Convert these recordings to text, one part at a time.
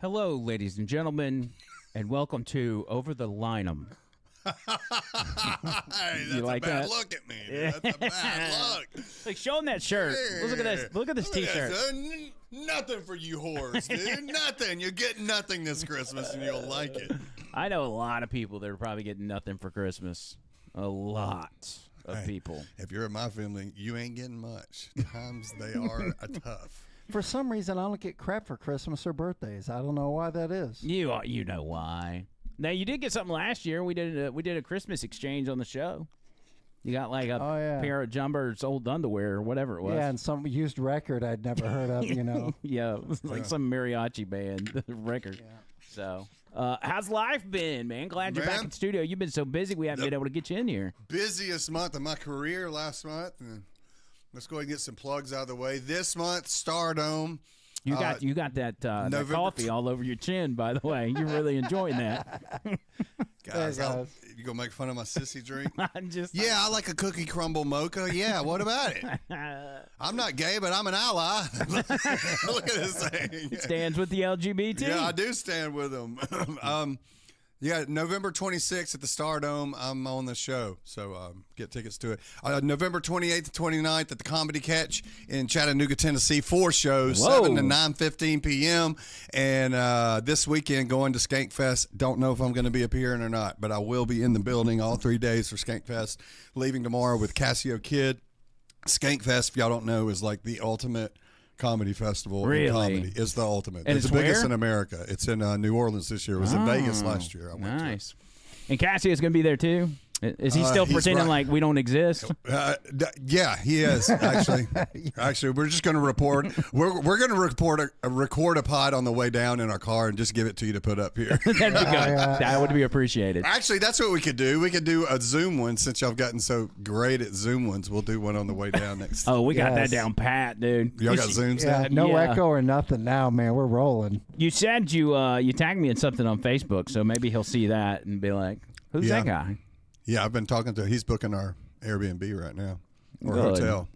Hello, ladies and gentlemen, and welcome to Over the Lynam. Hey, that's like a bad that? look at me. Dude. That's a bad look. Like, show him that shirt. Look at this. Look at this T-shirt. Nothing for you whores, dude. Nothing. You get nothing this Christmas, and you'll like it. I know a lot of people that are probably getting nothing for Christmas. A lot of people. If you're in my family, you ain't getting much. Times they are tough. For some reason, I don't get crap for Christmas or birthdays. I don't know why that is. You know why. Now, you did get something last year. We did a Christmas exchange on the show. You got like a pair of Jumper's old underwear or whatever it was. Yeah, and some used record I'd never heard of, you know. Yeah, it was like some mariachi band record. Yeah. So, how's life been, man? Glad you're back in the studio. You've been so busy we haven't been able to get you in here. Busiest month of my career last month. And let's go ahead and get some plugs out of the way. This month, Stardome. You got that coffee all over your chin, by the way. You're really enjoying that. Guys, you gonna make fun of my sissy drink? Yeah, I like a cookie crumble mocha. Yeah, what about it? I'm not gay, but I'm an ally. Look at this thing. It stands with the LGBT. Yeah, I do stand with them. Yeah, November 26th at the Stardome, I'm on the show, so get tickets to it. November 28th to 29th at the Comedy Catch in Chattanooga, Tennessee, 4 shows, 7 to 9:15 p.m. And this weekend going to Skankfest. Don't know if I'm going to be appearing or not, but I will be in the building all 3 days for Skankfest. Leaving tomorrow with Casio Kid. Skankfest, if y'all don't know, is like the ultimate comedy festival. Really? In comedy. It's the ultimate. And it's the biggest in America. It's in New Orleans this year. It was in Vegas last year. I went nice. And Cassie's going to be there too? Is he still pretending like we don't exist? Yeah, he is, actually. Actually, we're just going to report. We're going to record a pod on the way down in our car and just give it to you to put up here. That'd be good. That would be appreciated. Actually, that's what we could do. We could do a Zoom one since y'all have gotten so great at Zoom ones. We'll do one on the way down next. Oh, we got that down pat, dude. Y'all got Zooms now? No echo or nothing now, man. We're rolling. You said you tagged me in something on Facebook, so maybe he'll see that and be like, who's that guy? Yeah, I've been talking to. He's booking our Airbnb right now, or hotel.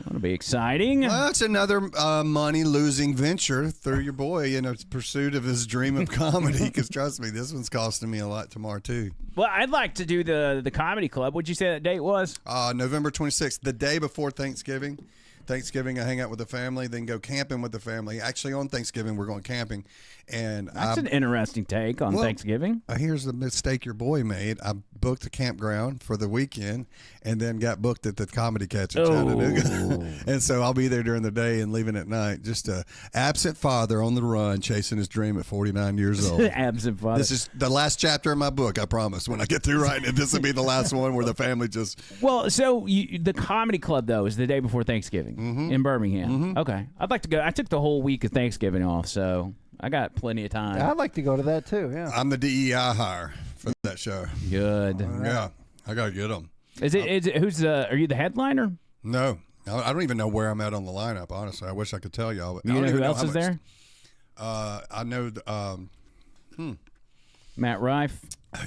That'll be exciting. Well, it's another money-losing venture through your boy in a pursuit of his dream of comedy. Because trust me, this one's costing me a lot tomorrow too. Well, I'd like to do the comedy club. What'd you say that date was? November 26th, the day before Thanksgiving. Thanksgiving, I hang out with the family, then go camping with the family. Actually, on Thanksgiving, we're going camping. And that's an interesting take on Thanksgiving. Here's the mistake your boy made. I booked a campground for the weekend and then got booked at the Comedy Catch in Chattanooga. And so I'll be there during the day and leaving at night. Just a absent father on the run, chasing his dream at 49 years old. Absent father. This is the last chapter of my book, I promise. When I get through writing it, this will be the last one where the family just... Well, so the comedy club, though, is the day before Thanksgiving in Birmingham. Okay. I'd like to go. I took the whole week of Thanksgiving off, so... I got plenty of time. I'd like to go to that too. Yeah, I'm the DEI hire for that show. Good. Yeah, I gotta get them. Is it? Who's the? Are you the headliner? No, I don't even know where I'm at on the lineup. Honestly, I wish I could tell y'all. You know who else is there? I know. Matt Rife.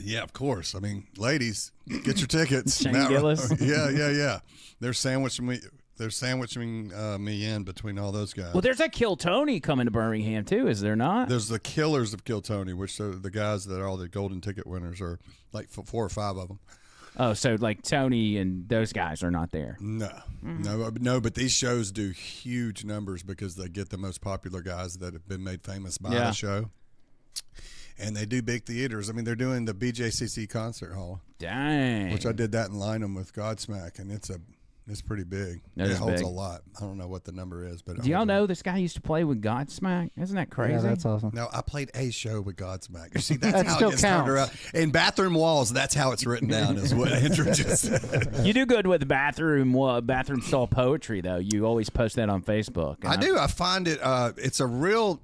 Yeah, of course. I mean, ladies, get your tickets. Shane Gillis. Yeah. They're sandwiching me. They're sandwiching me in between all those guys. Well, there's a Kill Tony coming to Birmingham, too, is there not? There's the Killers of Kill Tony, which are the guys that are all the golden ticket winners, or like 4 or 5 of them. Oh, so like Tony and those guys are not there. No, no, but these shows do huge numbers because they get the most popular guys that have been made famous by the show. And they do big theaters. I mean, they're doing the BJCC Concert Hall. Dang. Which I did that in Lynam with Godsmack, and it's pretty big. It holds a lot. I don't know what the number is, but do y'all know this guy used to play with Godsmack? Isn't that crazy? Yeah, that's awesome. No, I played a show with Godsmack. You see, that's how it gets turned around. In Bathroom Walls, that's how it's written down, is what Andrew just said. You do good with bathroom style poetry, though. You always post that on Facebook. I do. I find it. It's a real.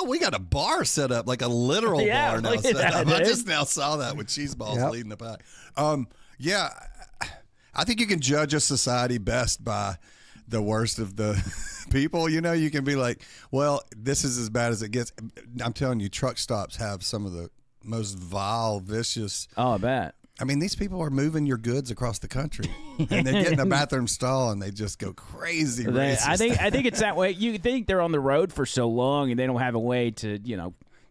We got a bar set up, like a literal bar now set up. I just now saw that with Cheese Balls leading the pack. I think you can judge a society best by the worst of the people. You know, you can be like, well, this is as bad as it gets. I'm telling you, truck stops have some of the most vile, vicious. Oh, I bet. I mean, these people are moving your goods across the country, and they get in a bathroom stall and they just go crazy. I think it's that way. You think they're on the road for so long and they don't have a way to,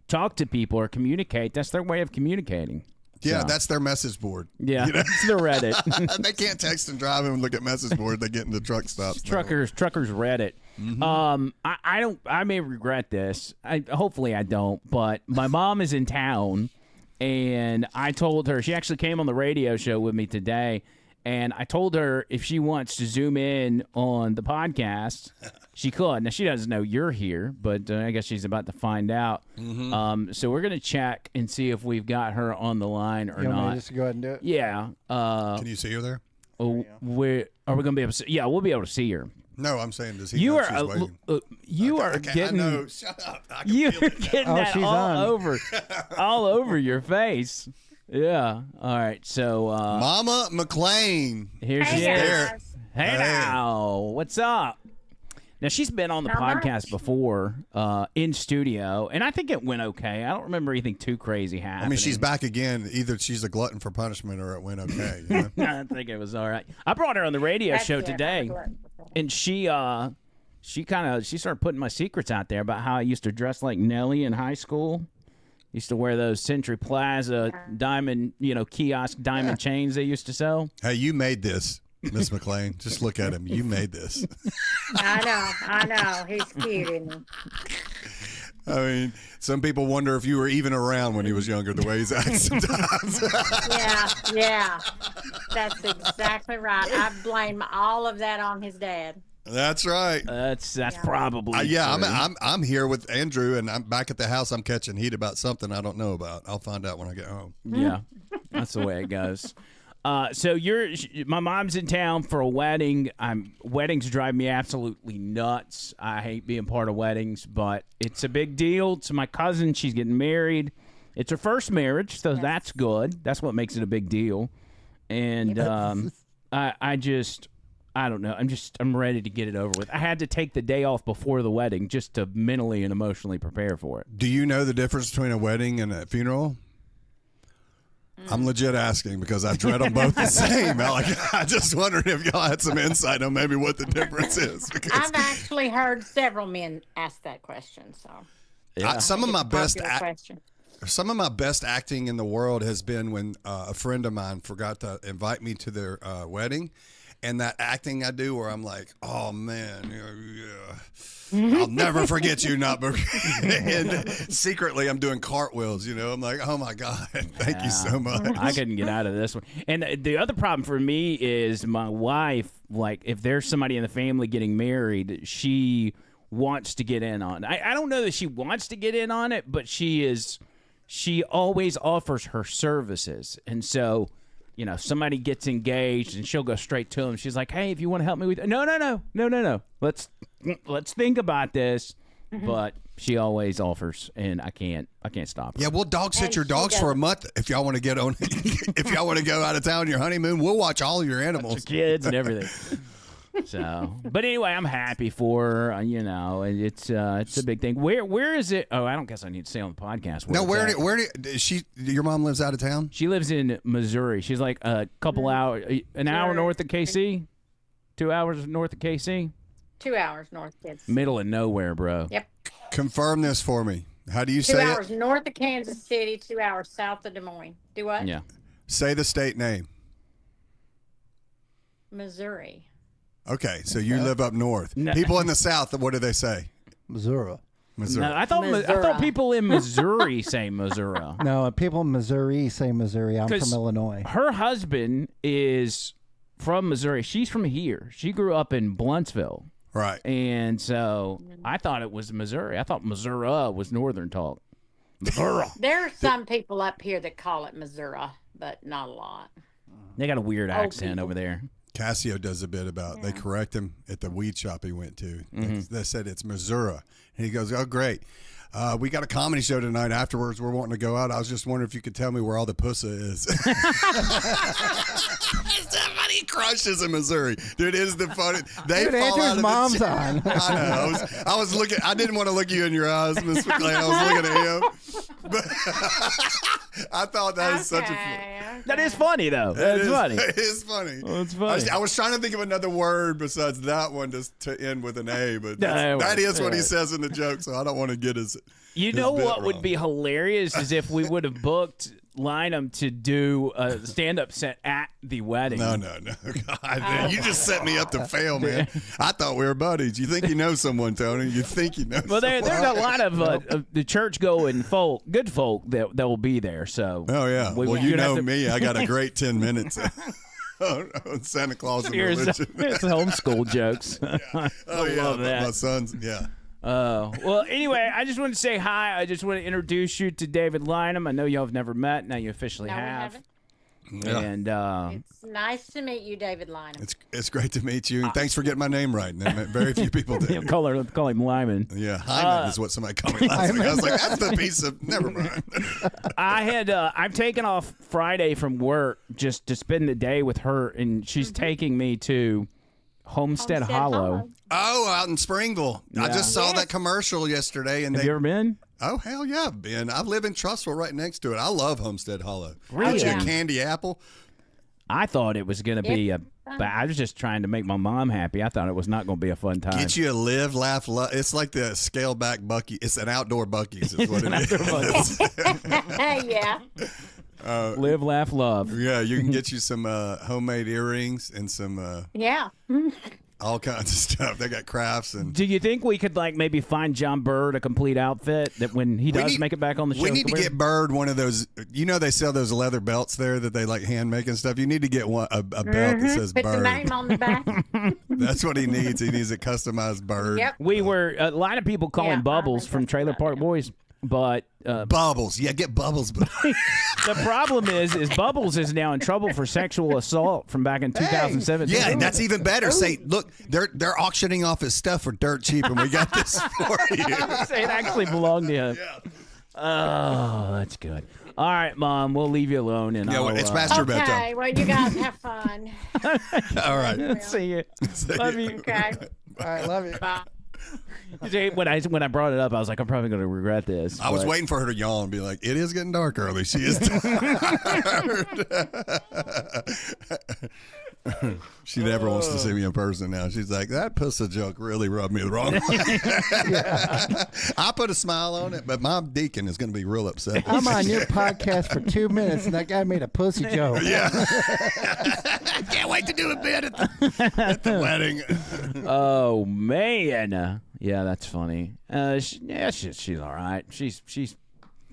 talk to people or communicate. That's their way of communicating. Yeah, So. that's their message board. Yeah, it's the Reddit. They can't text and drive and look at message board. They get into truck stops. Truckers Reddit. Mm-hmm. I may regret this. Hopefully I don't. But my mom is in town, and I told her, she actually came on the radio show with me today, and I told her if she wants to zoom in on the podcast, she could. Now, she doesn't know you're here, but I guess she's about to find out. Mm-hmm. So we're going to check and see if we've got her on the line or You want me not. to just go ahead and do it? Yeah. Can you see her there? Are we going to be able to see? Yeah, we'll be able to see her. No, I'm saying, does he know she's waiting? You are getting. I know. Shut up. I can You're feel it now. getting that she's all over your face. Yeah. All right. So Mama McLean. here she is. Hey now, what's up? Now she's been on the podcast before in studio, and I think it went okay. I don't remember anything too crazy happening. I mean, she's back again. Either she's a glutton for punishment, or it went okay. You know? I think it was all right. I brought her on the radio show today, and she started putting my secrets out there about how I used to dress like Nelly in high school. Used to wear those Century Plaza diamond, kiosk diamond chains they used to sell. Hey, you made this, Miss McLean. Just look at him. You made this. I know. He's cute, isn't he? I mean, some people wonder if you were even around when he was younger, the way he's acting sometimes. Yeah. That's exactly right. I blame all of that on his dad. That's right. That's probably true. I'm here with Andrew, and I'm back at the house. I'm catching heat about something I don't know about. I'll find out when I get home. Yeah, that's the way it goes. So my mom's in town for a wedding. Weddings drive me absolutely nuts. I hate being part of weddings, but it's a big deal. It's my cousin. She's getting married. It's her first marriage, so that's good. That's what makes it a big deal. And I don't know. I'm ready to get it over with. I had to take the day off before the wedding just to mentally and emotionally prepare for it. Do you know the difference between a wedding and a funeral? I'm legit asking because I dread them both the same. I just wondered if y'all had some insight on maybe what the difference is. Because I've actually heard several men ask that question. So some of my best question. Some of my best acting in the world has been when a friend of mine forgot to invite me to their wedding. And that acting I do where I'm like, oh, man, I'll never forget you. And secretly I'm doing cartwheels, I'm like, oh, my God, thank you so much. I couldn't get out of this one. And the other problem for me is my wife, like if there's somebody in the family getting married, she wants to get in on it. I don't know that she wants to get in on it, but she always offers her services. And so somebody gets engaged and she'll go straight to him. She's like, hey, if you want to help me with no. Let's think about this. Mm-hmm. But she always offers, and I can't stop her. Yeah, we'll dog sit your dogs for a month if y'all want to get on. If y'all want to go out of town on your honeymoon, we'll watch all your animals, your kids, and everything. So, but anyway, I'm happy for her. And it's a big thing. Where is it? Oh, I don't guess I need to say on the podcast. Where your mom lives out of town? She lives in Missouri. She's like a couple hours, an hour north of KC, 2 hours north of KC. 2 hours north, kids. Middle of nowhere, bro. Yep. Confirm this for me. How do you say it? 2 hours north of Kansas City, 2 hours south of Des Moines. Do what? Yeah. Say the state name. Missouri. Okay, so you live up north. No. People in the south, what do they say? Missouri. No, I thought people in Missouri say Missouri. No, people in Missouri say Missouri. I'm from Illinois. Her husband is from Missouri. She's from here. She grew up in Bluntsville. Right. And so I thought it was Missouri. I thought Missouri was northern talk. Missouri. There are some people up here that call it Missouri, but not a lot. They got a weird accent over there. Cassio does a bit about, they correct him at the weed shop he went to. Mm-hmm. They said it's Missouri. And he goes, oh, great. We got a comedy show tonight. Afterwards, we're wanting to go out. I was just wondering if you could tell me where all the pussa is. Somebody crushes in Missouri. Dude, it is the funny. They Dude, fall out Andrew's of mom's the chair. on. I know. I was looking. I didn't want to look you in your eyes, Miss McLean. I was looking at him. But I thought that was such a. Okay. That is funny though. That's funny. It is funny. Oh, it's funny. I was trying to think of another word besides that one to end with an A, but No, that is what he yeah. says in the joke, so I don't want to get his. You his know bit what would wrong. be hilarious is if we would have booked Lynam to do a stand-up set at the wedding. No. God, you just set me up to fail, man. I thought we were buddies. You think you know someone, Tony? You think you know Well, someone. there's a lot of the church-going folk, good folk that will be there. So. Oh, yeah. We- Well, you'd you have know to- me. I got a great 10 minutes on Santa Claus and Here's religion. it's homeschool jokes. Oh, yeah. love but that. My son's, yeah. Well, anyway, I just want to say hi. I just want to introduce you to David Lynam. I know y'all have never met. Now you officially No, we have. haven't. Yeah. And It's nice to meet you, David Lynam. It's great to meet you. And thanks for getting my name right. Very few people did. call him Lyman. Yeah, Hyman is what somebody called me last week. I was like, that's the piece of. Never mind. I've taken off Friday from work just to spend the day with her, and she's taking me to Homestead Hollow. Oh, out in Springville. I just saw Yes. that commercial yesterday, and Have you ever been? oh hell yeah, Ben. I live in Trussville, right next to it. I love Homestead Hollow. Really? Get you Yeah. a candy apple. I thought it was going to be a. But I was just trying to make my mom happy. I thought it was not going to be a fun time. Get you a live, laugh, love. It's like the scale back Bucky. It's an outdoor Bucky's. Is what it is. Yeah. Live, laugh, love. Yeah, you can get you some homemade earrings and some Yeah. all kinds of stuff. They got crafts and. Do you think we could maybe find John Bird a complete outfit that when he does make it back on the show? We need to wear? get Bird one of those. You know they sell those leather belts there that they hand make and stuff. You need to get one a belt that says Put the Bird. name on the back. That's what he needs. He needs a customized Bird. Yep. We were a lot of people call Yeah, him I Bubbles think from that's Trailer about Park it. Boys, but Bubbles. Yeah, get Bubbles. But the problem is Bubbles is now in trouble for sexual assault from back in 2017. yeah, and that's even better. Say, look, they're auctioning off his stuff for dirt cheap, and we got this for you. It actually belonged to him. Yeah. Oh, that's good. All right, Mom, we'll leave you alone. And Yeah, I'll, well, it's past your bedtime. Okay. Well, you guys have fun. All right. see you. Love you. Okay. All right, love you. Bye. See, when I brought it up, I was like, I'm probably going to regret this. I was but- waiting for her to yawn and be like, it is getting dark early. She is tired. She never wants to see me in person now. She's like, that pussy joke really rubbed me the wrong way. I put a smile on it, but my deacon is going to be real upset. I'm on your podcast for 2 minutes, and that guy made a pussy joke. Yeah. Can't wait to do a bit at the wedding. Oh man, yeah, that's funny. She's all right. She's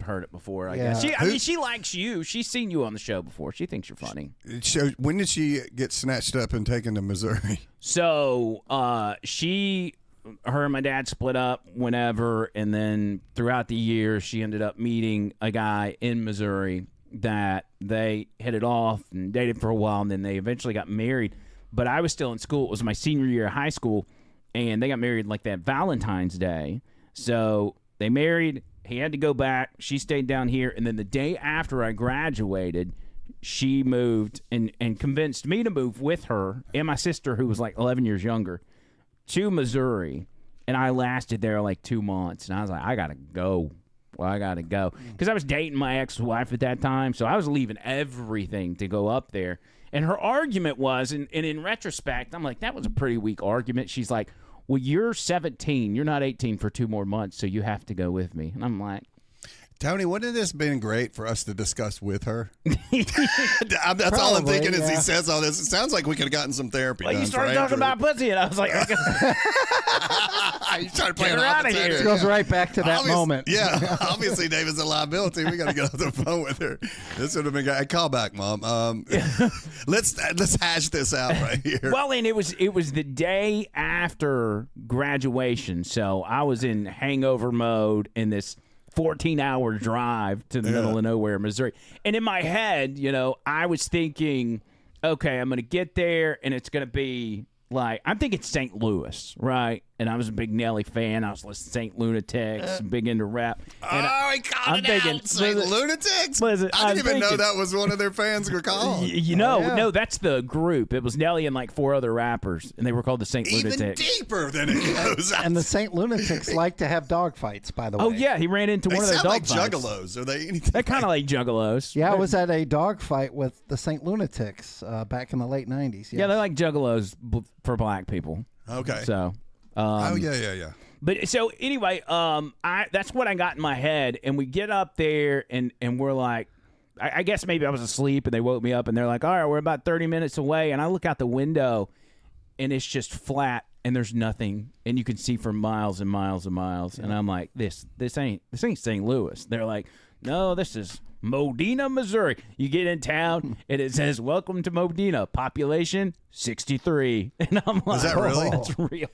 heard it before, I guess. Yeah. She likes you. She's seen you on the show before. She thinks you're funny. So when did she get snatched up and taken to Missouri? So her and my dad split up whenever, and then throughout the years, she ended up meeting a guy in Missouri that they hit it off and dated for a while, and then they eventually got married. But I was still in school. It was my senior year of high school, and they got married like that Valentine's Day. So they married. He had to go back. She stayed down here, and then the day after I graduated, she moved and convinced me to move with her and my sister, who was like 11 years younger, to Missouri. And I lasted there like 2 months, and I was like, I gotta go. Well, I gotta go because I was dating my ex-wife at that time, so I was leaving everything to go up there. And her argument was, and in retrospect, I'm like, that was a pretty weak argument. She's like, well, you're 17. You're not 18 for 2 more months, so you have to go with me. And I'm like, Tony, wouldn't this been great for us to discuss with her? That's all I'm Probably, thinking is he yeah. says all this. It sounds like we could have gotten some therapy well, done you started for talking Andrew. about pussy, and I was like, You started playing her outta opposites here. It goes right back to that moment. Yeah, obviously David's a liability. We got to get off the phone with her. This would have been a call back, Mom. Let's hash this out right here. well, and it was the day after graduation, so I was in hangover mode in this 14-hour drive to the middle of nowhere, Missouri. And in my head, I was thinking, okay, I'm going to get there, and it's going to be like, I'm thinking St. Louis, right? and I was a big Nelly fan. I was listening to Saint Lunatics, big into rap. And he called it out. Saint Lunatics? Listen, I didn't even know that was one of their fans were called. No, that's the group. It was Nelly and like 4 other rappers, and they were called the Saint Even Lunatics. deeper than it goes. And the Saint Lunatics like to have dog fights, by the way. Oh, yeah, he ran into one of their sound dog like fights. juggalos. Are they anything? They're kind of like juggalos. Yeah, I was at a dog fight with the Saint Lunatics back in the late 90s. Yes. Yeah, they're like juggalos for black people. Okay. So. Yeah. But so anyway, that's what I got in my head, and we get up there, and we're like, I guess maybe I was asleep, and they woke me up, and they're like, all right, we're about 30 minutes away, and I look out the window, and it's just flat, and there's nothing, and you can see for miles and miles and miles, and I'm like, this ain't St. Louis. They're like, no, this is Modena, Missouri. You get in town, and it says, welcome to Modena, population 63, and I'm like, is that really? It's real.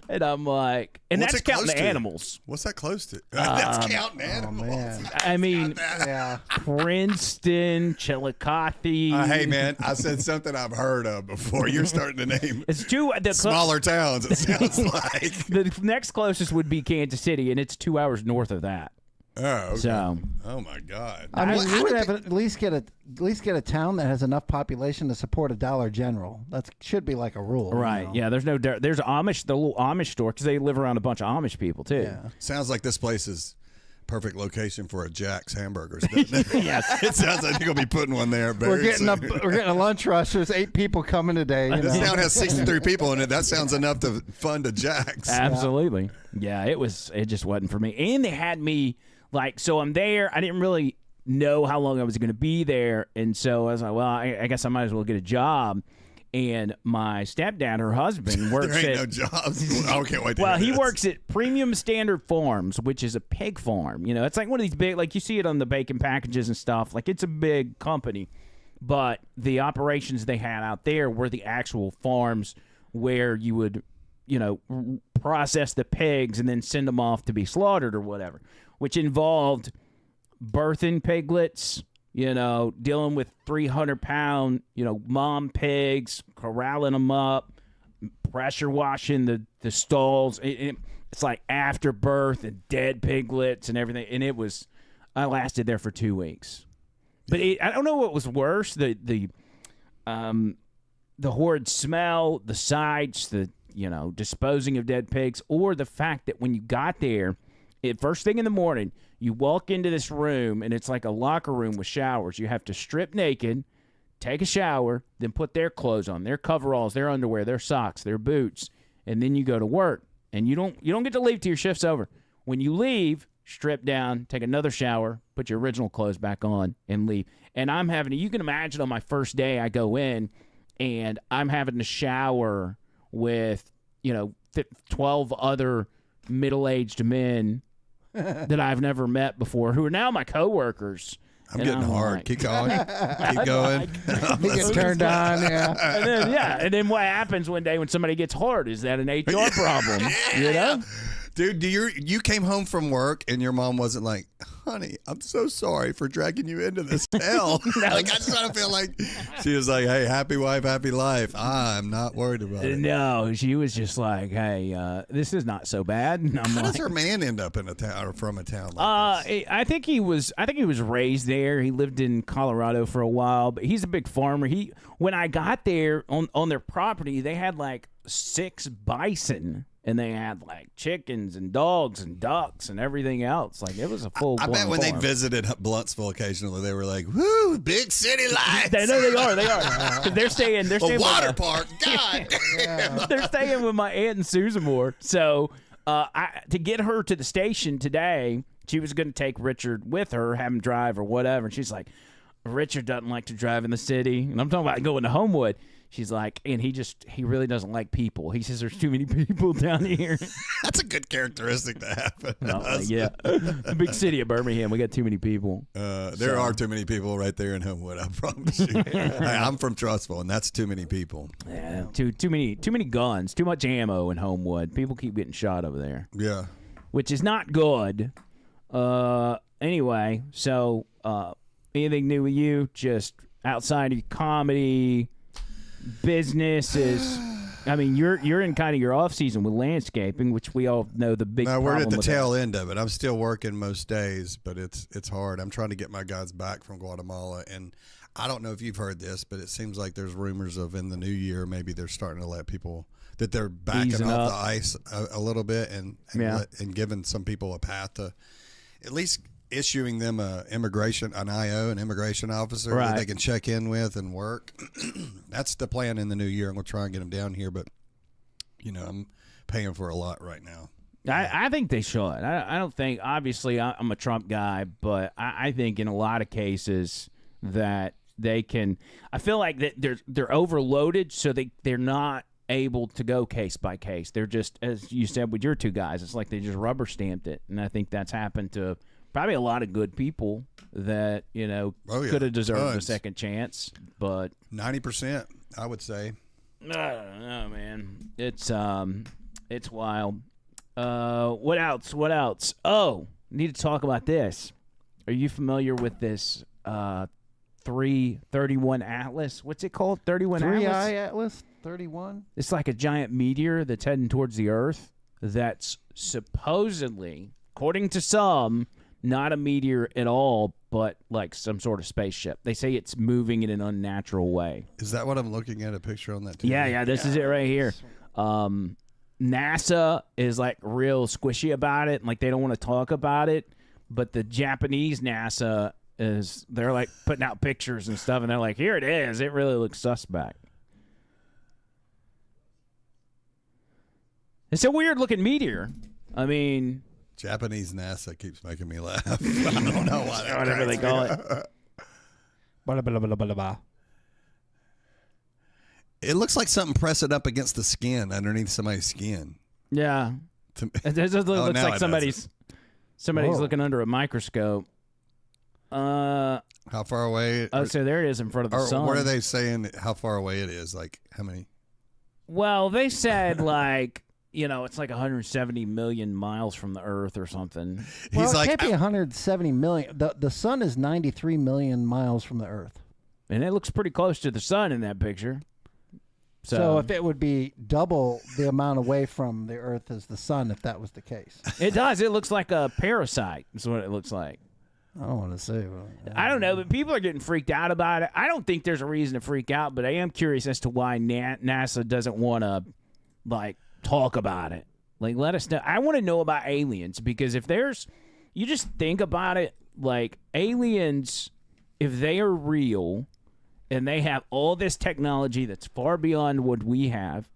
And I'm like, and What's that's it close counting the to? animals. What's that close to? That's counting animals. man. I mean, Yeah. Princeton, Chillicothe. Hey, man, I said something I've heard of before. You're starting to name It's two. smaller towns, it sounds like. The next closest would be Kansas City, and it's 2 hours north of that. Oh, okay. So, Oh, my God. I mean, Well, you would have at least get a town that has enough population to support a Dollar General. That should be like a rule. right? You know? Yeah, there's Amish, the little Amish store, because they live around a bunch of Amish people too. Yeah. Sounds like this place is perfect location for a Jack's Hamburgers. Doesn't it? Yes. It sounds like you're going to be putting one there very We're getting soon. we're getting a lunch rush. There's 8 people coming today. You This know? town has 63 people in it. That sounds enough to fund a Jack's. Absolutely. Yeah, it just wasn't for me. And they had me like, so I'm there. I didn't really know how long I was going to be there, and so I was like, well, I guess I might as well get a job. And my stepdad, her husband, works There ain't at no jobs. I can't wait to well, hear he this. works at Premium Standard Farms, which is a pig farm. You know, it's like one of these big, like you see it on the bacon packages and stuff. Like it's a big company, but the operations they had out there were the actual farms where you would, you know, process the pigs and then send them off to be slaughtered or whatever, which involved birthing piglets, you know, dealing with 300-pound, you know, mom pigs, corralling them up, pressure washing the stalls. It's like after birth and dead piglets and everything. And I lasted there for 2 weeks. But I don't know what was worse, the horrid smell, the sights, the, you know, disposing of dead pigs, or the fact that when you got there, first thing in the morning, you walk into this room, and it's like a locker room with showers. You have to strip naked, take a shower, then put their clothes on, their coveralls, their underwear, their socks, their boots, and then you go to work. And you don't get to leave till your shift's over. When you leave, strip down, take another shower, put your original clothes back on, and leave. And you can imagine on my first day, I go in, and I'm having to shower with, you know, 12 other middle-aged men that I've never met before, who are now my coworkers. I'm getting hard. Like, Keep going. Keep going. You get turned on, yeah. And then what happens one day when somebody gets hard? Is that an HR problem? You know? Dude, you came home from work and your mom wasn't like, honey, I'm so sorry for dragging you into this hell. Like, I just kind of feel like she was like, hey, happy wife, happy life. I'm not worried about it. No, she was just like, hey, this is not so bad. And I'm How like, does her man end up in a town or from a town like this? I think he was raised there. He lived in Colorado for a while, but he's a big farmer. When I got there on their property, they had like 6 bison. And they had like chickens and dogs and ducks and everything else. Like it was a full. I bet when they visited Bluntsville occasionally, they were like, "Woo, big city lights!" They know they are. 'Cause they're staying. A water park. God damn. They're staying with my aunt in Susamore. So to get her to the station today, she was going to take Richard with her, have him drive or whatever. And she's like, Richard doesn't like to drive in the city. And I'm talking about going to Homewood. She's like, and he really doesn't like people. He says there's too many people down here. That's a good characteristic to have. Yeah. The big city of Birmingham, we got too many people. There are too many people right there in Homewood, I promise you. I'm from Trussville, and that's too many people. Yeah, too many guns, too much ammo in Homewood. People keep getting shot over there. Yeah. Which is not good. Anyway, so anything new with you? Just outside of comedy, business is I mean, you're in kind of your off season with landscaping, which we all know the big. No, we're at problem the with tail that. end of it. I'm still working most days, but it's hard. I'm trying to get my guys back from Guatemala, and I don't know if you've heard this, but it seems like there's rumors of in the new year maybe they're starting to let people that they're backing Easing off up. the ice a little bit and Yeah. and giving some people a path to at least issuing them an IO, an immigration officer Right. that they can check in with and work. That's the plan in the new year. I'm going to try and get them down here, but I'm paying for a lot right now. I think they should. I don't think. Obviously, I'm a Trump guy, but I think in a lot of cases that they can. I feel like that they're overloaded, so they're not able to go case by case. They're just, as you said with your two guys, it's like they just rubber stamped it, and I think that's happened to probably a lot of good people that could have deserved a Tons. second chance, but 90%, I would say. I don't know, man. It's wild. What else? What else? Oh, need to talk about this. Are you familiar with this 331 Atlas? What's it called? 31 Three Atlas? Eye Atlas 31. It's like a giant meteor that's heading towards the Earth that's supposedly, according to some, not a meteor at all, but like some sort of spaceship. They say it's moving in an unnatural way. Is that what I'm looking at, a picture on that TV? Yeah, this is it right here. NASA is like real squishy about it, and like they don't want to talk about it. But the Japanese NASA they're like putting out pictures and stuff, and they're like, here it is. It really looks suspect. It's a weird looking meteor. I mean, Japanese NASA keeps making me laugh. I don't know why. That whatever they cracks call me it. up. Blah, blah, blah, blah, blah. It looks like something pressing up against the skin, underneath somebody's skin. Yeah, To me. it just looks now like it somebody's Whoa. looking under a microscope. How far away? Oh, so there it is in front of the or sun. what are they saying? How far away it is? Like how many? Well, they said like it's like 170 million miles from the Earth or something. Well, He's it like, can't be 170 million. The sun is 93 million miles from the Earth. And it looks pretty close to the sun in that picture. So if it would be double the amount away from the Earth as the sun, if that was the case. it does. It looks like a parasite is what it looks like. I don't want to say. Well, I don't know, but people are getting freaked out about it. I don't think there's a reason to freak out, but I am curious as to why NASA doesn't want to, talk about it. Like, let us know. I want to know about aliens, because if you just think about it, like, aliens, if they are real and they have all this technology that's far beyond what we have,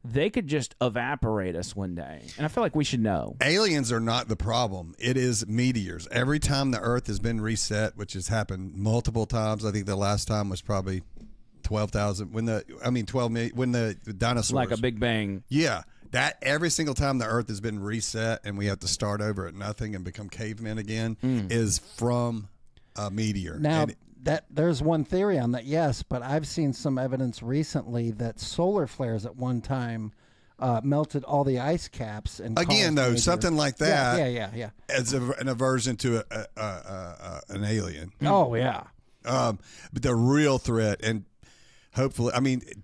they could just evaporate us one day. And I feel like we should know. aliens are not the problem. It is meteors. Every time the Earth has been reset, which has happened multiple times. I think the last time was probably 12,000. 12 million when the dinosaurs. Like a Big Bang. Yeah, that every single time the Earth has been reset and we have to start over at nothing and become cavemen again is from a meteor. now And there's one theory on that, yes, but I've seen some evidence recently that solar flares at one time melted all the ice caps and again, caused though, major- something like that Yeah. as an aversion to an alien. Oh yeah. But the real threat, and hopefully,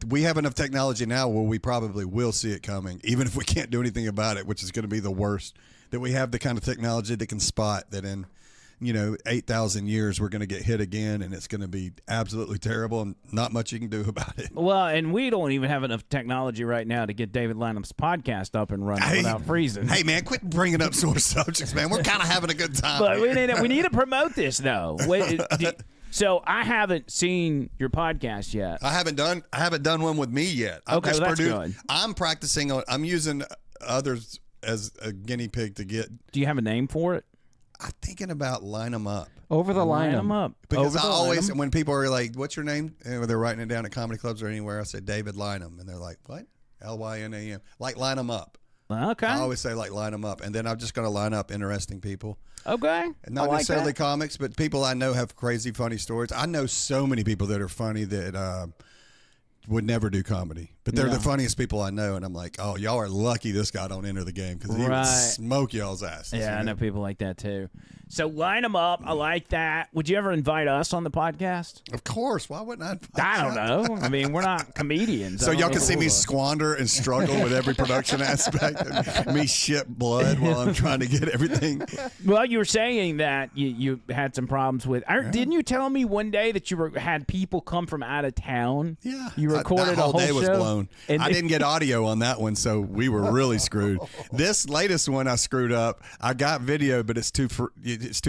we have enough technology now where we probably will see it coming, even if we can't do anything about it, which is going to be the worst. That we have the kind of technology that can spot that in 8,000 years we're going to get hit again, and it's going to be absolutely terrible, and not much you can do about it. Well, and we don't even have enough technology right now to get David Lynam's podcast up and running without freezing. Hey, man, quit bringing up sore subjects, man. We're kind of having a good time. But we need to promote this, though. So I haven't seen your podcast yet. I haven't done one with me yet. Okay, well, that's good. I'm practicing on. I'm using others as a guinea pig to get. Do you have a name for it? I'm thinking about line them up. Over the line. them up. Because Over I the always, line 'em? when people are like, "What's your name?" and they're writing it down at comedy clubs or anywhere, I say David Lynam, and they're like, "What?" Lynam, like line them up. Okay. I always say like line them up, and then I'm just going to line up interesting people, Okay. and not I like necessarily that. comics, but people I know have crazy, funny stories. I know so many people that are funny that would never do comedy. But they're the funniest people I know, and I'm like, oh, y'all are lucky this guy don't enter the game because he would smoke y'all's asses. Yeah, I know people like that too. So line them up. I like that. Would you ever invite us on the podcast? Of course. Why wouldn't I invite I don't know. I mean, we're not comedians. So y'all can see me squander and struggle with every production aspect and me shit blood while I'm trying to get everything. Well, you were saying that you had some problems with. Didn't you tell me one day that you had people come from out of town? Yeah. You recorded that whole a whole day was show? blown. And I didn't get audio on that one, so we were really screwed. This latest one I screwed up. I got video, but it's too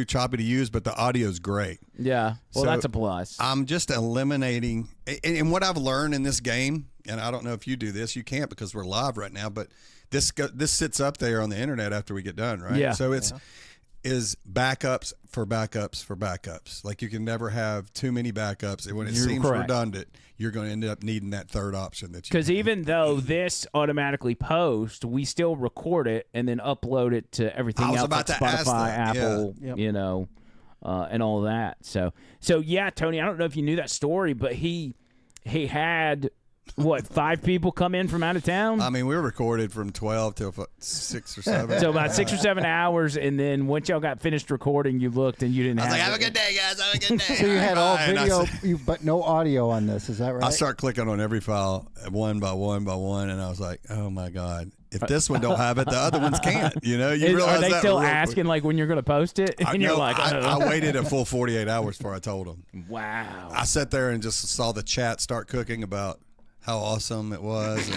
choppy to use, but the audio's great. Yeah. Well, So that's a plus. I'm just eliminating, and what I've learned in this game, and I don't know if you do this, you can't because we're live right now, but this sits up there on the internet after we get done, right? Yeah. So it's is backups for backups for backups. Like you can never have too many backups, and when it seems redundant, you're going to end up needing that third option that you. Because even though this automatically posts, we still record it and then upload it to everything else, like Spotify, Apple, you know, and all that. So yeah, Tony, I don't know if you knew that story, but he had. What, 5 people come in from out of town? I mean, we were recorded from 12 till 6 or 7. So about 6 or 7 hours, and then once y'all got finished recording, you looked and you didn't have. I was like, "Have a good day, guys. Have a good day." So you had all video, but no audio on this. Is that right? I start clicking on every file one by one by one, and I was like, "Oh my god! If this one don't have it, the other ones can't." You know, you realize are they that still real asking quick. like when you're going to post it? And you're like, I waited a full 48 hours before I told them. Wow. I sat there and just saw the chat start cooking about how awesome it was,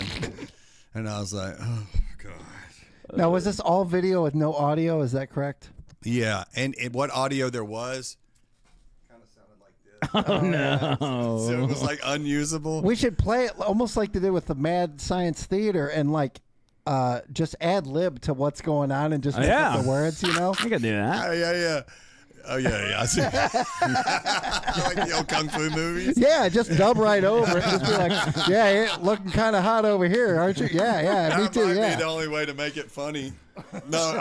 and I was like, oh god. Now, was this all video with no audio? Is that correct? Yeah, and what audio there was kind of sounded like this. Oh no! So it was like unusable. We should play it almost like they did with the Mad Science Theater and like just ad lib to what's going on and just make up the words, you know? I could do that. Yeah. Oh, yeah. I see. Like the old Kung Fu movies. Yeah, just dub right over it. Just be like, yeah, you're looking kind of hot over here, aren't you? Yeah, me That too, might yeah. be the only way to make it funny. No,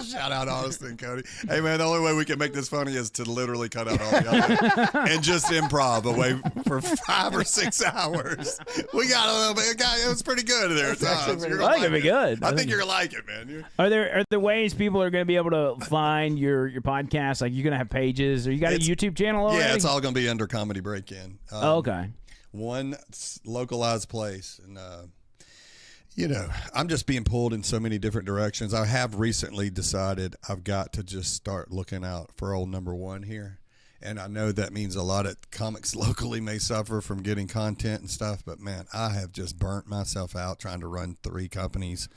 shout out Austin, Cody. Hey man, the only way we can make this funny is to literally cut out all the other and just improv away for 5 or 6 hours. We got a little bit. It was pretty good there at times. I think it'd be good. I think you're gonna like it, man. Are there ways people are going to be able to find your podcast? Like, you're going to have pages, or you got a YouTube channel already? Yeah, it's all gonna be under Comedy Break-In. Okay. One localized place, and you know, I'm just being pulled in so many different directions. I have recently decided I've got to just start looking out for old number one here. And I know that means a lot of comics locally may suffer from getting content and stuff, but man, I have just burnt myself out trying to run 3 companies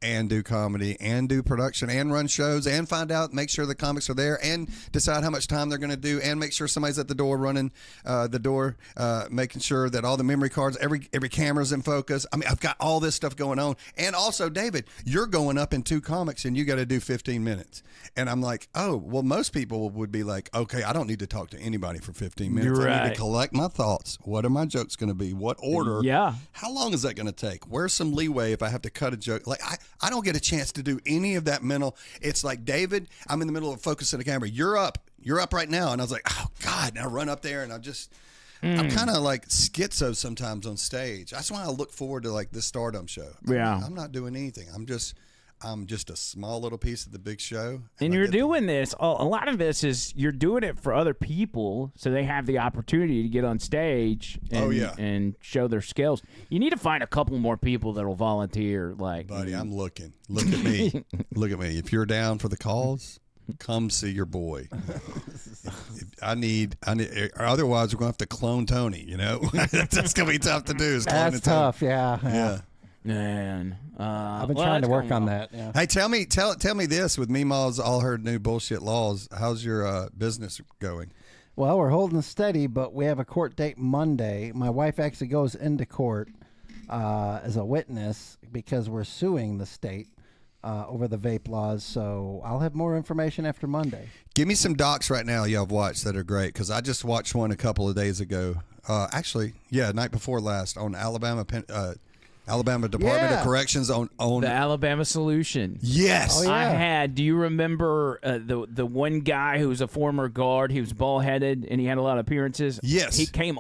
and do comedy and do production and run shows and find out, make sure the comics are there and decide how much time they're going to do and make sure somebody's at the door running the door, making sure that all the memory cards, every camera's in focus. I mean, I've got all this stuff going on. And also, David, you're going up in 2 comics and you got to do 15 minutes. And I'm like, oh, well, most people would be like, okay, I don't need to talk to anybody for 15 minutes. You're I need right. to collect my thoughts. What are my jokes going to be? What order? Yeah. How long is that going to take? Where's some leeway if I have to cut a joke? Like, I don't get a chance to do any of that mental. It's like, David, I'm in the middle of focusing the camera. You're up right now. And I was like, oh God, and I run up there and I'm kind of like schizo sometimes on stage. That's why I look forward to like this Stardom show. I'm not doing anything. I'm just a small little piece of the big show. And you're doing this, a lot of this is you're doing it for other people so they have the opportunity to get on stage and show their skills. You need to find a couple more people that will volunteer. Like, buddy, I'm looking. Look at me. Look at me. If you're down for the cause, come see your boy. I need. Otherwise, we're going to have to clone Tony, you know? That's going to be tough to do. Is cloning That's tough, Tony. yeah. Man, I've been trying to work on that. Yeah. Hey, tell me this with Meemaw's all her new bullshit laws. How's your business going? Well, we're holding steady, but we have a court date Monday. My wife actually goes into court as a witness because we're suing the state over the vape laws. So I'll have more information after Monday. Give me some docs right now y'all have watched that are great, because I just watched one a couple of days ago. Night before last on Alabama Alabama Department of Yeah. Corrections on The Alabama Solution. yes. Oh, yeah. I had. Do you remember the one guy who was a former guard? He was bald headed and he had a lot of appearances. Yes. He came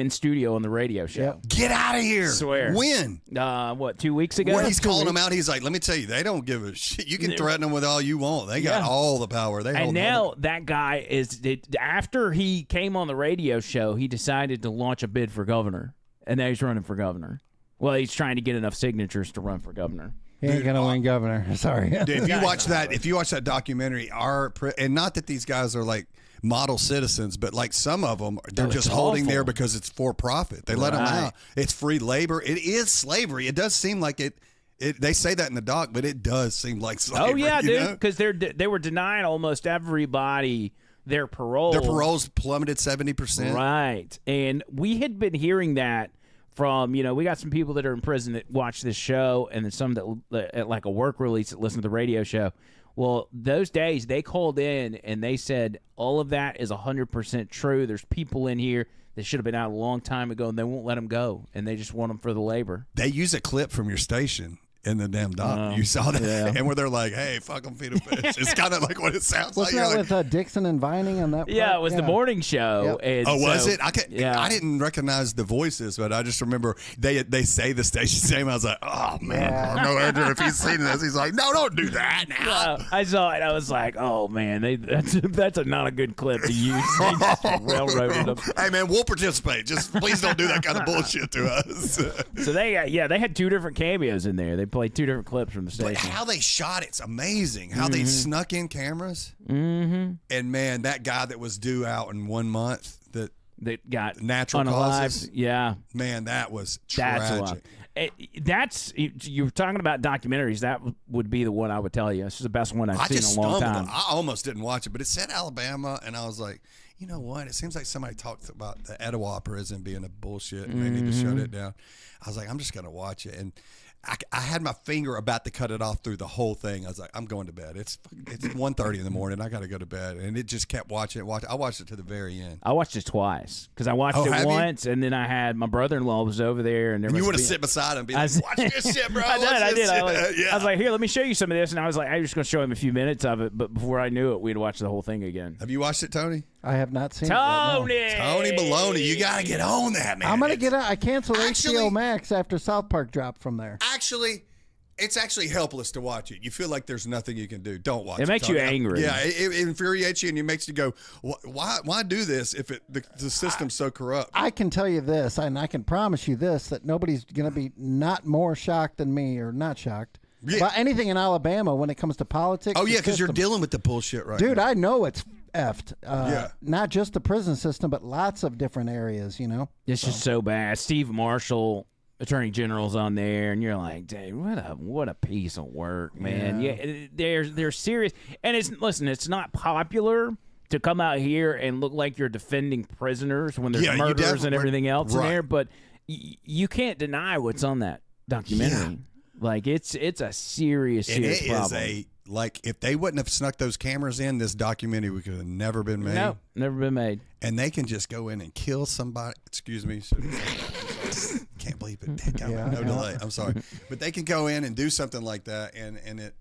in studio on the radio show. Yep. Get out of here. Swear. When? What, 2 weeks ago? When he's calling them out, he's like, let me tell you, they don't give a shit. You can threaten them with all you want. They got all the power. They And hold now that guy after he came on the radio show, he decided to launch a bid for governor, and now he's running for governor. Well, he's trying to get enough signatures to run for governor. He ain't gonna win governor. Sorry. Dude, if you watch that documentary, and not that these guys are like model citizens, but like some of them, they're just holding there because it's for profit. They let them out. It's free labor. It is slavery. It does seem like it. They say that in the doc, but it does seem like slavery. Oh yeah, you dude, because they were denying almost everybody their parole. Their paroles plummeted 70%. Right, and we had been hearing that from, we got some people that are in prison that watch this show, and then some that at like a work release that listen to the radio show. Well, those days they called in and they said all of that is 100% true. There's people in here that should have been out a long time ago, and they won't let them go, and they just want them for the labor. They use a clip from your station in the damn doc. You saw that, and where they're like, "Hey, fuck them, feed a fish." It's kind of like what it sounds Wasn't like. that with Dixon and Vining on that? Yeah, part? it was the morning show. Yep. And Was so- it? I didn't recognize the voices, but I just remember they say the station's name. I was like, oh man, I don't know Andrew if he's seen this. He's like, no, don't do that now. I saw it. I was like, "Oh man, that's not a good clip to use." They just railroaded them. Hey man, we'll participate. Just please don't do that kind of bullshit to us. So they had two different cameos in there. They played two different clips from the But station. how they shot it's amazing. How they snuck in cameras. Mm-hmm. And man, that guy that was due out in 1 month, that got natural unalived. causes. Yeah, Man, that was that's a lot. tragic. You were talking about documentaries. That would be the one I would tell you. This is the best one I've I seen just in a long stumbled time. on. I almost didn't watch it, but it said Alabama, and I was like, you know what? It seems like somebody talked about the Etowah prison being a bullshit, and they need to shut it down. I was like, I'm just gonna watch it, and I had my finger about to cut it off through the whole thing. I was like, I'm going to bed. It's 1:30 in the morning. I got to go to bed, and it just kept watching it. I watched it to the very end. I watched it twice because I watched Oh, it have you? once, and then I had my brother-in-law was over there, and there And you must want to be- sit beside him and be like, watch this shit, bro. I did. Watch I this did. shit." I was like, here, let me show you some of this, and I was like, I was just going to show him a few minutes of it, but before I knew it, we'd watch the whole thing again. Have you watched it, Tony? I have not seen it. Yet, no. Tony Baloney, you got to get on that, man. I'm gonna get out. I canceled Actually- HBO Max after South Park dropped from there. Actually, it's actually helpless to watch it. You feel like there's nothing you can do. Don't watch it. It makes you Tony. angry. Yeah, it infuriates you, and it makes you go, why do this if the system's so corrupt? I can tell you this, and I can promise you this, that nobody's going to be not more shocked than me, or not shocked, about anything in Alabama when it comes to politics. Oh, yeah, the because you're system. dealing with the bullshit right Dude, now. I know it's effed. Yeah. Not just the prison system, but lots of different areas, It's just so bad. Steve Marshall, Attorney General's on there, and you're like, dang, what a piece of work, man. Yeah, they're serious, and it's not popular to come out here and look like you're defending prisoners when there's murders and everything else in there, but you can't deny what's on that documentary. Yeah. Like it's a serious problem. Like, if they wouldn't have snuck those cameras in, this documentary would have never been made. No, never been made. And they can just go in and kill somebody. Excuse me. Can't believe it. No delay. I'm sorry. But they can go in and do something like that, and it,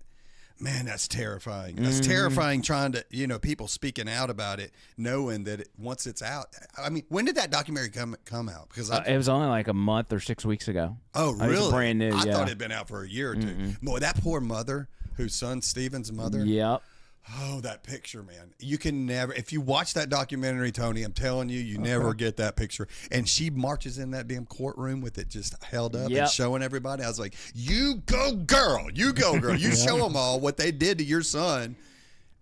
man, that's terrifying. That's terrifying trying to, people speaking out about it, knowing that once it's out. I mean, when did that documentary come out? Because It was only like a month or 6 weeks ago. Oh, It was really? brand new, I yeah. thought it had been out for a year or two. Boy, that poor mother, whose son Steven's mother. Yep. Oh, that picture, man. You can never, if you watch that documentary, Tony, I'm telling you, you never get that picture. And she marches in that damn courtroom with it just held up and showing everybody. I was like, you go, girl. You go, girl. You show them all what they did to your son.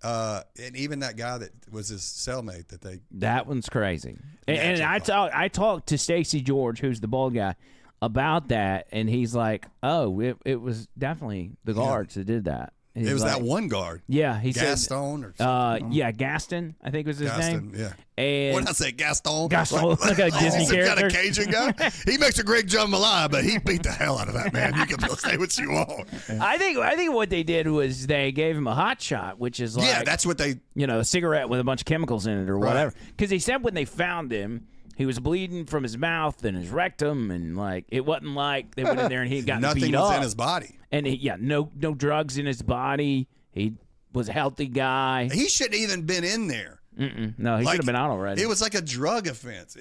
And even that guy that was his cellmate That one's crazy. And I talked to Stacey George, who's the bald guy, about that, and he's like, oh, it was definitely the guards that did that. It was like, that one guard. Yeah, he Gaston said. or something. Gaston, I think was his name. Yeah. And What did I say, Gaston? Gaston, like a Disney some character. kind of Cajun guy. He makes a great jambalaya, but he beat the hell out of that man. You can say what you want. I think what they did was they gave him a hot shot, which is like That's what they. a cigarette with a bunch of chemicals in it or whatever. Because he said when they found him, He was bleeding from his mouth and his rectum, and like it wasn't like they went in there and he got Nothing beat was up. in his body. And no drugs in his body. He was a healthy guy. He shouldn't even been in there. No, he should have been out already. It was like a drug offense.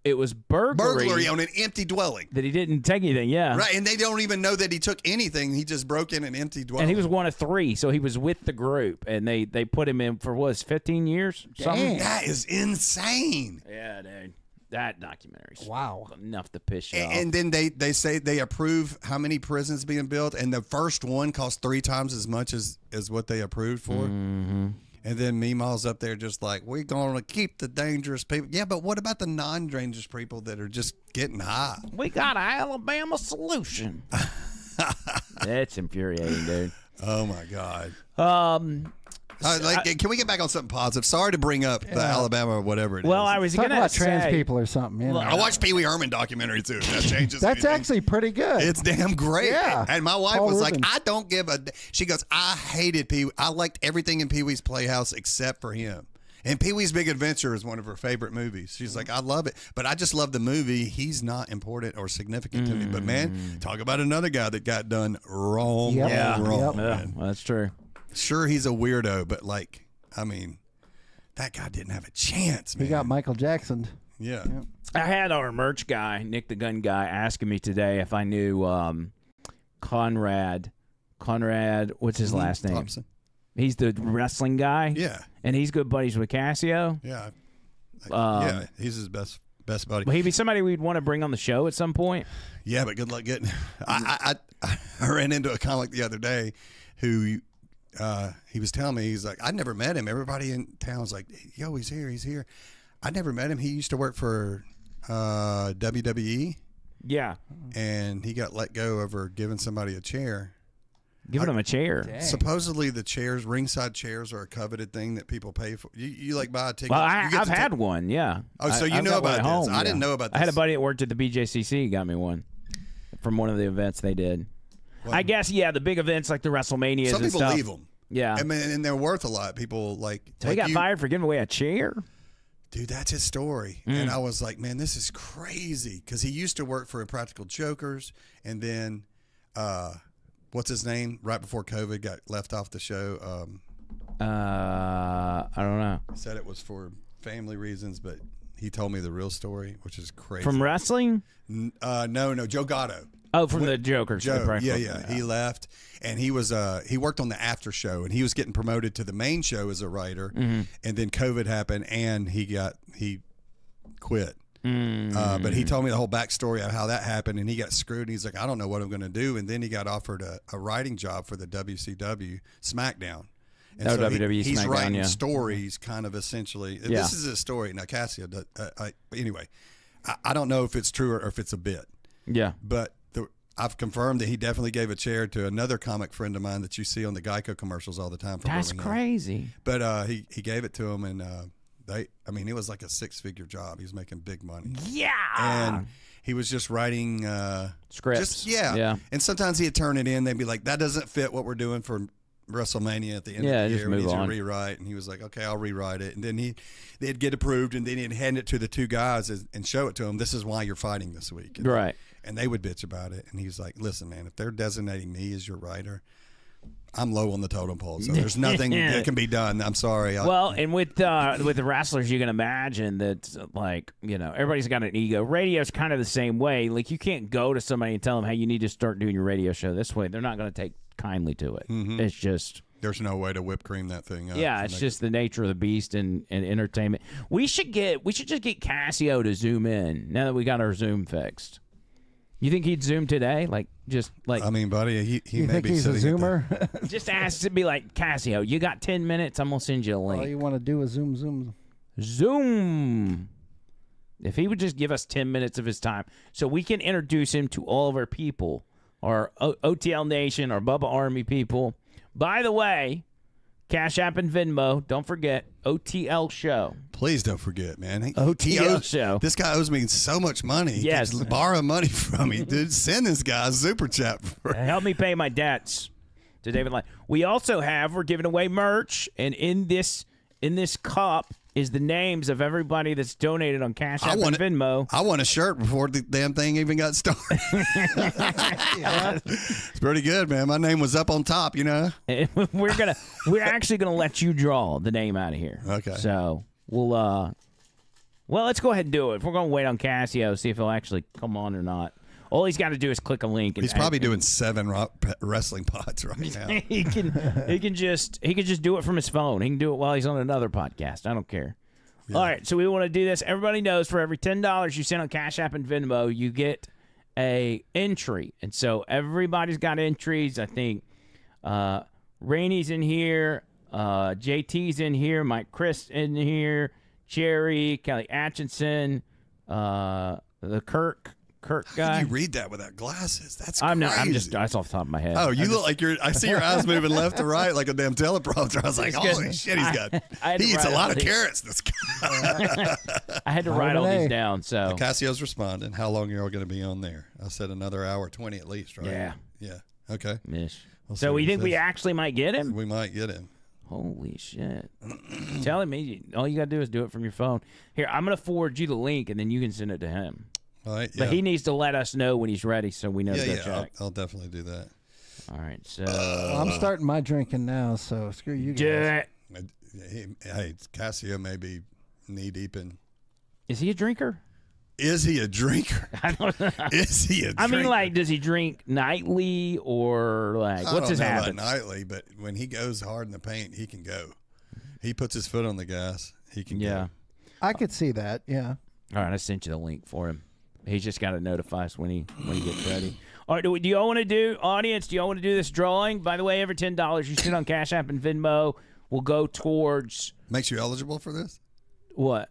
It was burglary on an empty dwelling. that he didn't take anything. Yeah, Right, and they don't even know that he took anything. He just broke in an empty dwelling. and he was one of 3, so he was with the group, and they put him in for 15 years. Something. That is insane. Yeah, dude, that documentary's Wow. enough to piss you off. And then they say they approve how many prisons being built, and the first one cost 3 times as much as what they approved for. Mm-hmm. And then Meemaw's up there just like, we're going to keep the dangerous people. Yeah, but what about the non-dangerous people that are just getting high? We got an Alabama solution. That's infuriating, dude. Oh, my God. Can we get back on something positive? Sorry to bring up the Alabama or whatever it is. Well, I was Talk going to about say trans people or something. You know? I watched Pee Wee Herman documentary, too. That changes That's anything. actually pretty good. It's damn great. Yeah. And my wife Paul was like, Rubens. I don't give a... She goes, I hated Pee Wee. I liked everything in Pee Wee's Playhouse except for him. And Pee Wee's Big Adventure is one of her favorite movies. She's like, I love it, but I just love the movie. He's not important or significant to me. But, man, talk about another guy that got done wrong, Yep. wrong, Yep. man. well, that's true. Sure, he's a weirdo, but, like, I mean, that guy didn't have a chance, man. He got Michael Jackson. Yeah. I had our merch guy, Nick the Gun Guy, asking me today if I knew Conrad. What's his last name? Thompson. He's the wrestling guy. Yeah. And he's good buddies with Cassio. Yeah. Yeah, he's his best buddy. Will he be somebody we'd want to bring on the show at some point? Yeah, but good luck getting. I ran into a comic the other day who he was telling me, he's like, I never met him. Everybody in town was like, yo, he's here. I never met him. He used to work for WWE, Yeah. and he got let go over giving somebody a chair. Giving him a chair. Dang. Supposedly the chairs, ringside chairs, are a coveted thing that people pay for. You like buy a ticket. Well, you get I've to had one, yeah. Oh, so you I've know got one about at this. home, I didn't know about I had a this. buddy that worked at the BJCC got me one from one of the events they did. Well, I guess, yeah, the big events like the WrestleManias some and people stuff. leave them. Yeah. I mean, and they're worth a lot. People like. So he got fired for giving away a chair? Dude, that's his story. And I was like, man, this is crazy. Because he used to work for Impractical Jokers. And then, what's his name? Right before COVID, got left off the show. I don't know. Said it was for family reasons, but he told me the real story, which is crazy. From wrestling? No, Joe Gatto. Oh, from the Jokers. Joe, the yeah. He left, and he was he worked on the after show, and he was getting promoted to the main show as a writer, and then COVID happened, and he quit. But he told me the whole backstory of how that happened, and he got screwed. And he's like, I don't know what I'm going to do, and then he got offered a writing job for the WCW SmackDown. And WWE he's SmackDown, writing yeah. stories, kind of essentially. Yeah. This is a story. Now Cassio, anyway, I don't know if it's true or if it's a bit, Yeah. but I've confirmed that he definitely gave a chair to another comic friend of mine that you see on the Geico commercials all the time. From That's Birmingham. crazy. But he gave it to him, and it was like a 6-figure job. He was making big money, Yeah. and he was just writing Scripts. yeah. And sometimes he'd turn it in. They'd be like, "That doesn't fit what we're doing for WrestleMania at the end Yeah, of the just year. We move need you to on." rewrite." And he was like, "Okay, I'll rewrite it." And then they'd get approved, and then he'd hand it to the 2 guys and show it to them. This is why you're fighting this week, Right. And they would bitch about it. And he's like, "Listen, man, if they're designating me as your writer, I'm low on the totem pole, so there's nothing that can be done. I'm sorry." Well, and with the wrestlers, you can imagine that, like, everybody's got an ego. Radio's kind of the same way. Like, you can't go to somebody and tell them, hey, you need to start doing your radio show this way. They're not going to take kindly to it. It's just... There's no way to whip cream that thing up. Yeah, it's just the nature of the beast and entertainment. We should just get Cassio to zoom in now that we got our Zoom fixed. You think he'd zoom today? I mean, buddy, he You may think be he's a sitting at the- zoomer? just ask to be like, Cassio, you got 10 minutes? I'm going to send you a All link. you want to do is zoom. Zoom. If he would just give us 10 minutes of his time so we can introduce him to all of our people, our OTL Nation, our Bubba Army people. By the way, Cash App and Venmo, don't forget, OTL Show. Please don't forget, man. OTL show. This guy owes me so much money. He Yes. keeps borrowing money from me, dude. Send this guy a super chat. Help me pay my debts to David Lyon. We're giving away merch, and in this cup is the names of everybody that's donated on Cash App and Venmo. I want a shirt before the damn thing even got started. It's pretty good, man. My name was up on top, you know. We're actually gonna let you draw the name out of here. Okay. So we'll let's go ahead and do it. If we're gonna wait on Casio, see if he'll actually come on or not. All he's got to do is click a link. And he's probably doing 7 wrestling pods right now. he can just do it from his phone. He can do it while he's on another podcast. I don't care. Yeah. All right, so we want to do this. Everybody knows for every $10 you send on Cash App and Venmo, you get a entry. And so everybody's got entries. I think Rainey's in here, JT's in here, Mike Chris in here, Cherry, Kelly Atchison, the Kirk guy. How can you read that without glasses? That's I'm crazy. not. I'm just. That's off the top of my head. Oh, you look like you're. I see your eyes moving left to right like a damn teleprompter. I was like, holy shit, he's got. He eats a lot of carrots. This guy. I had to write all these down. So Cassio's responding. How long are you all going to be on there? I said another hour 20 at least, right? Yeah. Yeah. Okay. Mish. So we think we actually might get him. We might get him. Holy shit. Telling me all you got to do is do it from your phone. Here, I'm going to forward you the link, and then you can send it to him. All right, but he needs to let us know when he's ready so we know to go check. I'll definitely do that. All right, so... I'm starting my drinking now, so screw you guys. Do it. Hey, Cassio may be knee-deep in... Is he a drinker? Is he a drinker? I don't know. Is he a drinker? I mean, like, does he drink nightly or, like, what's his habit? I don't know about nightly, but when he goes hard in the paint, he can go. He puts his foot on the gas, he can go. I could see that, yeah. All right, I sent you the link for him. He's just got to notify us when he gets ready. All right, do y'all want to do, audience, do y'all want to do this drawing? By the way, every $10 you send on Cash App and Venmo will go towards... Makes you eligible for this? What?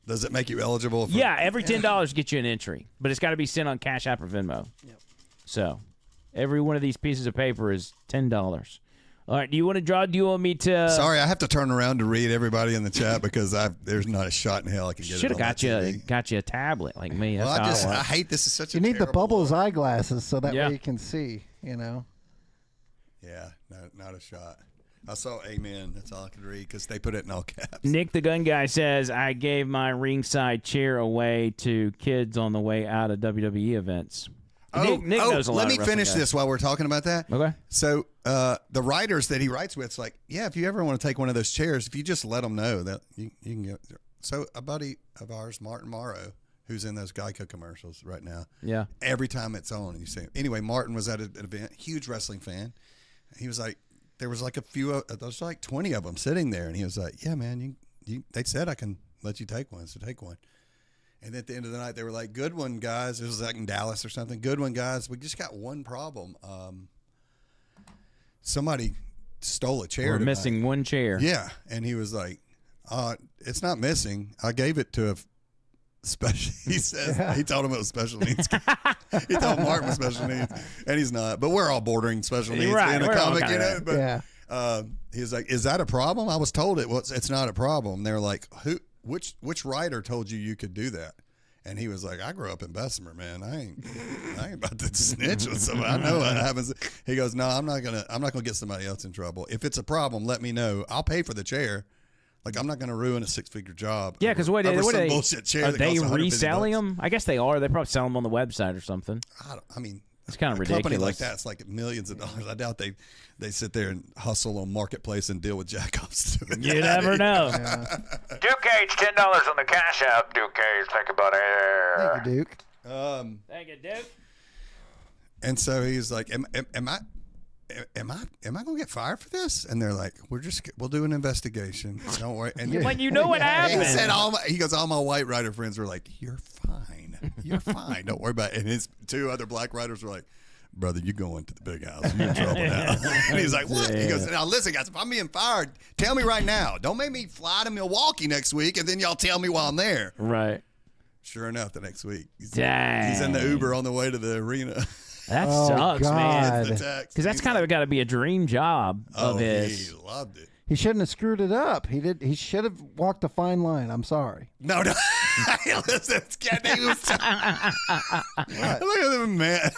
Does it make you eligible for... Yeah, every $10 gets you an entry, but it's got to be sent on Cash App or Venmo. Yep. So every one of these pieces of paper is $10. All right, do you want to draw? Do you want me to? Sorry, I have to turn around to read everybody in the chat because there's not a shot in hell I can get. Should have got you a tablet like me. Well, I hate this. Is such. You need the Bubbles eyeglasses so that way you can see. You know. Yeah, not a shot. I saw amen. That's all I could read because they put it in all caps. Nick the Gun Guy says, I gave my ringside chair away to kids on the way out of WWE events. Nick knows a lot. Let me finish this while we're talking about that. Okay. So the writers that he writes with, it's like, yeah, if you ever want to take one of those chairs, if you just let them know that you can get. So a buddy of ours, Martin Morrow, who's in those Geico commercials right now. Yeah. Every time it's on, you see him. Anyway, Martin was at an event, huge wrestling fan. He was like, there was like a few, there's like 20 of them sitting there, and he was like, yeah, man, they said I can let you take one, so take one. And at the end of the night, they were like, good one, guys. It was like in Dallas or something. Good one, guys. We just got one problem. Somebody stole a chair. We're missing one chair. Yeah. And he was like, it's not missing. I gave it to a special. He says, he told him it was special needs. He told Martin was special needs. And he's not. But we're all bordering special needs in a comic, you know. But he was like, is that a problem? I was told it's not a problem. They're like, which writer told you could do that? And he was like, I grew up in Bessemer, man. I ain't about to snitch with somebody. I know what happens. He goes, no, I'm not gonna get somebody else in trouble. If it's a problem, let me know. I'll pay for the chair. Like, I'm not gonna ruin a 6-figure job. Yeah, because what are they? Bullshit chair are they reselling them? I guess they are. They probably sell them on the website or something. I mean, it's kind of ridiculous. A company like that's like millions of dollars. I doubt they sit there and hustle on Marketplace and deal with jackoffs. You never know. Yeah. Duke Cage, $10 on the Cash App. Duke Cage, thank you, buddy. Thank you, Duke. Thank you, Duke. And so he's like, am I gonna get fired for this? And they're like, we'll do an investigation. Don't worry. And like, you know what happened. He said he goes, all my white writer friends were like, you're fine. You're fine. Don't worry about it. And his 2 other black writers were like, brother, you're going to the big house. You're in trouble now. And he's like, what? He goes, now listen, guys, if I'm being fired, tell me right now. Don't make me fly to Milwaukee next week and then y'all tell me while I'm there. Right. Sure enough, the next week, he's in the Uber on the way to the arena. That sucks, man. Because that's kind of got to be a dream job of his. He loved it. He shouldn't have screwed it up. He should have walked a fine line. I'm sorry. No. Listen, Look at him, man.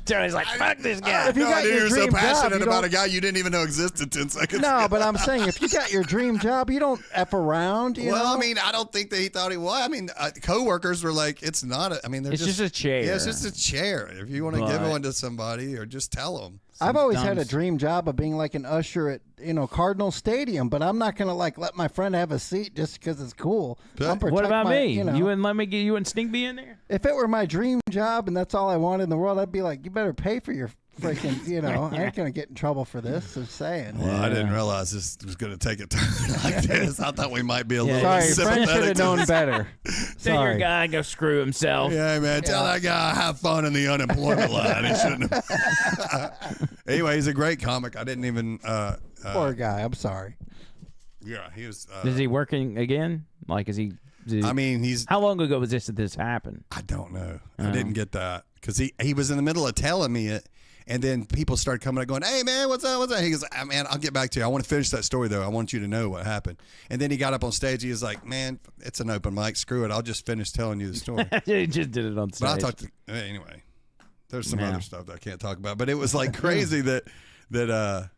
Tony's like, fuck this guy. If you No got idea your you're so dream job, passionate you about don't- a guy you didn't even know existed 10 seconds No, ago. but I'm saying if you got your dream job, you don't F around. You Well, know? I mean, I don't think that he thought he was. I mean, coworkers were like, it's not. I mean, they're It's just a chair. Yeah, it's just a chair. If you want to give But- one to somebody, or just tell them. I've always had a Sometimes- dream job of being like an usher at Cardinal Stadium, but I'm not gonna like let my friend have a seat just because it's cool. But- I'll What protect about my- me? You know, wouldn't let me get you and Sting be in there? if it were my dream job and that's all I wanted in the world, I'd be like, you better pay for your freaking. I ain't gonna get in trouble for this. Just saying. Well, I didn't realize this was going to take a turn like this. I thought we might be a little Sorry, bit friend should sympathetic have to known this. better. Tell your Sorry. guy go screw himself. Yeah, man. Tell that guy have fun in the unemployment line. He shouldn't have. Anyway, he's a great comic. I didn't even. Poor guy. I'm sorry. Yeah, he was. Is he working again? Like, is he? I mean, he's. How long ago was this that this happened? I don't know. I didn't get that because he was in the middle of telling me it, and then people started coming up going, "Hey man, what's up? What's up?" He goes, "Man, I'll get back to you. I want to finish that story though. I want you to know what happened." And then he got up on stage. He was like, "Man, it's an open mic. Screw it. I'll just finish telling you the story." He just did it on stage. But I talked to anyway. There's some Yeah. other stuff that I can't talk about, but it was like crazy that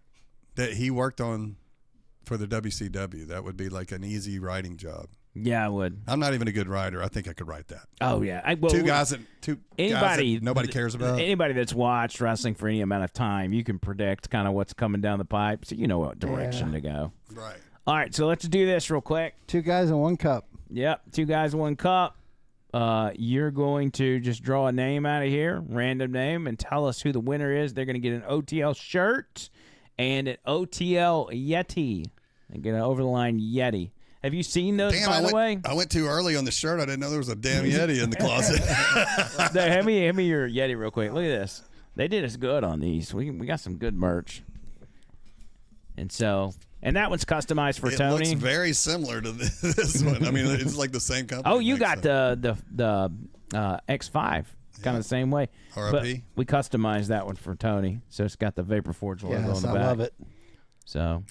he worked on for the WCW. That would be like an easy writing job. Yeah, I would. I'm not even a good writer. I think I could write that. Oh yeah. Two guys that Anybody nobody cares about. Anybody that's watched wrestling for any amount of time, you can predict kind of what's coming down the pipe, so you know what direction to go. Right. All right, so let's do this real quick. 2 guys in 1 cup. Yep, 2 guys, 1 cup. You're going to just draw a name out of here, random name, and tell us who the winner is. They're going to get an OTL shirt and an OTL Yeti. And get an over the line Yeti. Have you seen those, Damn, by the way? I went too early on the shirt. I didn't know there was a damn Yeti in the closet. There, hand me your Yeti real quick. Look at this. They did us good on these. We got some good merch. And that one's customized for It Tony. looks very similar to this one. I mean, it's like the same company. Oh, you makes got it. the X5, kind of the same way. RIP. But we customized that one for Tony, so it's got the Vapor Forge logo on Yes, the I back. love it. So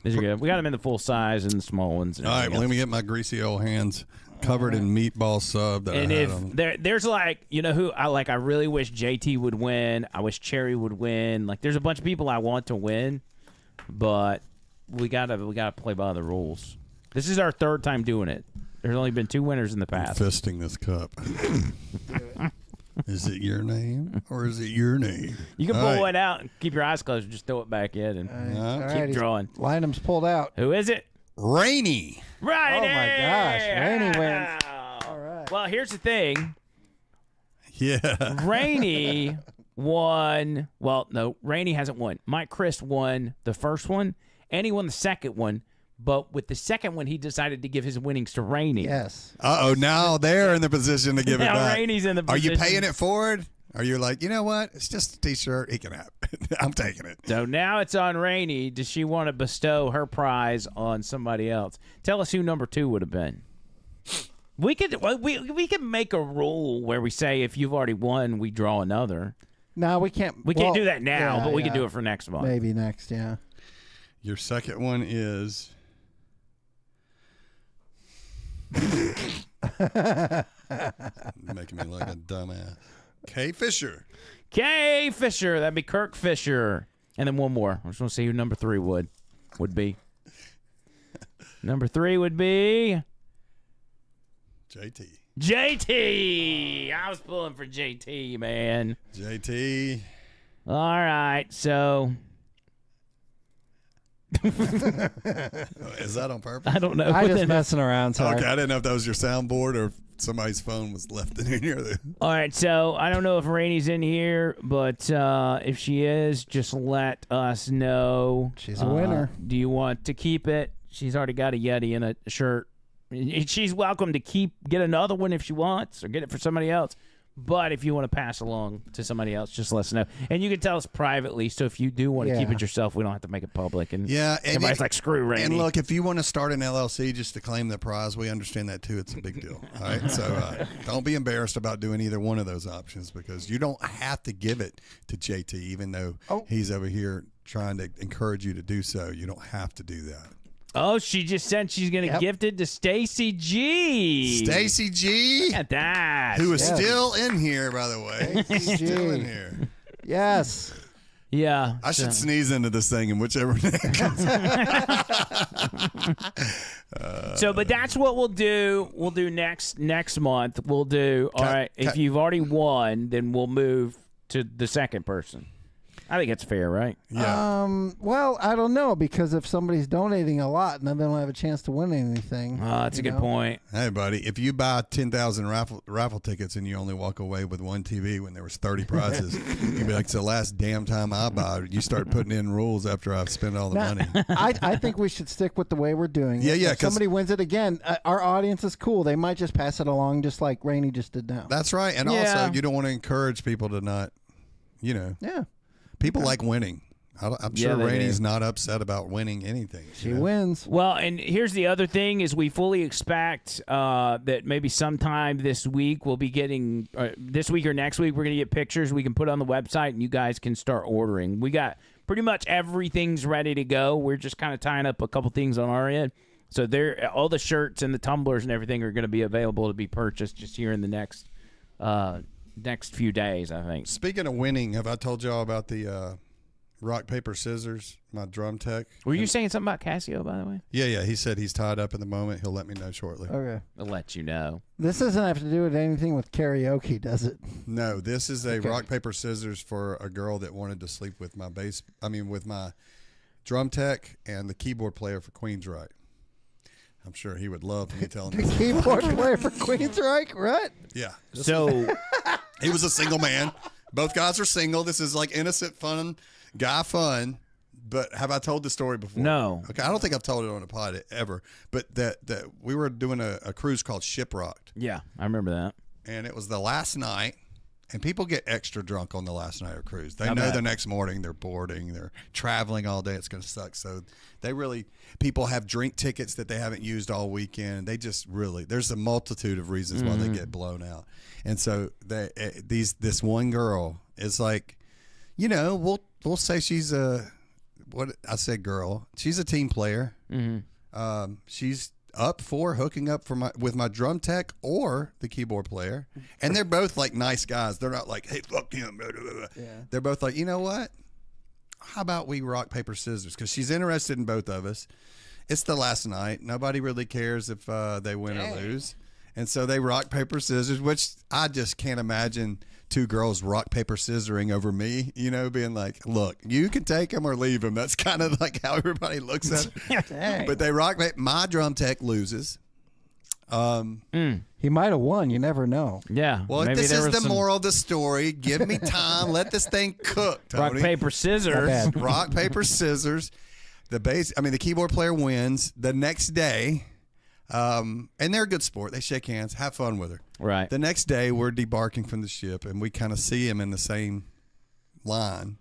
these are good. We got them in the full size and the small ones. And All right, everything well, let else. me get my greasy old hands covered in meatball sub. That And I had if on. there's like, who I like, I really wish JT would win. I wish Cherry would win. Like, there's a bunch of people I want to win, but we gotta play by the rules. This is our 3rd time doing it. There's only been 2 winners in the past. Fisting this cup. Is it your name or is it your name? You can All pull right. one out and keep your eyes closed. Just throw it back in and All keep right, drawing. Lynam's pulled out. Who is it? Rainy. Right. Oh, my gosh. Rainey wins. All right. Well, here's the thing. Yeah. Rainey won. Well, no, Rainey hasn't won. Mike Chris won the first one, and he won the second one. But with the second one, he decided to give his winnings to Rainey. Yes. Uh-oh, now they're in the position to give it Now back. Rainey's in the Are you position. paying it forward? Are you like, you know what? It's just a T-shirt. He can have it. I'm taking it. So now it's on Rainey. Does she want to bestow her prize on somebody else? Tell us who number 2 would have been. We could make a rule where we say if you've already won, we draw another. No, we can't. We can't do that now, yeah, but we yeah. can do it for next month. Maybe next, yeah. Your second one is making me like a dumbass. Kay Fisher. Kay Fisher. That'd be Kirk Fisher. And then one more. I just want to see who number 3 would be. Number 3 would be JT. JT. I was pulling for JT, man. JT. All right, so Is that on purpose? I don't know. I just messing around. Sorry. Okay, I didn't know if that was your soundboard or if somebody's phone was left in here. All right, so I don't know if Rainey's in here, but if she is, just let us know. She's a winner. Do you want to keep it? She's already got a Yeti in a shirt. She's welcome to get another one if she wants, or get it for somebody else. But if you want to pass along to somebody else, just let us know. And you can tell us privately. So if you do want to keep Yeah. it yourself, we don't have to make it public. And Yeah, and everybody's like, screw Rainey. And look, if you want to start an LLC just to claim the prize, we understand that too. It's a big deal. All right, so don't be embarrassed about doing either one of those options because you don't have to give it to JT, even though he's over here trying to encourage you to do so. You don't have to do that. Oh, she just said she's going to gift it to Stacy G. Stacy G. Look at that. Who is Yes. still in here, by the way. He's still in here. Yes. Yeah. I should sneeze into this thing in whichever name comes So, but that's what we'll do. We'll do next month. We'll do, all right, if you've already won, then we'll move to the second person. I think it's fair, right? Yeah. Well, I don't know, because if somebody's donating a lot and then they don't have a chance to win anything. That's a good point. Hey, buddy, if you buy 10,000 raffle tickets and you only walk away with one TV when there was 30 prizes, you'd be like, it's the last damn time I buy. You start putting in rules after I've spent all the money. I think we should stick with the way we're doing it. Yeah, yeah, If somebody wins it again, our audience is cool. They might just pass it along just like Rainey just did now. That's right. And Yeah. also, you don't want to encourage people to not, Yeah. people like winning. I'm Yeah, sure they Rainey's do. not upset about winning anything. She wins. Well, and here's the other thing is we fully expect that maybe sometime this week we'll be getting, this week or next week, we're going to get pictures we can put on the website and you guys can start ordering. We got pretty much everything's ready to go. We're just kind of tying up a couple things on our end. So all the shirts and the tumblers and everything are going to be available to be purchased just here in the next few days, I think. Speaking of winning, have I told y'all about the rock, paper, scissors, my drum tech? Were you saying something about Casio, by the way? Yeah. He said he's tied up at the moment. He'll let me know shortly. Okay. I'll let you know. This doesn't have to do with anything with karaoke, does it? No, this is a rock, paper, scissors for a girl that wanted to sleep with with my drum tech and the keyboard player for Queensryche. I'm sure he would love me telling The this. keyboard player for Queensryche, right? Yeah. So, He was a single man. Both guys are single. This is like innocent fun, guy fun. But have I told the story before? No. Okay, I don't think I've told it on a pod ever. But that we were doing a cruise called Shiprocked, yeah, I remember that. and it was the last night. And people get extra drunk on the last night of cruise. They I know bet. the next morning they're boarding, they're traveling all day. It's going to suck. So people have drink tickets that they haven't used all weekend. They just there's a multitude of reasons why they get blown out. And so this one girl is like, we'll say she's she's a team player. Mm-hmm. She's up for hooking up with my drum tech or the keyboard player, and they're both like nice guys. They're not like, hey, fuck him. Blah, blah, blah. Yeah. They're both like, you know what? How about we rock, paper, scissors? Because she's interested in both of us. It's the last night. Nobody really cares if they win or lose, and so they rock, paper, scissors. Which I just can't imagine two girls rock, paper, scissoring over me. Being like, look, you can take him or leave him. That's kind of like how everybody looks at it. Dang. But they rock. My drum tech loses. He might have won. You never know. Yeah. Well, maybe this there is was the some moral of the story. Give me time. Let this thing cook, rock, Tony. paper, scissors. Not bad. Rock, paper, scissors. The keyboard player wins. The next day, and they're a good sport. They shake hands, have fun with her. Right. The next day, we're debarking from the ship, and we kind of see him in the same line.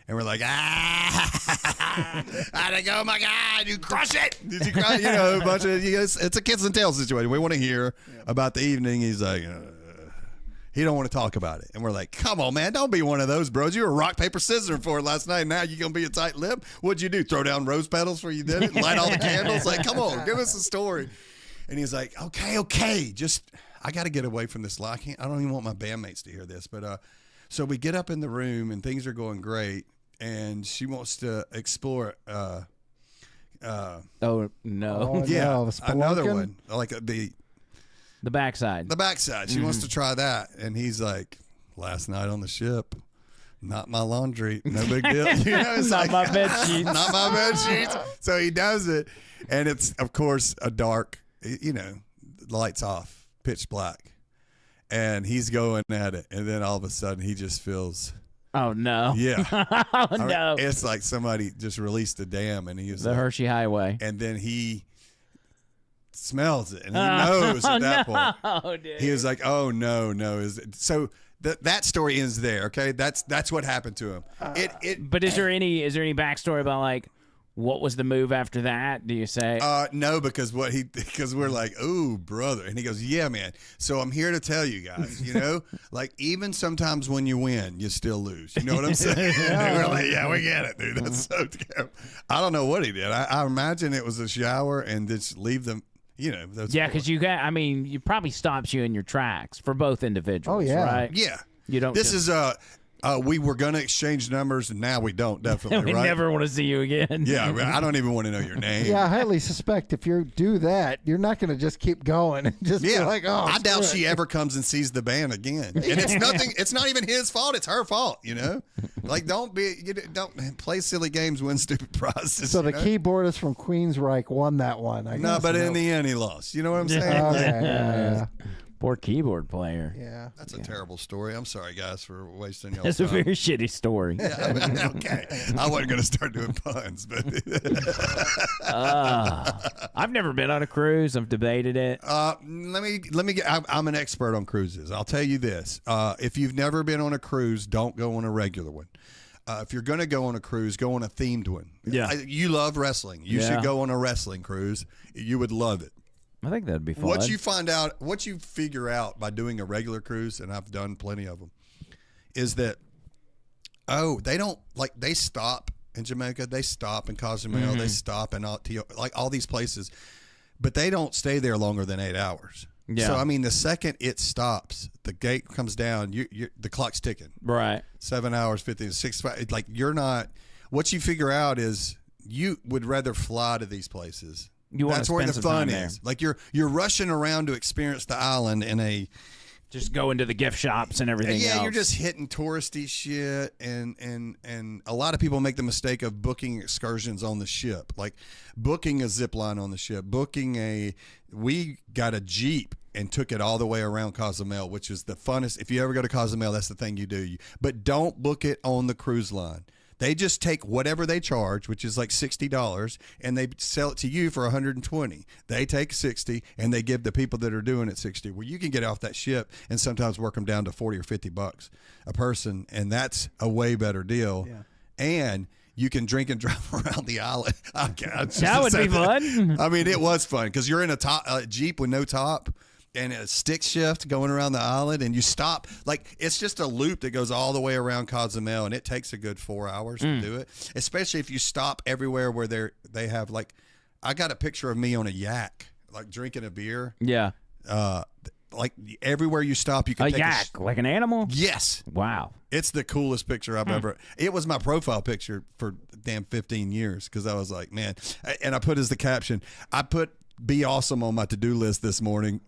And we're like, how'd it go, my guy? Did you crush it? Did you crush it? A bunch of, it's a kids and tails situation. We want to hear about the evening. He's like, he don't want to talk about it. And we're like, come on, man, don't be one of those bros. You were rock, paper, scissors for it last night. Now you going to be a tight lip? What'd you do? Throw down rose petals before you did it? Light all the candles? Like, come on, give us a story. And he's like, okay. Just, I got to get away from this lie. I don't even want my bandmates to hear this. But so we get up in the room and things are going great. And she wants to explore. Oh, no. Oh, Yeah, no, another spelunking? one like the backside. backside. She wants to try that, and he's like, "Last night on the ship, not my laundry, no big deal. It's Not my bed sheets. not my bed sheets." So he does it, and it's of course a dark, lights off, pitch black, and he's going at it, and then all of a sudden he just feels. Oh, no. Yeah. Oh, no. It's like somebody just released a dam, and he was The like, Hershey Highway. and then he smells it, and he knows at that point. Oh, dude. He was like, "Oh no!" So that story ends there. Okay, that's what happened to him. But is there any backstory about, like, What was the move after that? Do you say? No, because we're like, ooh, brother. And he goes, yeah, man. So I'm here to tell you guys, like even sometimes when you win, you still lose. You know what I'm saying? We're like, yeah, we get it, dude. That's so terrible. I don't know what he did. I imagine it was a shower and just leave them, yeah, because you probably stops you in your tracks for both individuals. Oh, yeah. Right? Yeah. You don't. This is we were going to exchange numbers, and now we don't, definitely, we right? never want to see you again. Yeah, I don't even want to know your name. Yeah, I highly suspect if you do that, you're not going to just keep going and just be like, oh, I doubt screw she it. ever comes and sees the band again. And it's not even his fault, it's her fault, Like don't play silly games, win stupid prizes. So the keyboardist from Queensryche won that one. I No, guess. but in the end he lost. You know what I'm saying? Okay, yeah. Poor keyboard player. Yeah. That's a terrible story. I'm sorry, guys, for wasting y'all's That's a time. very shitty story. Okay. I wasn't going to start doing puns, but I've never been on a cruise. I've debated it. let me get. I'm an expert on cruises. I'll tell you this: if you've never been on a cruise, don't go on a regular one. If you're going to go on a cruise, go on a themed one. Yeah. You love wrestling. You should go on a wrestling cruise. You would love it. I think that'd be fun. What you figure out by doing a regular cruise, and I've done plenty of them, is that, they stop in Jamaica, they stop in Cozumel, they stop in all these places, but they don't stay there longer than 8 hours. Yeah. So, the second it stops, the gate comes down, the clock's ticking. Right. 7 hours, 6, 5, like you're not, what you figure out is you would rather fly to these places. That's where the fun is. Like you're rushing around to experience the island in a just go into the gift shops and everything. Yeah, else. you're just hitting touristy shit, and a lot of people make the mistake of booking excursions on the ship, like booking a zip line on the ship, we got a Jeep and took it all the way around Cozumel, which is the funnest. If you ever go to Cozumel, that's the thing you do. But don't book it on the cruise line. They just take whatever they charge, which is like $60, and they sell it to you for $120. They take $60, and they give the people that are doing it $60. Well, you can get off that ship and sometimes work them down to $40 or $50 a person, and that's a way better deal. Yeah. And you can drink and drive around the island. Oh, God, that would be fun. It was fun because you're in a Jeep with no top. And a stick shift going around the island, and you stop. Like, it's just a loop that goes all the way around Cozumel, and it takes a good 4 hours to do it, especially if you stop everywhere where they have, like, I got a picture of me on a yak, like, drinking a beer. Yeah. Like, everywhere you stop, you can take yak, like an animal? Yes. Wow. It's the coolest picture I've ever. It was my profile picture for damn 15 years because I was like, man. And I put as the caption, be awesome on my to-do list this morning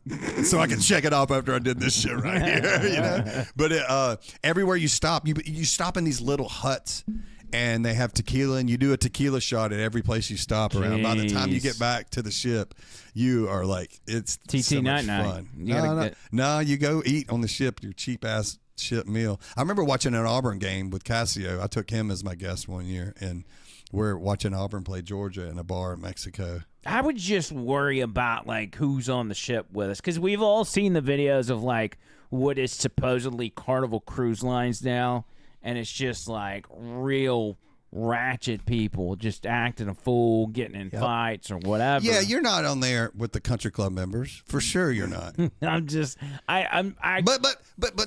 so I can check it off after I did this shit right here, But everywhere you stop, you stop in these little huts, and they have tequila, and you do a tequila shot at every place you stop around. By the time you get back to the ship, you are like, it's TT so much night fun. night. No, you go eat on the ship, your cheap-ass ship meal. I remember watching an Auburn game with Casio. I took him as my guest one year, and we're watching Auburn play Georgia in a bar in Mexico. I would just worry about, like, who's on the ship with us, because we've all seen the videos of, like, what is supposedly Carnival Cruise Lines now, and it's just, like, real ratchet people just acting a fool, getting in fights or whatever. Yeah, you're not on there with the country club members. For sure you're not. But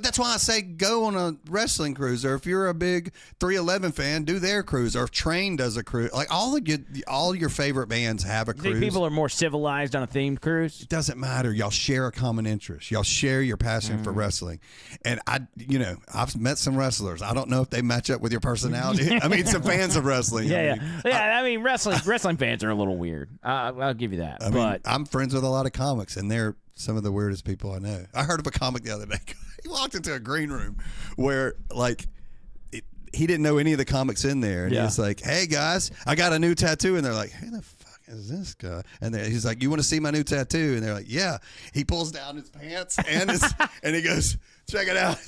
that's why I say go on a wrestling cruise, or if you're a big 311 fan, do their cruise, or if Train does a cruise. Like all your favorite bands have a cruise. You think people are more civilized on a themed cruise? It doesn't matter. Y'all share a common interest. Y'all share your passion for wrestling. And I've met some wrestlers. I don't know if they match up with your personality. I mean, some fans of wrestling. I mean, wrestling fans are a little weird. I'll give you that. But I'm friends with a lot of comics, and they're some of the weirdest people I know. I heard of a comic the other day. He walked into a green room where, like, he didn't know any of the comics in there, and he was like, "Hey guys, I got a new tattoo," and they're like, "Who the fuck is this guy?" And he's like, "You want to see my new tattoo?" And they're like, "Yeah." He pulls down his pants and and he goes, "Check it out."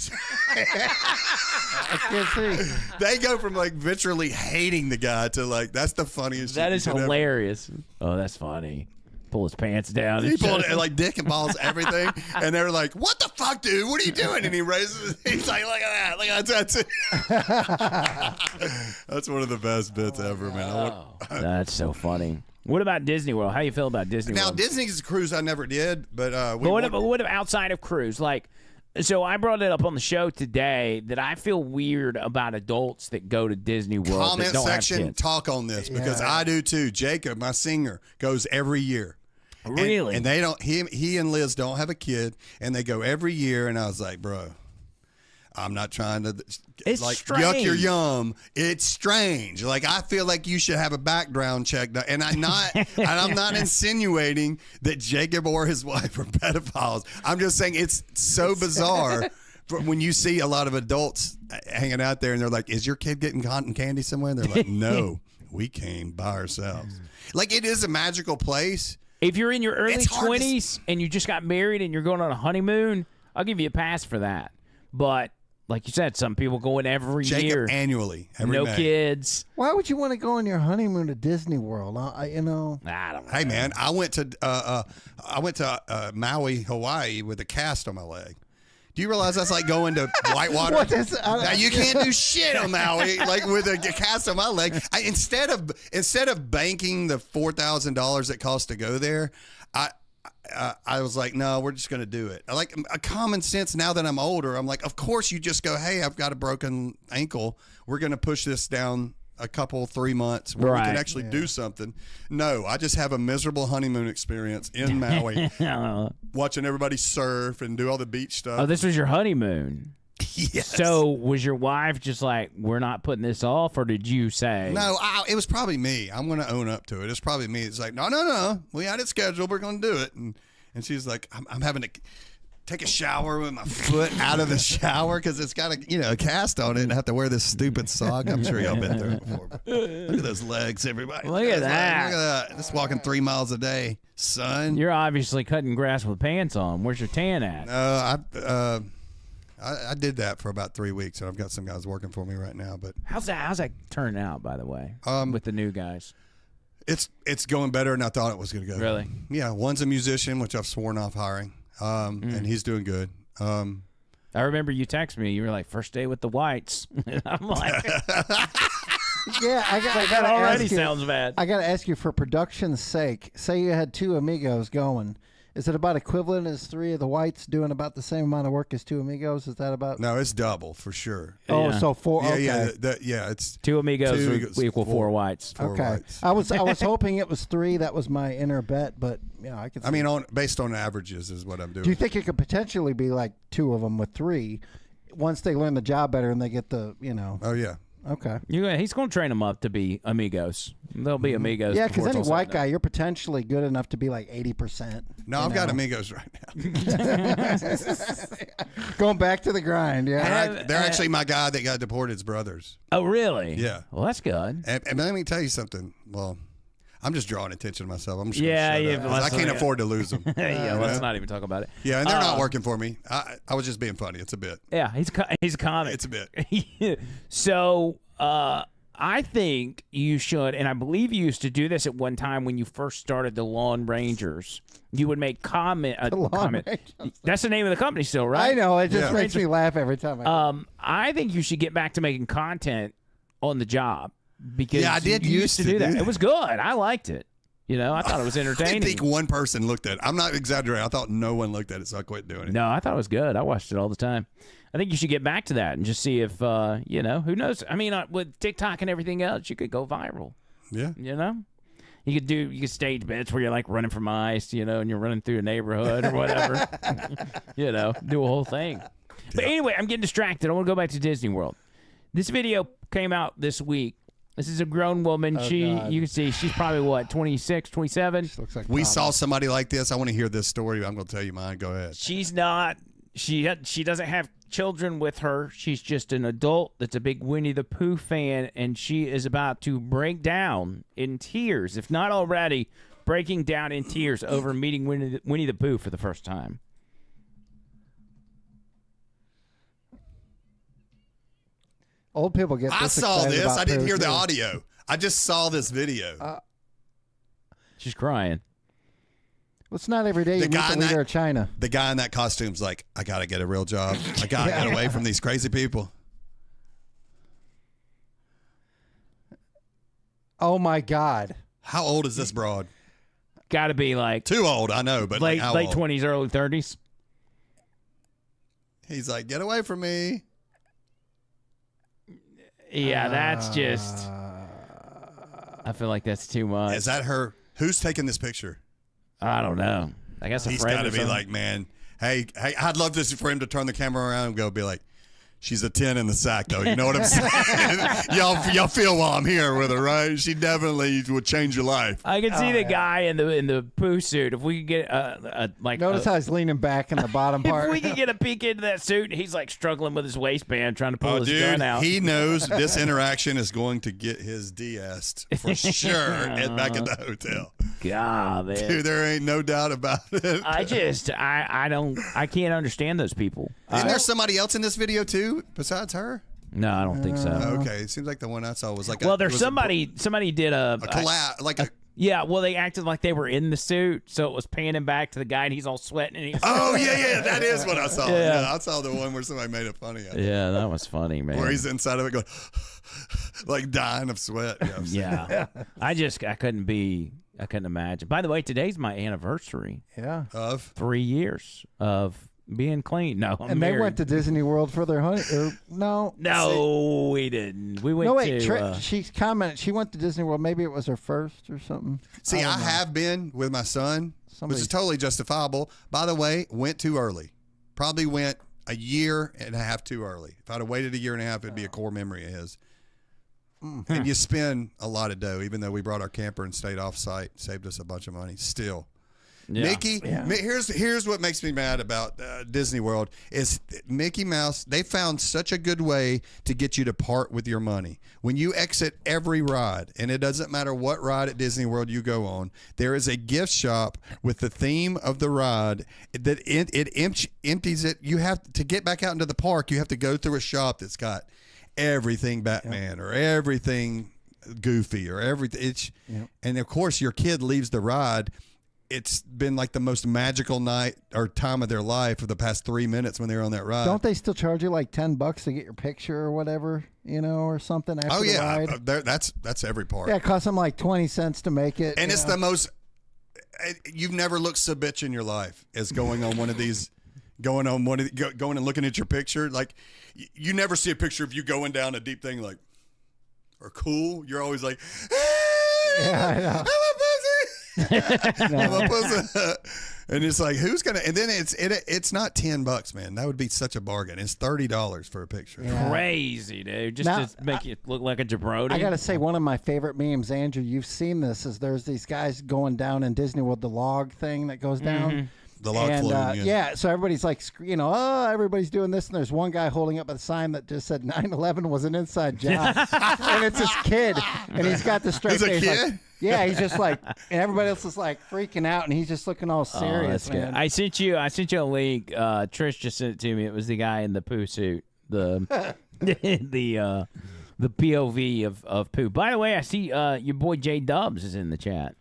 I can't see. They go from like literally hating the guy to like, that's the funniest. that shit is you could hilarious. Oh, that's funny. pull his pants down. He pulled it like dick and balls, everything. And they were like, what the fuck, dude? What are you doing? And he raises he's like, look at that. Look at that. That's one of the best bits ever, man. That's so funny. What about Disney World? How you feel about Disney Now, World? Disney's a cruise I never did, but what about outside of cruise? Like, so I brought it up on the show today that I feel weird about adults that go to Disney World comment that don't have section, kids. talk on this because I do too. Jacob, my singer, goes every year. Really? And they don't. He and Liz don't have a kid, and they go every year. And I was like, bro, I'm not trying to It's like strange. yuck your yum. It's strange. Like I feel like you should have a background check, and I'm not insinuating that Jacob or his wife are pedophiles. I'm just saying it's so bizarre when you see a lot of adults hanging out there, and they're like, "Is your kid getting cotton candy somewhere?" And they're like, "No, we came by ourselves." Like it is a magical place. If you're in your early It's hard to 20s and you just got married and you're going on a honeymoon, I'll give you a pass for that. But like you said, some people go in every Jacob year. annually, every No May. kids. Why would you want to go on your honeymoon to Disney World? You know. I don't know. Hey man, I went to Maui, Hawaii, with a cast on my leg. Do you realize that's like going to Whitewater? What is- Now you can't do shit on Maui, like with a cast on my leg. Instead of banking the $4,000 it costs to go there, I was like, no, we're just going to do it. I like a common sense. Now that I'm older, I'm like, of course you just go, hey, I've got a broken ankle. We're going to push this down a couple, 3 months where we Right. can actually do something. No, I just have a miserable honeymoon experience in Maui, watching everybody surf and do all the beach stuff. Oh, this was your honeymoon. Yes. So was your wife just like, we're not putting this off, or did you say? No, it was probably me. I'm going to own up to it. It's probably me. It's like, no. We had it scheduled. We're going to do it. And she's like, I'm having to take a shower with my foot out of the shower because it's got a cast on it and I have to wear this stupid sock. I'm sure y'all been through it before. But look at those legs, everybody. Look at that. Look at that. Just walking 3 miles a day, son. You're obviously cutting grass with pants on. Where's your tan at? I did that for about 3 weeks, and I've got some guys working for me right now. But How's that turn out, by the way, with the new guys? it's going better than I thought it was going to go. Really? Yeah. One's a musician, which I've sworn off hiring, and he's doing good. I remember you texted me. You were like, first day with the whites. I'm like, Yeah, I that gotta already ask you, sounds bad. I got to ask you, for production's sake, say you had two amigos going. Is it about equivalent as three of the whites doing about the same amount of work as two amigos? Is that about? No, it's double for sure. Oh, Yeah. so four. Yeah, Okay. yeah. It's Two amigos Two would amigos, equal four whites. four Okay. whites. I was hoping it was three. That was my inner bet, but yeah, I could. I mean, based on averages is what I'm doing. do you think it could potentially be like two of them with three, once they learn the job better and they get the Oh yeah. Okay. He's going to train them up to be amigos. They'll be amigos. Yeah, because before it's any all white said guy, you're potentially good enough to be like 80%. No, I've got amigos right now. Going back to the grind. Yeah. They're actually my guy that got deported's brothers. done. Oh, really? Yeah. Well, that's good. And let me tell you something. Well, I'm just drawing attention to myself. I'm just Yeah, gonna yeah, shut up, 'cause I let's- can't afford to lose them. Yeah, let's not even talk about it. Yeah, and they're not working for me. I was just being funny. It's a bit. Yeah, he's a comic. It's a bit. So I think you should, and I believe you used to do this at one time when you first started the Lawn Rangers. You would make comment. That's the name of the company still, right? I know. It just Yeah. makes me laugh every time. I think you should get back to making content on the job because Yeah, I did you used to to do do that. that. It was good. I liked it. I thought it was I entertaining. didn't think one person looked at it. I'm not exaggerating. I thought no one looked at it, so I quit doing it. No, I thought it was good. I watched it all the time. I think you should get back to that and just see if, who knows? I mean, with TikTok and everything else, you could go viral, Yeah. You could stage bits where you're like running from ice, and you're running through a neighborhood or whatever, do a whole thing. But anyway, I'm getting distracted. I want to go back to Disney World. This video came out this week. This is a grown woman. God. You can see she's probably what, 26, 27? Looks like We Tom. saw somebody like this. I want to hear this story. I'm going to tell you mine. Go ahead. She's not. She doesn't have children with her. She's just an adult that's a big Winnie the Pooh fan, and she is about to break down in tears, if not already breaking down in tears over meeting Winnie the Pooh for the first time. Old people get. I This saw excited this. about I didn't Pooh, hear the too. audio. I just saw this video. She's crying. Well, it's not every day you meet the leader of China. The guy in that costume's like, I gotta get a real job. I gotta get away from these crazy people. Oh my God! How old is this broad? Got to be like Too old, I know, but late how old? 20s, early 30s. He's like, get away from me. Yeah, that's just. I feel like that's too much. Is that her? Who's taking this picture? I don't know. I guess He's got to be like, man, hey, I'd love this for him to turn the camera around and go be like, she's a 10 in the sack, though. You know what I'm saying? y'all feel while I'm here with her, right? She definitely would change your life. I can see the guy in the poo suit. If we could get Notice how he's leaning back in the bottom part. if we could get a peek into that suit, he's like struggling with his waistband, trying to pull his gun out. He knows this interaction is going to get his DS for sure back at the hotel. God, man. Dude, there ain't no doubt about it. I can't understand those people. Isn't there somebody else in this video too besides her? No, I don't think so. Okay, it seems like the one I saw was like. There's somebody did a collab, like a. Yeah, well, they acted like they were in the suit, so it was panning back to the guy, and he's all sweating. And he's that is what I saw. Yeah, I saw the one where somebody made it funny. Yeah, that was funny, man. Where he's inside of it going, like dying of sweat. Yeah, I couldn't imagine. By the way, today's my anniversary. Yeah. Of 3 years of being clean. No, I'm and married. they went to Disney World for their honeymoon. No, we didn't. We went she commented she went to Disney World. Maybe it was her first or something. See, I have been with my son, which is totally justifiable. By the way, went too early. Probably went a year and a half too early. If I'd have waited a year and a half, it'd be a core memory of his. And you spend a lot of dough, even though we brought our camper and stayed off site, saved us a bunch of money. Still, Mickey, here's what makes me mad about Disney World is Mickey Mouse. They found such a good way to get you to part with your money. When you exit every ride, and it doesn't matter what ride at Disney World you go on, there is a gift shop with the theme of the ride that it empties it. You have to get back out into the park. You have to go through a shop that's got everything Batman or everything Goofy or everything. And of course, your kid leaves the ride. It's been like the most magical night or time of their life for the past 3 minutes when they were on that ride. Don't they still charge you like $10 to get your picture or whatever, or something after the ride? That's every part. Yeah, it costs them like 20 cents to make it. And it's the most. You've never looked so bitch in your life as going on one of these. Going and looking at your picture, like you never see a picture of you going down a deep thing like or cool. You're always like, hey, yeah, I know. I'm a pussy. And it's like, who's gonna? And then it's not $10, man. That would be such a bargain. It's $30 for a picture. Yeah. Crazy, dude. Just to make you look like a jabroni. I gotta say, one of my favorite memes, Andrew, you've seen this. Is there's these guys going down in Disney World, the log thing that goes down. The log flume, so everybody's like, everybody's doing this, and there's one guy holding up a sign that just said 9/11 was an inside job, and it's this kid, and he's got the straight face. Like, yeah, he's just like, and everybody else is like freaking out, and he's just looking all serious. That's man. Good. I sent you a link. Trish just sent it to me. It was the guy in the poo suit, the POV of poo. By the way, I see your boy J Dubs is in the chat.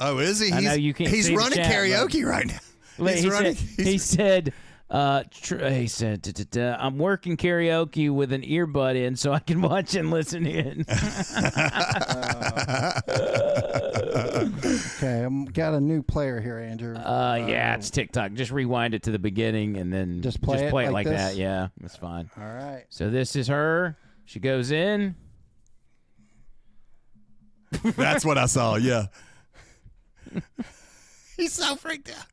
Oh, is he? I know you can't. He's running karaoke right now. He said, I'm working karaoke with an earbud in so I can watch and listen in. Okay, I've got a new player here, Andrew. Yeah, it's TikTok. Just rewind it to the beginning and then just play it like this? that. Yeah, that's fine. All right. So this is her. She goes in. That's what I saw, yeah. He's so freaked out.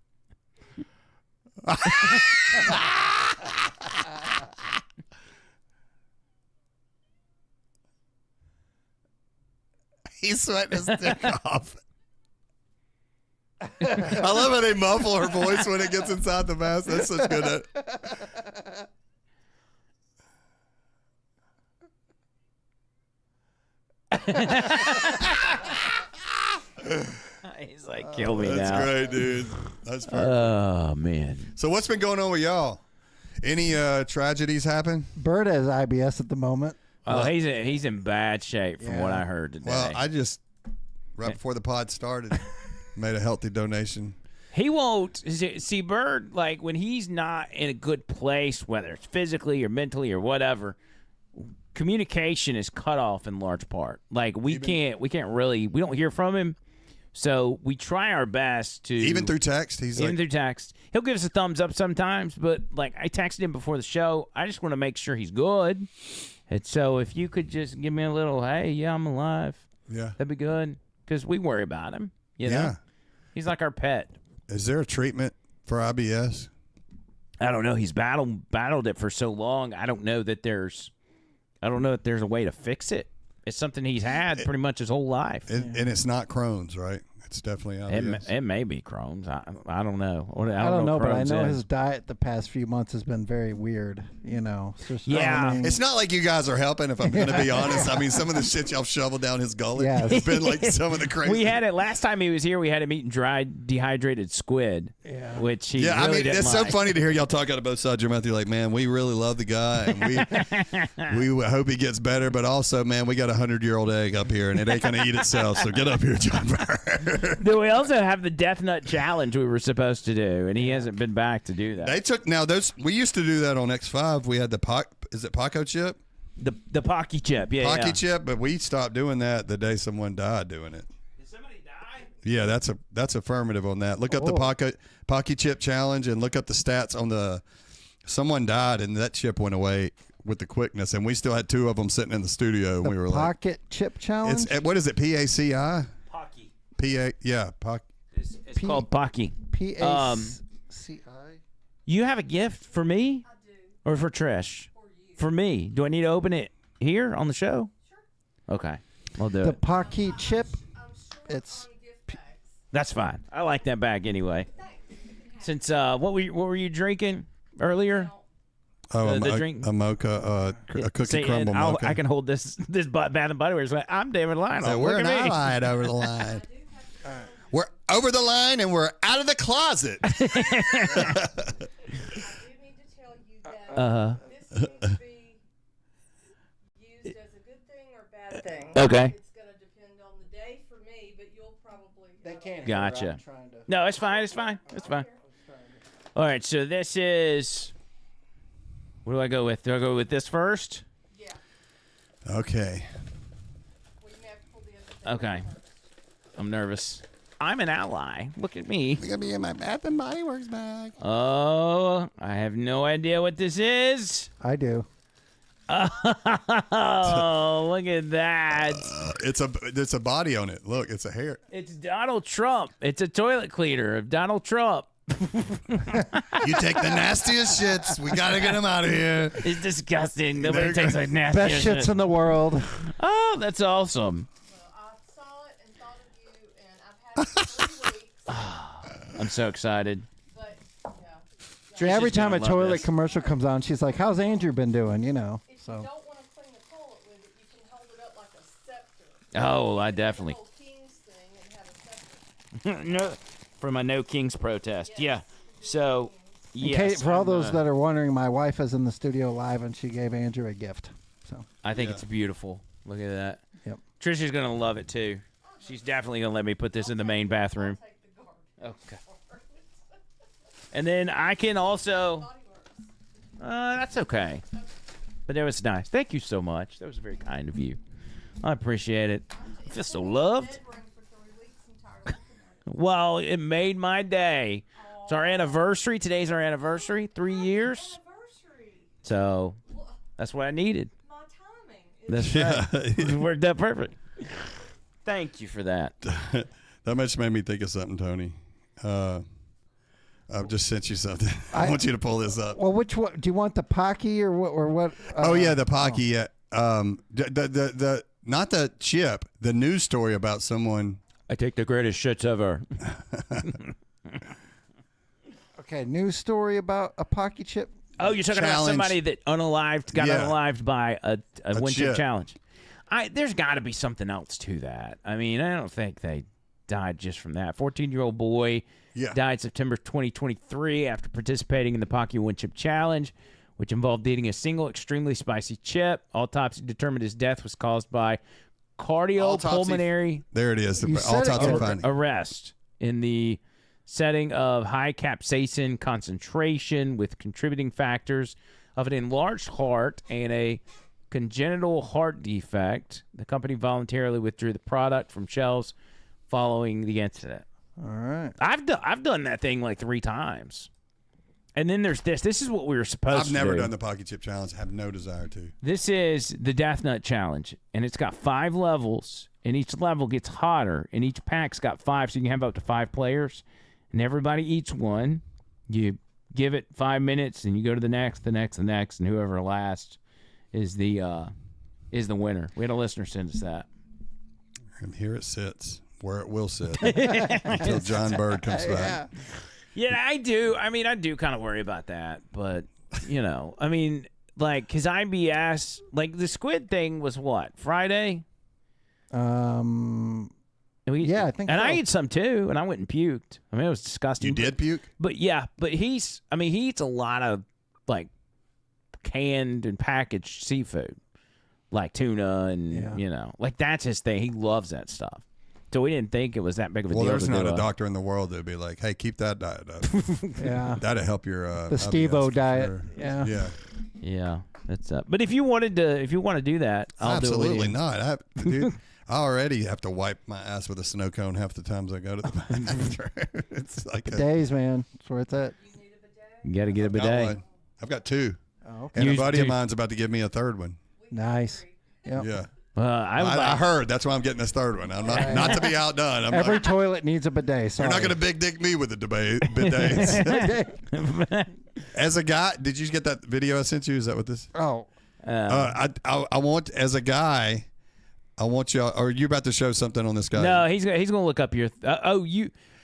He's sweating his dick off. I love how they muffle her voice when it gets inside the mask. That's such good. He's like, kill me That's now. That's great, dude. That's perfect. Oh, man. So what's been going on with y'all? Any tragedies happen? Bird has IBS at the moment. Oh, he's in bad shape from what I heard today. Well, I just, right before the pod started, made a healthy donation. He won't see Bird, like when he's not in a good place, whether it's physically or mentally or whatever. Communication is cut off in large part. Like we don't hear from him, so we try our best to even through text. Through text. He'll give us a thumbs up sometimes, but like I texted him before the show. I just want to make sure he's good, and so if you could just give me a little, hey, yeah, I'm alive. Yeah, that'd be good because we worry about him. You know? Yeah, he's like our pet. Is there a treatment for IBS? I don't know. He's battled it for so long. I don't know that there's a way to fix it. It's something he's had pretty much his whole life. And it's not Crohn's, right? It's definitely IBS. It may be Crohn's. I don't know. I don't know, but I know is. his diet the past few months has been very weird. You know. Yeah. It's not like you guys are helping, if I'm going to be honest. I mean, some of the shit y'all shovel down his gullet Yes. has been like some of the crazy. We had it last time he was here. We had him eating dried, dehydrated squid. Yeah. Which he I really mean, didn't it's like. so funny to hear y'all talk out of both sides of your mouth. You're like, man, we really love the guy, and we hope he gets better. But also, man, we got a 100-year-old egg up here, and it ain't going to eat itself. So get up here, John Burr. Do we also have the Death Nut Challenge we were supposed to do, and he hasn't been back to do that. They took those. We used to do that on X5. We had the Paco chip? The Pocky chip, yeah. Pocky chip, but we stopped doing that the day someone died doing it. Did somebody die? Yeah, that's affirmative on that. Look up the Pocky chip challenge and look up the stats on the. Someone died and that chip went away with the quickness, and we still had 2 of them sitting in the studio. And we were Pocket chip challenge. What is it? PACI. Pocky. Pocky. It's called Pocky. PACI. You have a gift for me? I do. Or for Trish? For you. For me. Do I need to open it here on the show? Sure. Okay. I'll do The it. Pocky chip. It's. That's fine. I like that bag anyway. Since what were you drinking earlier? Oh, the drink? a mocha, a cookie crumble and mocha. I can hold this Bath and Body Works. I'm David Lionel. So we're Look an at me. ally over the line. We're over the line and we're out of the closet. I do need to tell you that this can be used as a good thing or bad thing. Okay. It's going to depend on the day for me, but you'll probably. They can't. Gotcha. No, it's fine. It's fine. It's fine. All right. So this is. What do I go with? Do I go with this first? Yeah. Okay. Well, you may have to pull the other thing Okay. first. I'm nervous. I'm an ally. Look at me. We're gonna be in my Bath and Body Works bag. Oh, I have no idea what this is. I do. Oh, look at that. It's a body on it. Look, it's a hair. It's Donald Trump. It's a toilet cleaner of Donald Trump. You take the nastiest shits. We gotta get them out of here. It's disgusting. Nobody There you takes go. like nasty Best shit. shits in the world. Oh, that's awesome. Well, I saw it and thought of you, and I've had it for 3 weeks. I'm so excited. But, yeah. See, every She's gonna time a love toilet this. commercial comes on, she's like, "How's Andrew been doing?" You know. If you So don't want to clean the toilet with it, you can hold it up like a scepter. Oh, I definitely. The whole King's thing and have a scepter. No, for my No Kings protest. Yeah. So, in yes. case, for all I'm, those that are wondering, my wife is in the studio live, and she gave Andrew a gift. So I think Yeah. it's beautiful. Look at that. Yep. Trisha's gonna love it too. She's definitely gonna let me put this in the main bathroom. Take the garbage. Okay. And then I can also. Body Works. That's okay. But that was nice. Thank you so much. That was very kind of you. I appreciate it. I feel so loved. Bed ring for 3 weeks. I'm tired of looking at it. Well, it made my day. It's our anniversary. Today's our anniversary. 3 years. Anniversary. So that's what I needed. My timing is That's right. It worked out perfect. Thank you for that. That much made me think of something, Tony. I've just sent you something. I want you to pull this up. well, which one do you want, the Pocky or what? Or what? Oh yeah, the Pocky. Yeah. The not the chip. The news story about someone. I take the greatest shits ever. Okay, news story about a Pocky chip. Oh, you're talking about Challenge. somebody that got Yeah. unalived by a one chip chip. challenge. There's got to be something else to that. I mean, I don't think they died just from that. 14-year-old boy Yeah. died September 2023 after participating in the Pocky One Chip Challenge, which involved eating a single extremely spicy chip. Autopsy determined his death was caused by cardiopulmonary There it is. You said it. Autopsy finding. arrest in the setting of high capsaicin concentration with contributing factors of an enlarged heart and a congenital heart defect. The company voluntarily withdrew the product from shelves following the incident. All right. I've done that thing like 3 times. And then there's this. This is what we were supposed I've to do. never done the Pocket Chip Challenge. I have no desire to. This is the Death Nut Challenge, and it's got 5 levels, and each level gets hotter, and each pack's got 5, so you can have up to 5 players, and everybody eats one. You give it 5 minutes, and you go to the next, and whoever lasts is the winner. We had a listener send us that. And here it sits, where it will sit, until John Bird comes back. Yeah, I do. I mean, I do kind of worry about that, but I mean, like, because IBS, like the squid thing was what, Friday? Yeah, I think. And so. I ate some too, and I went and puked. I mean, it was disgusting. You did puke? But he eats a lot of like canned and packaged seafood, like tuna and like that's his thing. He loves that stuff. So we didn't think it was that big of a deal. Well, there's to not do a doctor in the world that'd be like, "Hey, keep that diet up." Yeah. That'd help your The Steve-O IBS, diet. sure. Yeah. Yeah. Yeah, that's But if you want to do that, I'll do it with Absolutely you. not. Dude, I already have to wipe my ass with a snow cone half the times I go to the bathroom. It's like Bidets, man. That's where it's at. You got to get a bidet. I've got 2. Oh, okay. And a Use buddy of 2. mine's about to give me a 3rd one. Nice. Yep. Yeah. I I heard. That's why I'm getting this 3rd one. I'm not to be outdone. I'm Every not, toilet needs a bidet. Sorry. you're not going to big dick me with the bidets. As a guy, did you get that video I sent you? Is that what this? Oh. I want, as a guy, I want you. Are you about to show something on this guy? No, he's gonna look up your.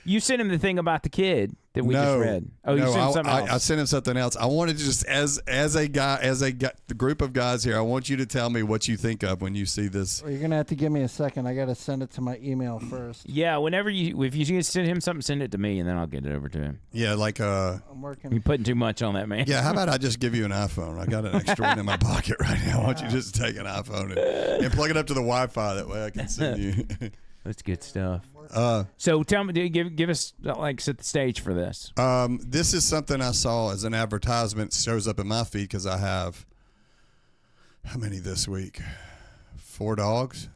You sent him the thing about the kid that we just read. Oh, you sent him something else. I sent him something else. I wanted to just as a guy, the group of guys here. I want you to tell me what you think of when you see this. Well, you're gonna have to give me a second. I gotta send it to my email first. Yeah, if you send him something, send it to me, and then I'll get it over to him. Yeah, like I'm working. You're putting too much on that man. Yeah, how about I just give you an iPhone? I got an extra one in my pocket right now. Why don't you just take an iPhone and plug it up to the Wi-Fi? That way I can send you. That's good stuff. So tell me, give us set the stage for this. This is something I saw as an advertisement. It shows up in my feed because I have how many this week? 4 dogs,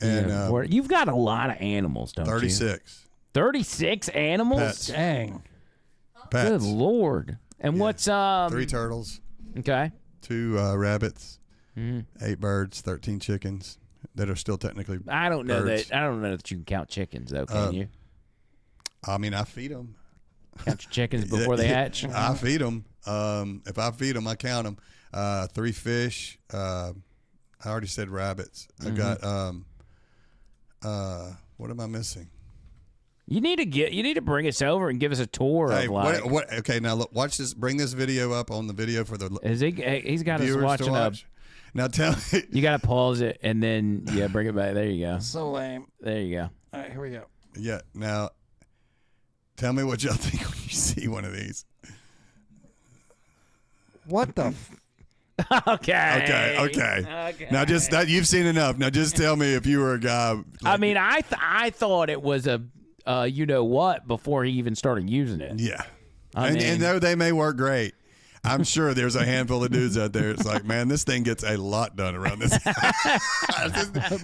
and You've got a lot of animals, don't 36 you? 36 animals. Pets. Dang. pets. Good Lord! And what's 3 turtles, Okay. 2 rabbits, 8 birds, 13 chickens that are still technically. I don't know birds. that. I don't know that you can count chickens, though. Can you I mean, I feed them. count your chickens before they hatch? I feed them. If I feed them, I count them. 3 fish. I already said rabbits. I got. What am I missing? You need to bring us over and give us a tour Hey, of like. what? Okay, now look, watch this. Bring this video up on the video for the Is he? He's got us viewers to watching watch. Now tell me. You got to pause it and then bring it back. There you go. So lame. There you go. All right, here we go. Yeah. Now, tell me what y'all think when you see one of these. What the? Okay. Okay. Now just that you've seen enough. Now just tell me if you were a guy. I mean, I thought it was a you know what before he even started using it. Yeah. I And mean- though they may work great, I'm sure there's a handful of dudes out there. It's like, man, this thing gets a lot done around this.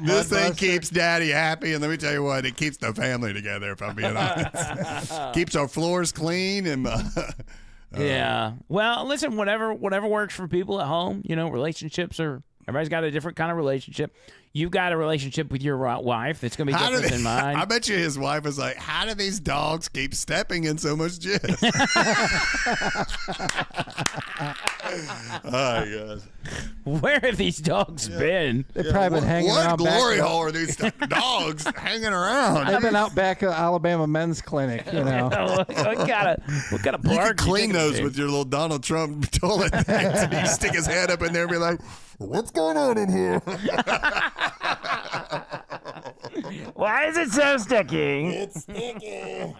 This thing keeps daddy happy, and let me tell you what, it keeps the family together. If I'm being honest, keeps our floors clean and. Yeah. Well, listen, whatever works for people at home. Relationships are. Everybody's got a different kind of relationship. You've got a relationship with your wife that's going to be different than mine. I bet you his wife was like, how do these dogs keep stepping in so much jizz? Oh, my God. Where have these dogs been? They've probably been hanging What around glory back. hole are these dogs hanging around? They've been out back at Alabama Men's Clinic, what kind of You park? can clean think those it's with your little Donald Trump toilet things. And you stick his head up in there and be like, what's going on in here? Why is it so sticky? It's sticky.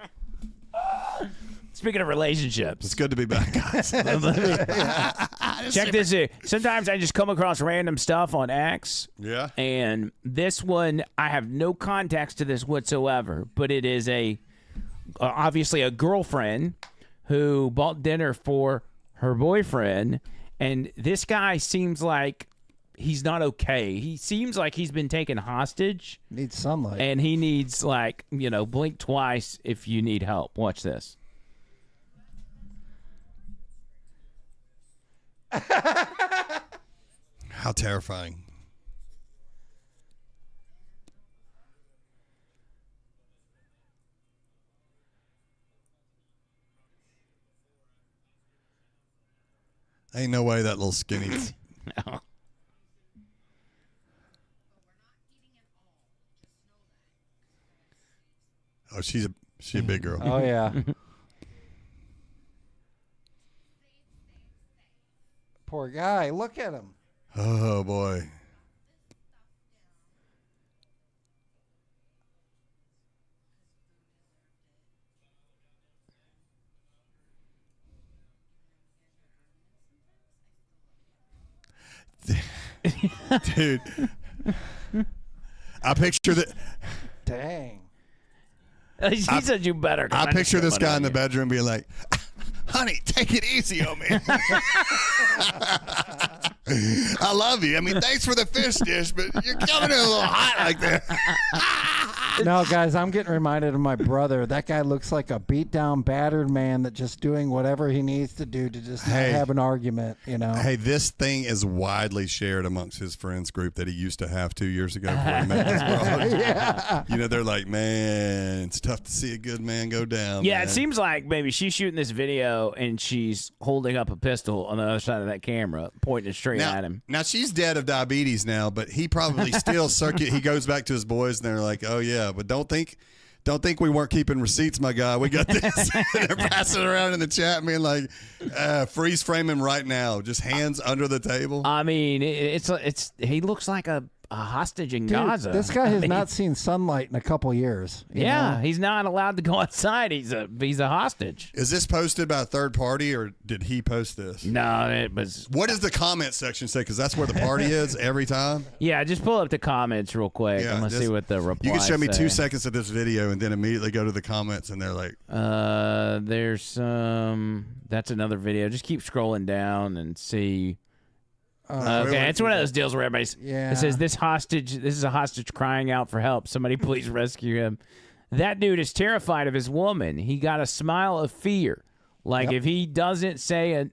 Speaking of relationships, It's good to be back, guys. check this out. Sometimes I just come across random stuff on X. Yeah. And this one, I have no context to this whatsoever, but it is a obviously a girlfriend who bought dinner for her boyfriend, and this guy seems like he's not okay. He seems like he's been taken hostage. Needs sunlight. And he needs, like, blink twice if you need help. Watch this. How terrifying. Ain't no way that little skinny. No. Oh, she's a big girl. Oh yeah. Poor guy. Look at him. Oh boy. Dude, I picture that. Dang. She said you better. I picture this guy in the bedroom being like, "Honey, take it easy on me. I love you. I mean, thanks for the fish dish, but you're coming in a little hot like that." No, guys, I'm getting reminded of my brother. That guy looks like a beat down, battered man that just doing whatever he needs to do to just not have an argument, Hey, this thing is widely shared amongst his friends group that he used to have 2 years ago before he met this broad. Yeah. They're like, man, it's tough to see a good man go down. Yeah, man. it seems like maybe she's shooting this video and she's holding up a pistol on the other side of that camera, pointing it straight at him. Now, she's dead of diabetes now, but he probably still he goes back to his boys and they're like, oh, yeah, but don't think we weren't keeping receipts, my guy. We got this. They're passing it around in the chat, being like, freeze frame him right now. Just hands under the table. I mean, he looks like a hostage in Gaza. This guy has not seen sunlight in a couple years. you know? He's not allowed to go outside. He's a hostage. Is this posted by a third party, or did he post this? No, it was. What does the comment section say? Because that's where the party is every time. Yeah, just pull up the comments real quick and let's see what the replies You can show me say. 2 seconds of this video and then immediately go to the comments, and they're like, there's some. That's another video. Just keep scrolling down and see. Okay, it's one of those deals where everybody's. Yeah. It says this is a hostage crying out for help. Somebody please rescue him. That dude is terrified of his woman. He got a smile of fear. Like if he doesn't say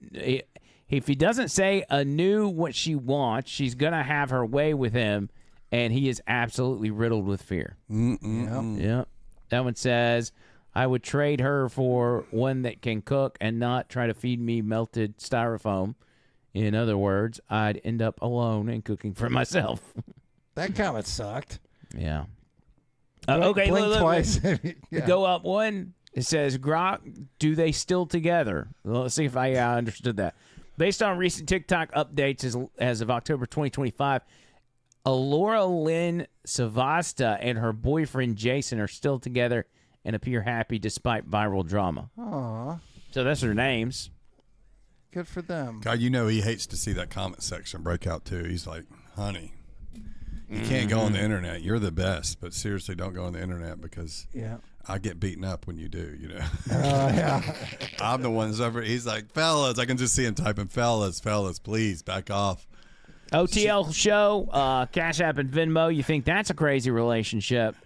knew what she wants, she's gonna have her way with him, and he is absolutely riddled with fear. Yep. That one says, I would trade her for one that can cook and not try to feed me melted styrofoam. In other words, I'd end up alone and cooking for myself. That comment sucked. Yeah. Blink Look. twice. Yeah. Go up one. It says, Grok, do they still together? Well, let's see if I understood that. Based on recent TikTok updates as of October 2025, Alora Lynn Savasta and her boyfriend Jason are still together and appear happy despite viral drama. Aw, So that's their names. good for them. God, he hates to see that comment section break out too. He's like, honey, you can't go on the internet. You're the best, but seriously, don't go on the internet because I get beaten up when you do, Yeah. I'm the one that's ever, he's like, fellas, I can just see him typing, fellas, please back off. OTL show, Cash App and Venmo. You think that's a crazy relationship?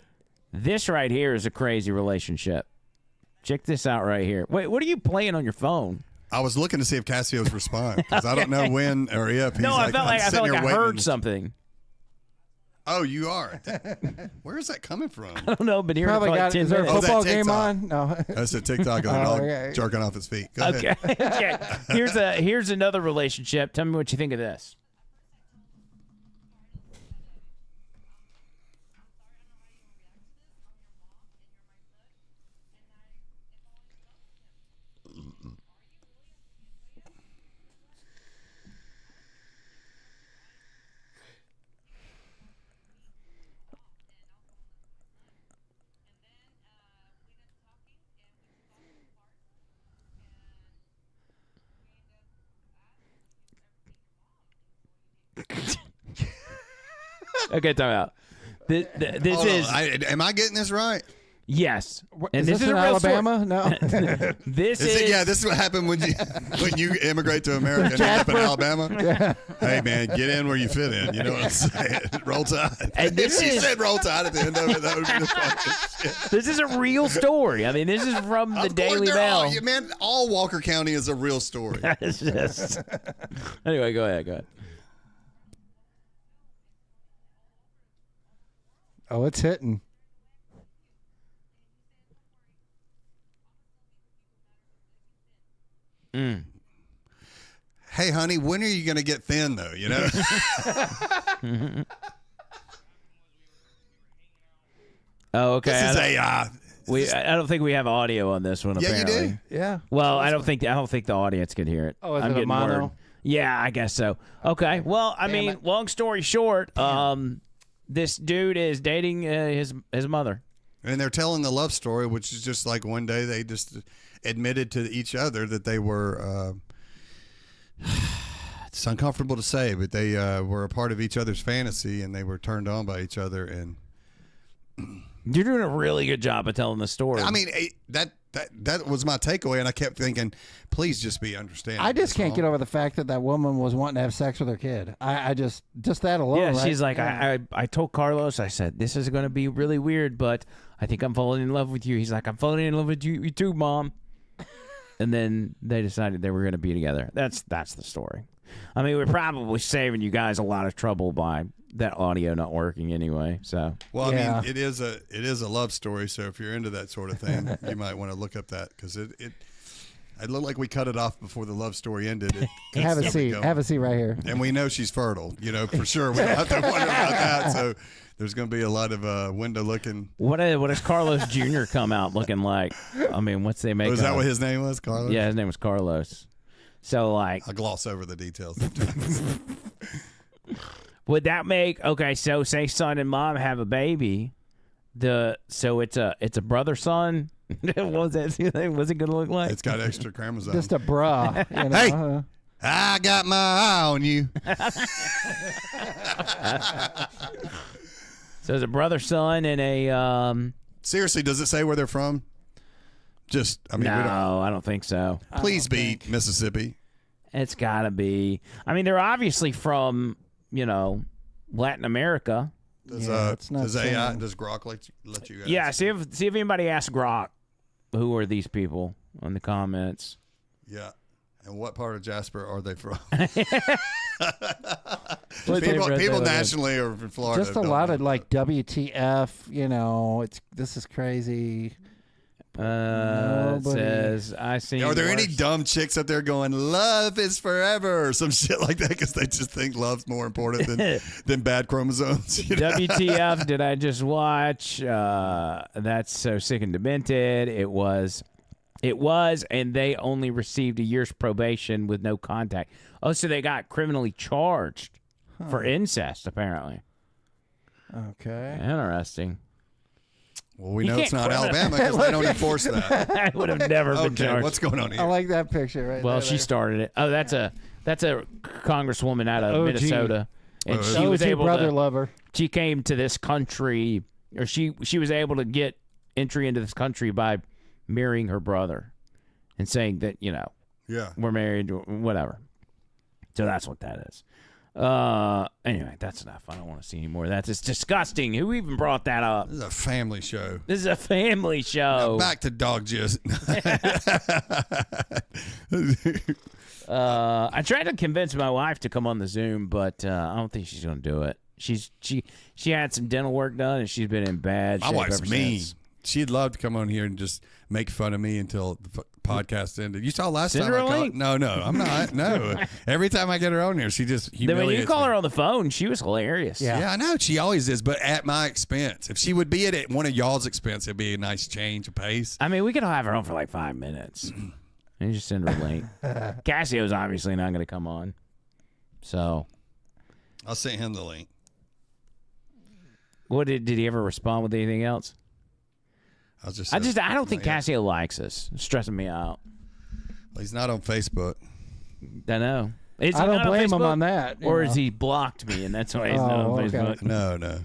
This right here is a crazy relationship. Check this out right here. Wait, what are you playing on your phone? I was looking to see if Cassio's respond because I don't know when or if he's I felt like I waiting. heard something. Oh, you are. Where is that coming from? I don't know, but here Probably for like got. 10 Is there a minutes. football that game TikTok? on? No. That's a TikTok of the dog jerking off his feet. Go ahead. Okay. Here's another relationship. Tell me what you think of this. Okay, time out. This Hold is on. Am I getting this right? Is Yes. And this is in a real story. Alabama? No. This is what happened when you immigrate to America and end up in Alabama. Hey man, get in where you fit in. You know what I'm saying? Roll Tide. And If she said Roll Tide at the end of it, that would be the funniest shit. This is a real story. I mean, this is from the Of course, Daily they're Mail. man, all Walker County is a real story. It's just... Anyway, go ahead. Oh, it's hitting. Hey, honey, when are you going to get thin, though? You know? Oh, okay. This is I don't think we have audio on this one. Yeah, you apparently. do. Yeah. Well, I don't think the audience can hear it. Oh, is I'm it a getting mono? word. Yeah, I guess so. Okay. Well, I mean, it. long story short, this dude is dating his mother. And they're telling the love story, which is just like one day they just admitted to each other that they were. It's uncomfortable to say, but they were a part of each other's fantasy, and they were turned on by each other. And You're doing a really good job of telling the story. I mean, that was my takeaway, and I kept thinking, please just be understanding. I just can't get over the fact that woman was wanting to have sex with her kid. I just that alone. yeah, right? she's like, Yeah. I told Carlos, I said, this is going to be really weird, but I think I'm falling in love with you. He's like, I'm falling in love with you too, Mom. And then they decided they were going to be together. That's the story. I mean, we're probably saving you guys a lot of trouble by that audio not working anyway. So, Well, Yeah. I mean, it is a love story. So if you're into that sort of thing, you might want to look up that because it looked like we cut it off before the love story ended. Have a Keep seat. going. Have a seat right here. And we know she's fertile, for sure. We don't have to wonder about that. So there's going to be a lot of window looking. what does Carlos Jr. come out looking like? I mean, what's they make? Was that what his name was, Carlos? Yeah, his name was Carlos. So, like, I gloss over the details. would that make so say son and mom have a baby? So it's a brother son. What was that? What's it gonna look like? It's got extra chromosomes. Just a bra. You know? Hey! I got my eye on you. So it's a brother son and a Seriously, does it say where they're from? Just, I mean, we don't. no, I don't think so. Please be Mississippi. It's gotta be. I mean, they're obviously from Latin America. Does Yeah, it's not does AI saying. does Grok let you guys? Yeah, see if anybody asks Grok, who are these people in the comments. Yeah. And what part of Jasper are they from? But people nationally are from Florida. just a lot of like WTF. This is crazy. It Nobody. says I see. Are there any dumb chicks out there going, love is forever, or some shit like that because they just think love's more important than bad chromosomes? WTF did I just watch? That's so sick and demented. It was, and they only received a year's probation with no contact. Oh, so they got criminally charged for incest, apparently. Okay. Interesting. Well, we You know it's can't not Alabama because they don't enforce that. I would have never been Okay, charged. what's going on I here? like that picture right Well, there. she started it. Oh, that's a congresswoman out of OG. Minnesota, and she was OG able brother to. lover. She came to this country, or she was able to get entry into this country by marrying her brother, and saying that Yeah. we're married, or whatever. So that's what that is. Anyway, that's enough. I don't want to see any more of that. It's disgusting. Who even brought that up? This is a family show. This is a family show. Back to dog gist. I tried to convince my wife to come on the Zoom, but I don't think she's going to do it. She had some dental work done, and she's been in bad shape My wife's ever mean. since. She'd love to come on here and just make fun of me until the podcast ended. You saw last Send time her I a called. link. No, I'm not. No. Every time I get her on here, she just Then humiliates when you call me. her on the phone, she was hilarious. Yeah. Yeah, I know. She always is, but at my expense. If she would be at one of y'all's expense, it'd be a nice change of pace. I mean, we could have her on for like 5 minutes. And just send her a link. Cassio's obviously not going to come on. So, I'll send him the link. what did he ever respond with anything else? I don't think yeah. Cassio likes us. It's stressing me out. He's not on Facebook. I know. Is he I don't not on blame him Facebook? on that. Or is he blocked me and that's why he's not on Oh, okay. Facebook? No.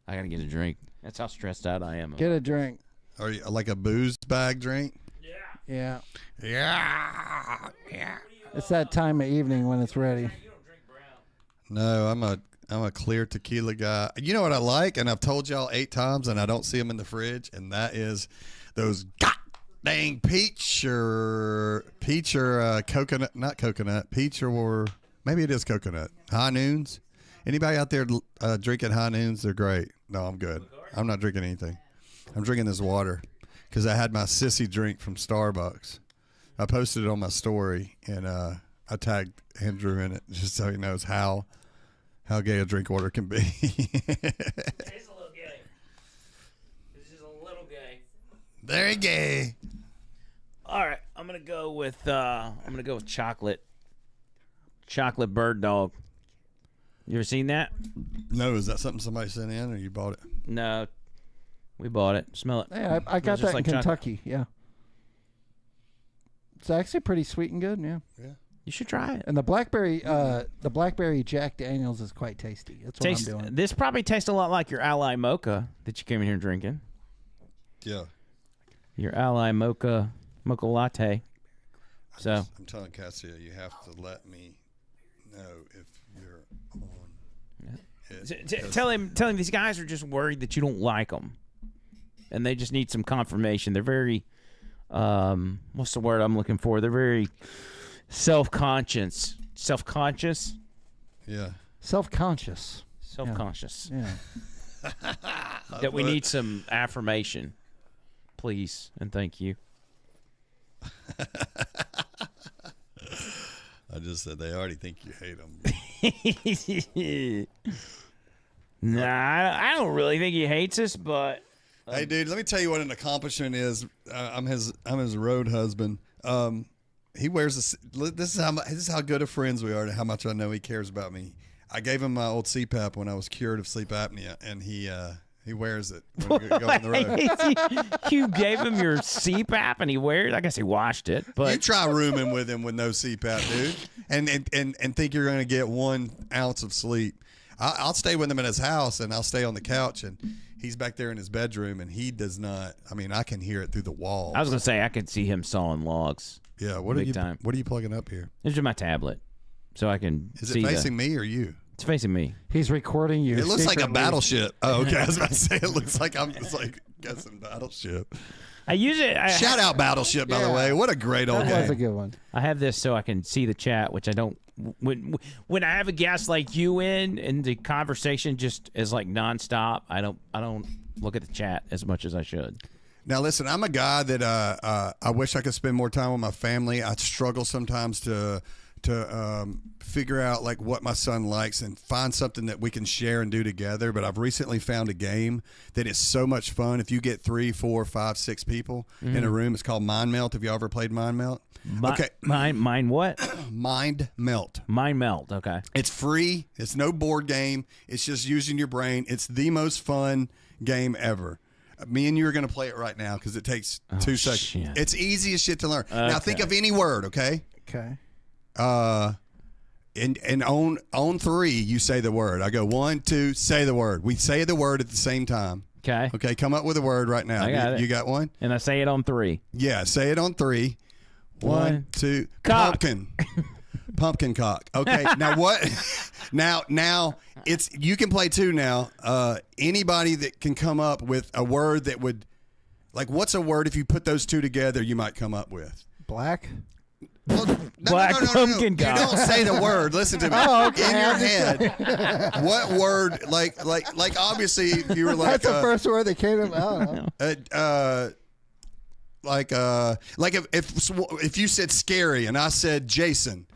I got to get a drink. That's how stressed out I am. Get a drink. Are you like a booze bag drink? Yeah. Yeah. Yeah. It's that time of evening when it's ready. No, I'm a clear tequila guy. You know what I like, and I've told y'all 8 times, and I don't see them in the fridge, and that is those dang peach or coconut, not coconut, peach or maybe it is coconut. High Noons. Anybody out there drinking High Noons? They're great. No, I'm good. I'm not drinking anything. I'm drinking this water because I had my sissy drink from Starbucks. I posted it on my story, and I tagged Andrew in it just so he knows how gay a drink order can be. It's a little gay. This is a little gay. Very gay. All right, I'm gonna go with chocolate. Chocolate bird dog. You ever seen that? No, is that something somebody sent in, or you bought it? No, we bought it. Smell it. Yeah, I got Smells that just in like chocolate. Kentucky. Yeah. It's actually pretty sweet and good. Yeah. Yeah. You should try it. And the blackberry Jack Daniels is quite tasty. That's what I'm doing. This probably tastes a lot like your Ally Mocha that you came in here drinking. Yeah. Your Ally Mocha latte. So I'm telling Cassia, you have to let me know if you're on. tell him these guys are just worried that you don't like them, and they just need some confirmation. They're very, what's the word I'm looking for? They're very self-conscious. Self-conscious. Yeah. Self-conscious. Self-conscious. Yeah. That we need some affirmation, please, and thank you. I just said they already think you hate them. Nah, I don't really think he hates us, but Hey, dude, let me tell you what an accomplishment is. I'm his road husband. He wears this. This is how good of friends we are, and how much I know he cares about me. I gave him my old CPAP when I was cured of sleep apnea, and he wears it when we go on the road. You gave him your CPAP and he wears. I guess he washed it, but You try rooming with him with no CPAP, dude, and think you're going to get 1 ounce of sleep. I'll stay with him in his house, and I'll stay on the couch, and he's back there in his bedroom, and he does not. I mean, I can hear it through the walls. I was gonna say I could see him sawing logs. Yeah, what Big time. What are you plugging up here? It's just my tablet, so I can Is see it facing me or you? It's facing me. He's recording you. It looks like a secretly. battleship. Oh, okay. I was about to say it looks like I'm just like guessing battleship. I use it. Shout out Battleship, by the Yeah. way. What a great old That was a game. good one. I have this so I can see the chat, which I don't. When I have a guest like you in, and the conversation just is like nonstop, I don't look at the chat as much as I should. Now, listen, I'm a guy that I wish I could spend more time with my family. I struggle sometimes to figure out like what my son likes and find something that we can share and do together. But I've recently found a game that is so much fun. If you get 3, 4, 5, 6 people in a room, it's called Mind Melt. Have you ever played Mind Melt? Okay. Mine what? Mind Melt. Mind melt. Okay. It's free. It's no board game. It's just using your brain. It's the most fun game ever. Me and you are going to play it right now because it takes 2 seconds. shit. It's easy as shit to learn. Now think of any word, okay? Okay. And on 3, you say the word. I go 1, 2, say the word. We say the word at the same time. Okay. Okay, come up with a word right now. I got it. You got one? And I say it on 3. Yeah, say it on 3. 1, 2. Cock. Pumpkin. Pumpkin cock. Okay. Now what? Now it's you can play 2 now. Anybody that can come up with a word that would, like, what's a word if you put those 2 together you might come up with? Black. Well, no, Black pumpkin You cock. don't say the word. Listen to me. Oh, okay. In your head, what word? Like obviously you were like That's the first word that came to me. I don't know. like if you said scary and I said Jason,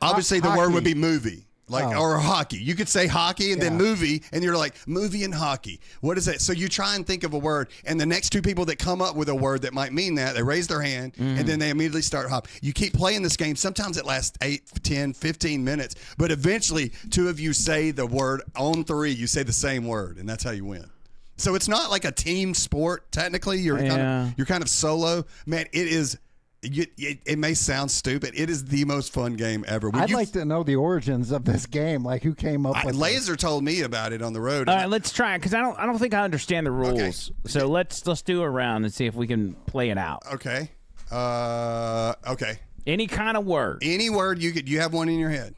obviously the word Hockey. would be movie. Like Oh. or hockey. You could say hockey and then Yeah. movie, and you're like movie and hockey. What is that? So you try and think of a word, and the next 2 people that come up with a word that might mean that, they raise their hand, and then they immediately start hop. You keep playing this game. Sometimes it lasts 8, 10, 15 minutes, but eventually 2 of you say the word on 3. You say the same word, and that's how you win. So it's not like a team sport. Technically, you're kind of solo. Man, it is it may sound stupid. It is the most fun game ever. I'd like to know the origins of this game, like who came up with it. Laser told me about it on the road. All right, let's try it because I don't think I understand the rules. Okay. So let's do a round and see if we can play it out. Okay. Okay. Any kind of word. Any word you have one in your head.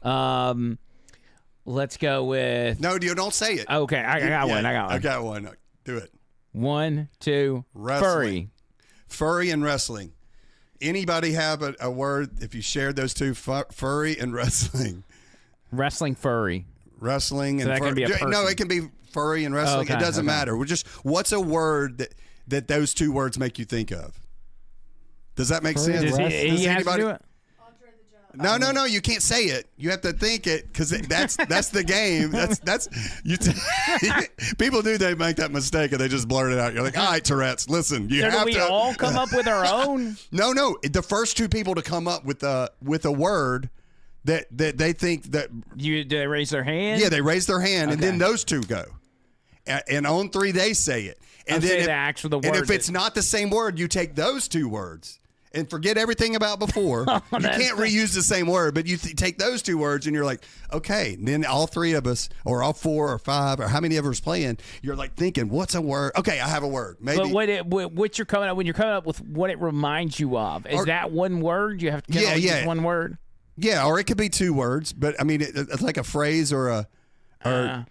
Let's go with. No, don't say it. Okay, I got one. I got one. Do it. 1, 2. Wrestling. Furry and wrestling. Anybody have a word if you shared those two? Furry and wrestling. Wrestling furry. Wrestling and that can be a person. No, it can be furry and wrestling. Okay, It doesn't okay. matter. What's a word that those two words make you think of? Does that make sense? Does he have to do it? No. You can't say it. You have to think it because that's the game. That's you. People do. They make that mistake and they just blurt it out. You're like, all right, Tourette's. Listen, you So have do we to. all come up with our own? No. The first two people to come up with a word that they think that. Do they raise their hand? Yeah, they raise their hand and Okay. then those two go, and on three they say it. And I'll then say the actual word And if that- it's not the same word, you take those two words. And forget everything about before. You can't reuse the same word, but you take those two words and you're like, okay. And then all three of us, or all four or five, or how many of us playing, you're like thinking, what's a word? Okay, I have a word. Maybe. But what you're coming up when you're coming up with what it reminds you of is that one word? You have to get just one word. Yeah, or it could be two words, but I mean, it's like a phrase or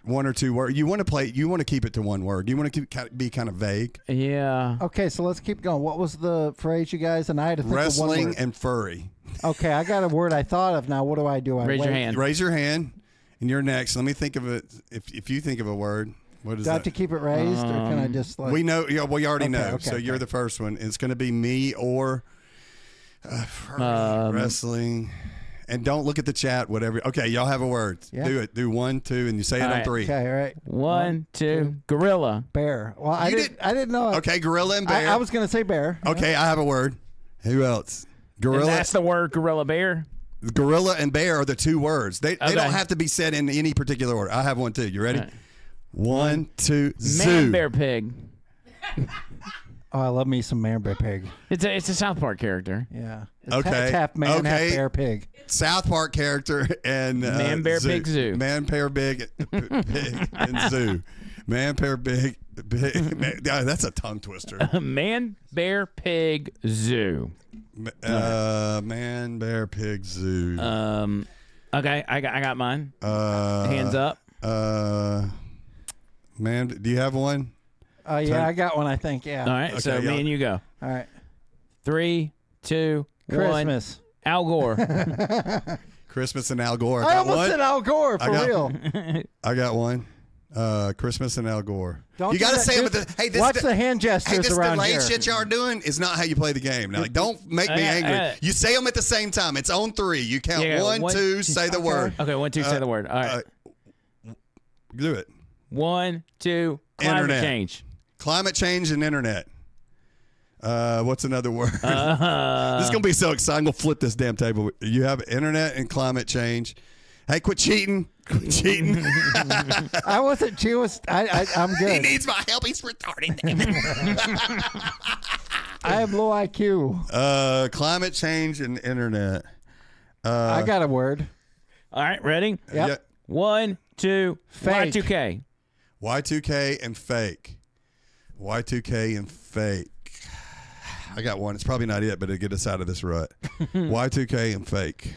one or two words. You want to keep it to one word. You want to be kind of vague. Yeah. Okay, so let's keep going. What was the phrase, you guys? And I had to think of one Wrestling word. and furry. Okay, I got a word I thought of. Now, what do I do? I Raise your wait. hand. Raise your hand, and you're next. Let me think of it. If you think of a word, what is Do I that? have to keep it raised, or can I just like? We know. Yeah, we already know. okay, So you're the first one. It's going to be me or furry, wrestling. And don't look at the chat. Whatever. Okay, y'all have a word. Yeah. Do it. Do 1, 2, and you say it All on right. 3. Okay, all right. 1, 2. Gorilla. Bear. Well, I You didn't know. Okay, gorilla and bear. I was gonna say bear. Okay, I have a word. Who else? And Gorilla. that's the word gorilla bear. Gorilla and bear are the two words. They Okay. don't have to be said in any particular order. I have one too. You ready? All right. 1, 2, zoo. Man, bear, pig. Oh, I love me some man, bear, pig. It's a South Park character. Yeah. It's Okay. It's half man, half Okay. bear, pig. South Park character and Man, bear, pig, zoo. Man, bear, pig, pig and zoo. Man, bear, pig. Yeah, that's a tongue twister. Man, bear, pig, zoo. Man, bear, pig, zoo. Okay, I got mine. Uh, Hands up. Man, do you have one? Yeah, I got one. I think. Yeah. All right, so Okay, me y'all- and you go. All right. 3, 2, 1. Christmas. Al Gore. Christmas and Al Gore. I got almost one. said Al Gore for real. I got one. Christmas and Al Gore. Don't you do got to that. say it with the hey. This Watch the hand Hey, gestures this around delayed here. shit y'all are doing is not how you play the game. Now, like, don't make me angry. You say them at the same time. It's on 3. You count Yeah, 1, 2, say the word. Okay, 1, 2, say the word. All right. Do it. 1, 2, climate Internet. change. Climate change and internet. What's another word? This is gonna be so exciting. We'll flip this damn table. You have internet and climate change. Hey, quit cheating. Quit cheating. I wasn't Jewish. I'm He good. needs my help. He's retarded. I have low IQ. Climate change and internet. I got a word. All right, ready? Yep. Yeah. 1, 2, Fake. Y2K. Y2K and fake. Y2K and fake. I got one. It's probably not it, but it'll get us out of this rut. Y2K and fake.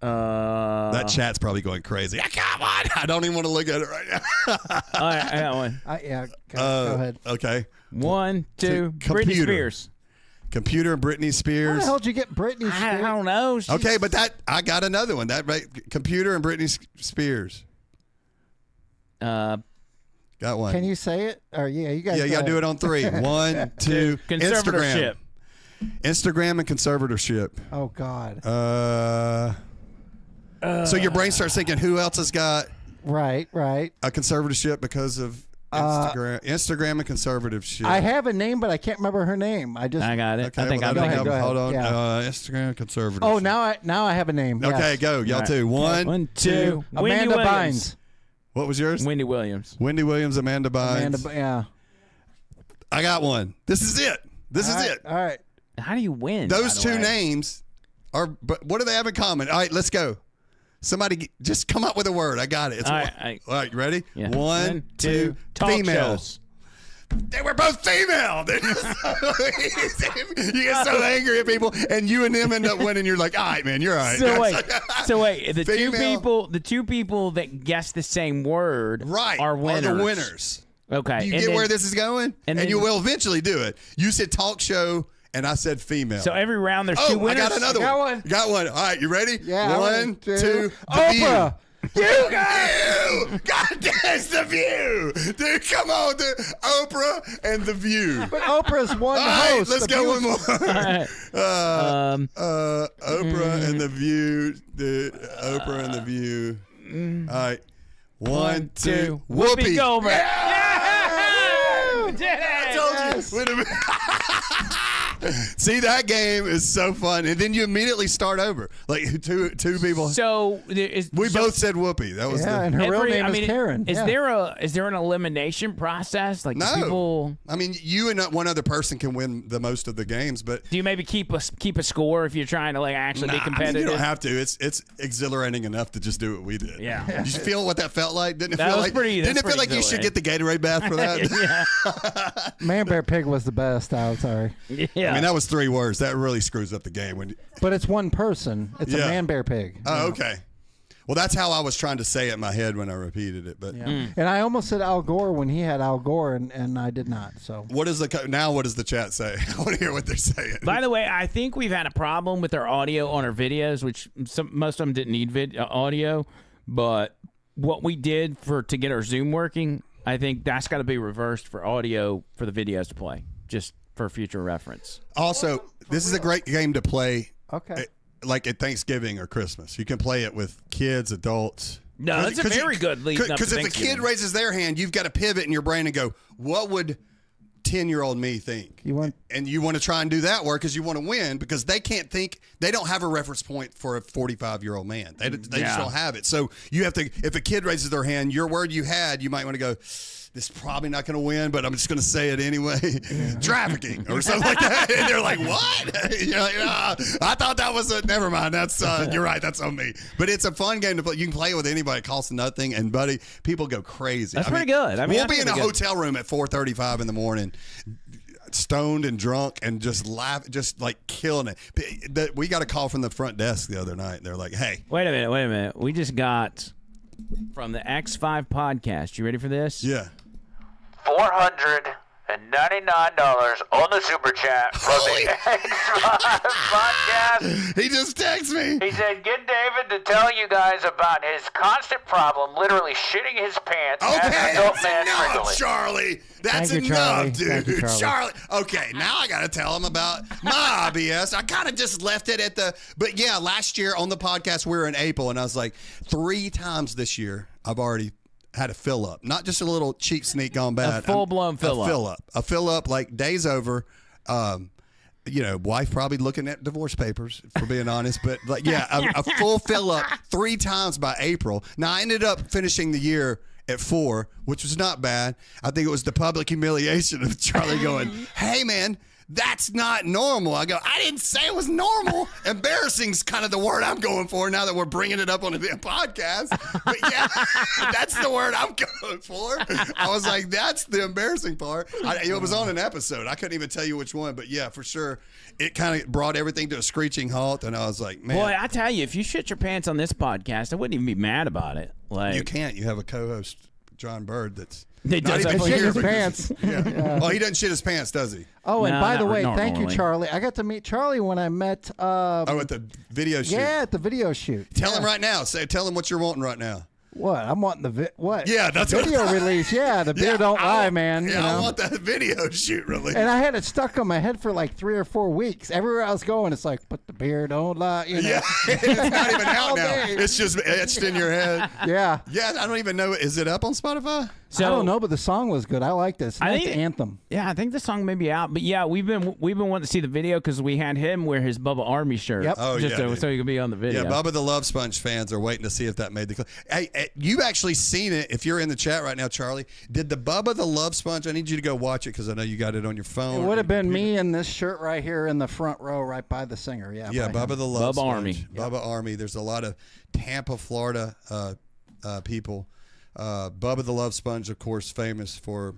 That chat's probably going crazy. Come on. I don't even want to look at it right now. All right, I got one. Yeah. Go ahead. Okay. 1, 2, Britney computer. Spears. Computer and Britney How Spears. the hell did you get Britney I Spears? don't know. Okay, but I got another one. That right? Computer and Britney Spears. Got one. Can you say it? Or yeah, you guys. Yeah, you gotta do it on 3. 1, 2. Conservatorship. Instagram and conservatorship. Oh God. So your brain starts thinking, who else has got Right. a conservatorship because of Instagram and conservatorship? I have a name, but I can't remember her name. I got it. Okay, I think well, I'm Go thinking. ahead, go ahead. Hold on. Yeah. Instagram conservatorship. Oh, now I have a name. Yes. Okay, go. Y'all too. 1, 1, 2. Wendy Amanda Williams. Bynes. What was yours? Wendy Williams. Wendy Williams, Amanda Bynes. Yeah. I got one. This is it. This is All right, it. All right. How do you win? Those by the two way? names are, but what do they have in common? All right, let's go. Somebody just come up with a word. I got it. It's All all right, right, you ready? Yeah. 1, 2, Talk female. shows. They were both female. You get so angry at people, and you and them end up winning. You're like, all right, man, you're all right. So wait, the Female. two people that guess the same word Right, are winners. the winners. Okay. Do you and get then- where this is going? and And, then- you will eventually do it. You said talk show, and I said female. So every round there's two I winners. got another Got one. one. Got one. All right, you ready? Yeah. 1, 2, The Oprah. View. You guys! God, that's The View. Dude, come on. Oprah and The View. But Oprah's one All right, host. let's The go View- one more. Oprah and The View. Oprah and The View. All right. 1, 2. Whoopi. Goldberg. Yeah! We did it. I told you. Wait a minute. See, that game is so fun, and then you immediately start over. Like two people. So We both said Whoopi. That was Yeah, the. and her real every- name I mean, is Karen. Is Yeah. there an elimination process? Like do No. people? I mean, you and one other person can win the most of the games, but Do you maybe keep a score if you're trying to like actually be I mean, competitive? you don't have to. It's exhilarating enough to just do what we did. Yeah. Did you feel what that felt like? Didn't it That feel was like? pretty- Didn't that's it feel pretty like you should get the Gatorade bath for that? Man Bear Pig was the best. I'm sorry. Yeah. I mean, that was 3 words. That really screws up the game. But it's one person. It's a Yeah. Man Bear Pig. Oh, okay. Well, that's how I was trying to say it in my head when I repeated it. But And I almost said Al Gore when he had Al Gore, and I did not. So what does the chat say? I want to hear what they're saying. By the way, I think we've had a problem with our audio on our videos, which most of them didn't need audio. But what we did to get our Zoom working, I think that's got to be reversed for audio for the videos to play, just for future reference. Also, this is a great game to play. okay. Like at Thanksgiving or Christmas, you can play it with kids, adults. No, that's a very good lead up to Because if a kid Thanksgiving. raises their hand, you've got to pivot in your brain and go, "What would 10-year-old me think?" You want- and you want to try and do that work because you want to win because they can't think. They don't have a reference point for a 45-year-old man. They just don't have it. So you have to. If a kid raises their hand, your word you had, you might want to go, this is probably not going to win, but I'm just going to say it anyway. Trafficking or something like that. And they're like, what? You're like, I thought that was a, never mind. That's, you're right. That's on me. But it's a fun game to play. You can play it with anybody. It costs nothing. And buddy, people go crazy. That's pretty good. I mean, we'll I be think in a it'll be good. hotel room at 4:35 in the morning, stoned and drunk and just just like killing it. We got a call from the front desk the other night. They're like, hey. Wait a minute. We just got from the X5 podcast. You ready for this? Yeah. $499 on the super chat from Holy- the X5 podcast. He just texted me. He said, get David to tell you guys about his constant problem, literally shitting his pants as an Okay, adult that's man enough, frequently. Charlie. That's Thank you, enough, Charlie. dude. Thank you, Charlie. Okay, now I got to tell him about my IBS. I kind of just left it at but yeah, last year on the podcast, we were in April, and I was like, 3 times this year, I've already had a fill up, not just a little cheap sneak gone bad. A full-blown fill up. A fill up, like days over. Wife probably looking at divorce papers, for being honest. But like, yeah, a full fill up 3 times by April. Now I ended up finishing the year at 4, which was not bad. I think it was the public humiliation of Charlie going, "Hey man, that's not normal." I go, I didn't say it was normal. Embarrassing's kind of the word I'm going for now that we're bringing it up on the podcast. But yeah, that's the word I'm going for. I was like, that's the embarrassing part. It was on an episode. I couldn't even tell you which one, but yeah, for sure. It kind of brought everything to a screeching halt, and I was like, man. Boy, I tell you, if you shit your pants on this podcast, I wouldn't even be mad about it. Like You can't. You have a co-host, John Bird, that's He not does even have shit here. his because- pants. Yeah. Oh, he doesn't shit his pants, does he? Oh, and No, by the not way, thank you, normally. Charlie. I got to meet Charlie when I met. Oh, at the video shoot. Yeah, at the video shoot. Tell Yeah. him right now. Tell him what you're wanting right now. What? I'm wanting the what? Yeah, that's the what- video release. Yeah, the beer don't lie, man. Yeah, you know? I want that video shoot release. And I had it stuck on my head for like 3 or 4 weeks. Everywhere I was going, it's like, but the beer don't lie. You know? Yeah, it's not even out All now. day. It's just etched in your head. Yeah. Yeah, I don't even know. Is it up on Spotify? So I don't know, but the song was good. I liked it. It's a nice anthem. Yeah, I think the song may be out, but yeah, we've been wanting to see the video because we had him wear his Bubba Army shirt. Yep. Oh, so he could be on the video. Yeah, Bubba the Love Sponge fans are waiting to see if that made the clip. Hey, you've actually seen it. If you're in the chat right now, Charlie, did the Bubba the Love Sponge? I need you to go watch it because I know you got it on your phone. It would have been me in this shirt right here in the front row, right by the singer. Yeah. Yeah, Bubba the Love Bubba Sponge. Army. Bubba Army. There's a lot of Tampa, Florida people. Bubba the Love Sponge, of course, famous for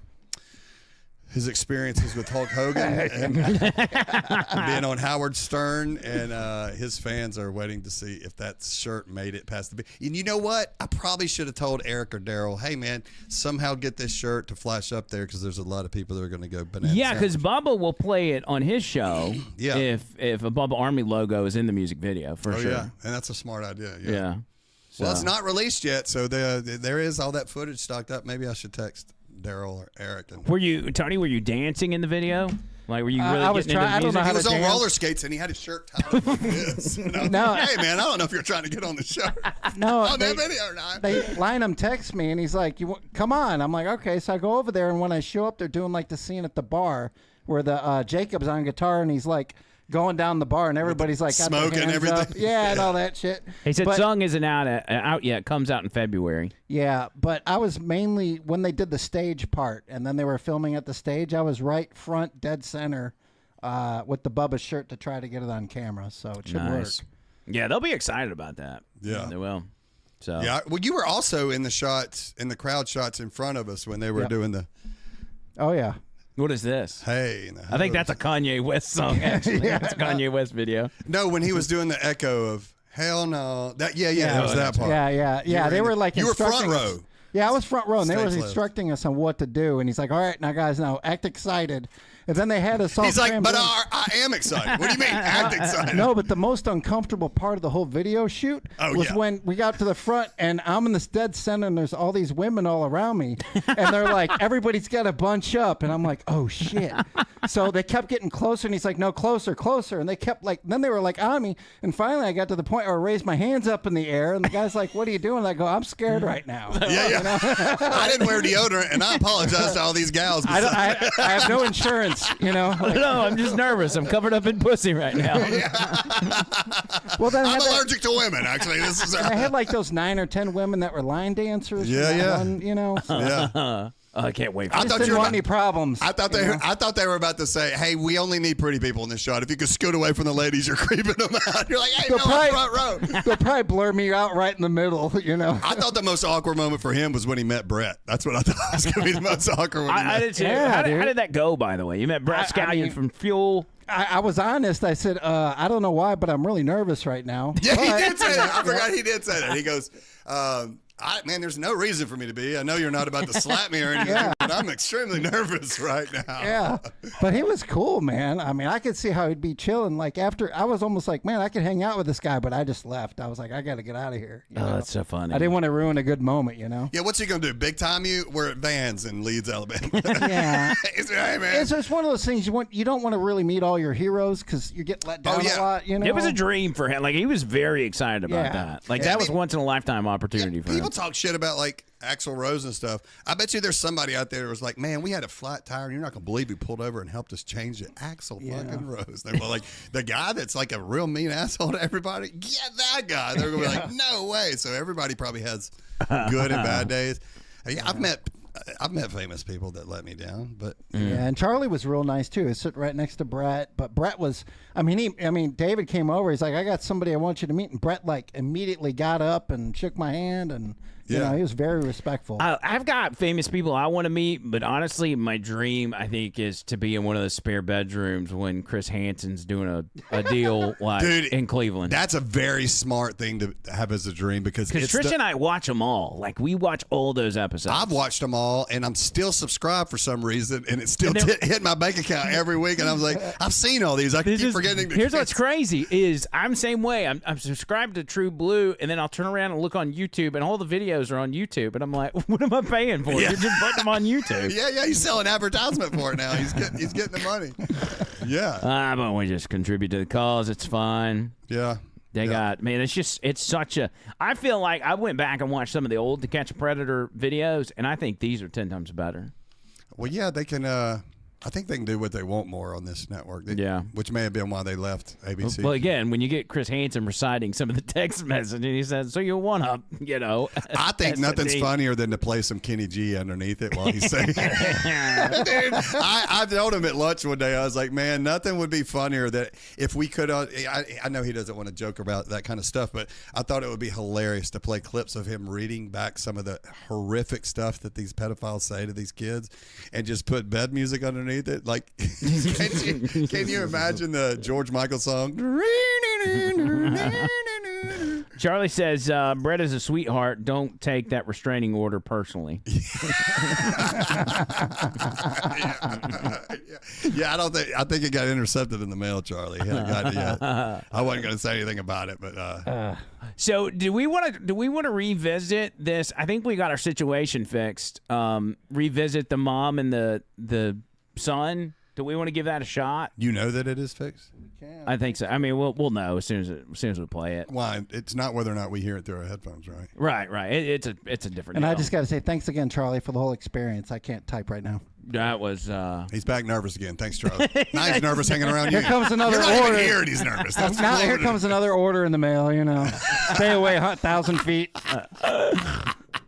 his experiences with Hulk Hogan and being on Howard Stern, and his fans are waiting to see if that shirt made it past the. And you know what? I probably should have told Eric or Daryl, hey man, somehow get this shirt to flash up there because there's a lot of people that are going to go bananas. Yeah, because Bubba will play it on his show. Yeah. If a Bubba Army logo is in the music video, for sure. Yeah, and that's a smart idea. Yeah. Well, it's not released yet, so there is all that footage stocked up. Maybe I should text Daryl or Eric. And Were you dancing in the video? Like, were you really I was getting trying. I into don't the know music? how he to was on dance. roller skates and he had his shirt tied up like this. And I was No. like, hey man, I don't know if you're trying to get on the show. No, on they- that video or not. Lynam texts me and he's like, "Come on!" I'm like, "Okay." So I go over there, and when I show up, they're doing like the scene at the bar where the Jacob's on guitar, and he's like going down the bar, and everybody's like got their smoke and hands everything. up. Yeah, and all that shit. He said But- song isn't out yet. Comes out in February. Yeah, but I was mainly when they did the stage part, and then they were filming at the stage. I was right front, dead center, with the Bubba shirt to try to get it on camera. So it should work. Yeah, they'll be excited about that. Yeah. They will. So Yeah, well, you were also in the crowd shots in front of us when they were doing the Oh yeah. What is this? hey. And I think that's a Kanye West song, actually. That's a Kanye West video. no, when he was doing the echo of hell no. That that was that part. Yeah. were They in were the- like you were front instructing us. row. Yeah, I was front row, and they were Stage left. instructing us on what to do. And he's like, "All right, now guys, now act excited." And then they had us all. He's like, crammed but in. I am excited. What do you mean, act excited? No, but the most uncomfortable part of the whole video shoot was when we got to the front and I'm in this dead center and there's all these women all around me. And they're like, everybody's got to bunch up. And I'm like, oh, shit. So they kept getting closer and he's like, no, closer, closer. And they kept like, then they were like on me. And finally I got to the point where I raised my hands up in the air and the guy's like, what are you doing? And I go, I'm scared right now. Yeah. I didn't wear deodorant, and I apologize to all these gals. I have no insurance, you know. Like, No, I'm just nervous. I'm covered up in pussy right now. well, then I I'm had that- allergic to women, actually. This is and I had like those 9 or 10 women that were line dancers. for Yeah, that yeah. one, you know. So yeah. Oh, I can't wait. I For just thought didn't you were want about- any problems. I thought you know? I thought they were about to say, "Hey, we only need pretty people in this shot. If you could scoot away from the ladies, you're creeping them out." You're like, "Hey, They'll no, probably- I'm front row." They'll probably blur me out right in the middle, you know. I thought the most awkward moment for him was when he met Brett. That's what I thought was going to be the most awkward one. I did too. Yeah, how dude. did that go, by the way? You met Brett I Scallion mean- from Fuel. I was honest. I said, I don't know why, but I'm really nervous right now. Yeah, he But- did say that. I forgot he did say that. He goes, man, there's no reason for me to be. I know you're not about to slap me or anything, Yeah. but I'm extremely nervous right now. Yeah, but he was cool, man. I mean, I could see how he'd be chilling. Like after, I was almost like, man, I could hang out with this guy, but I just left. I was like, I got to get out of here. you Oh, know? that's so funny. I didn't want to ruin a good moment, you know. Yeah, what's he going to do? Big time you? We're at Vans in Leeds, Alabama. Yeah. He's like, hey, man. It's just one of those things you don't want to really meet all your heroes because you get let down yeah. a lot. You know, It was a dream for him. Like, he was very excited about Yeah. that. Like, Yeah. that was once in a lifetime opportunity for him. People talk shit about like Axl Rose and stuff. I bet you there's somebody out there that was like, man, we had a flat tire and you're not gonna believe he pulled over and helped us change it. Axl fucking Rose. They're like, the guy that's like a real mean asshole to everybody. Yeah, that guy. They're gonna be like, no way. So everybody probably has good and bad days. Yeah, I've met famous people that let me down, but Yeah, and Charlie was real nice too. He's sitting right next to Brett, but Brett was. I mean, David came over. He's like, "I got somebody I want you to meet," and Brett like immediately got up and shook my hand, and you Yeah. know, he was very respectful. I've got famous people I want to meet, but honestly, my dream, I think, is to be in one of the spare bedrooms when Chris Hansen's doing a deal like Dude, in Cleveland. that's a very smart thing to have as a dream because Because Trish and I watch them all. Like, we watch all those episodes. I've watched them all, and I'm still subscribed for some reason, and it's still And then- hit my bank account every week. And I was like, I've seen all these. I keep forgetting. Here's what's crazy is I'm the same way. I'm subscribed to True Blue, and then I'll turn around and look on YouTube, and all the videos are on YouTube, and I'm like, what am I paying for? Yeah. You're just putting them on YouTube. Yeah, he's selling advertisement for it now. He's getting the money. Yeah, But we just contribute to the cause. It's fine. yeah. They got, man, it's such a, I feel like I went back and watched some of the old To Catch a Predator videos, and I think these are 10 times better. Well, yeah, they can, I think they can do what they want more on this network. Yeah. Which may have been why they left ABC. Well, again, when you get Chris Hansen reciting some of the text messages, he says, so you one up, I think nothing's funnier than to play some Kenny G underneath it while he's saying it. Dude, I told him at lunch one day, I was like, man, nothing would be funnier that if we could, I know he doesn't want to joke about that kind of stuff, but I thought it would be hilarious to play clips of him reading back some of the horrific stuff that these pedophiles say to these kids and just put bed music underneath it. Like, can you imagine the George Michael song? Charlie says, Brett is a sweetheart. Don't take that restraining order personally. Yeah, I think it got intercepted in the mail, Charlie. I wasn't going to say anything about it, but so do we want to revisit this? I think we got our situation fixed. Revisit the mom and the son. Do we want to give that a shot? You know that it is fixed? I think so. I mean, we'll know as soon as we play it. Why? It's not whether or not we hear it through our headphones, right? Right. It's a different. And deal. I just got to say thanks again, Charlie, for the whole experience. I can't type right now. That was. He's back nervous again. Thanks, Charlie. Now he's nervous hanging around you. Here comes another You're not order. even here and he's nervous. That's Now here comes another order in the mail. Stay away, 1,000 feet.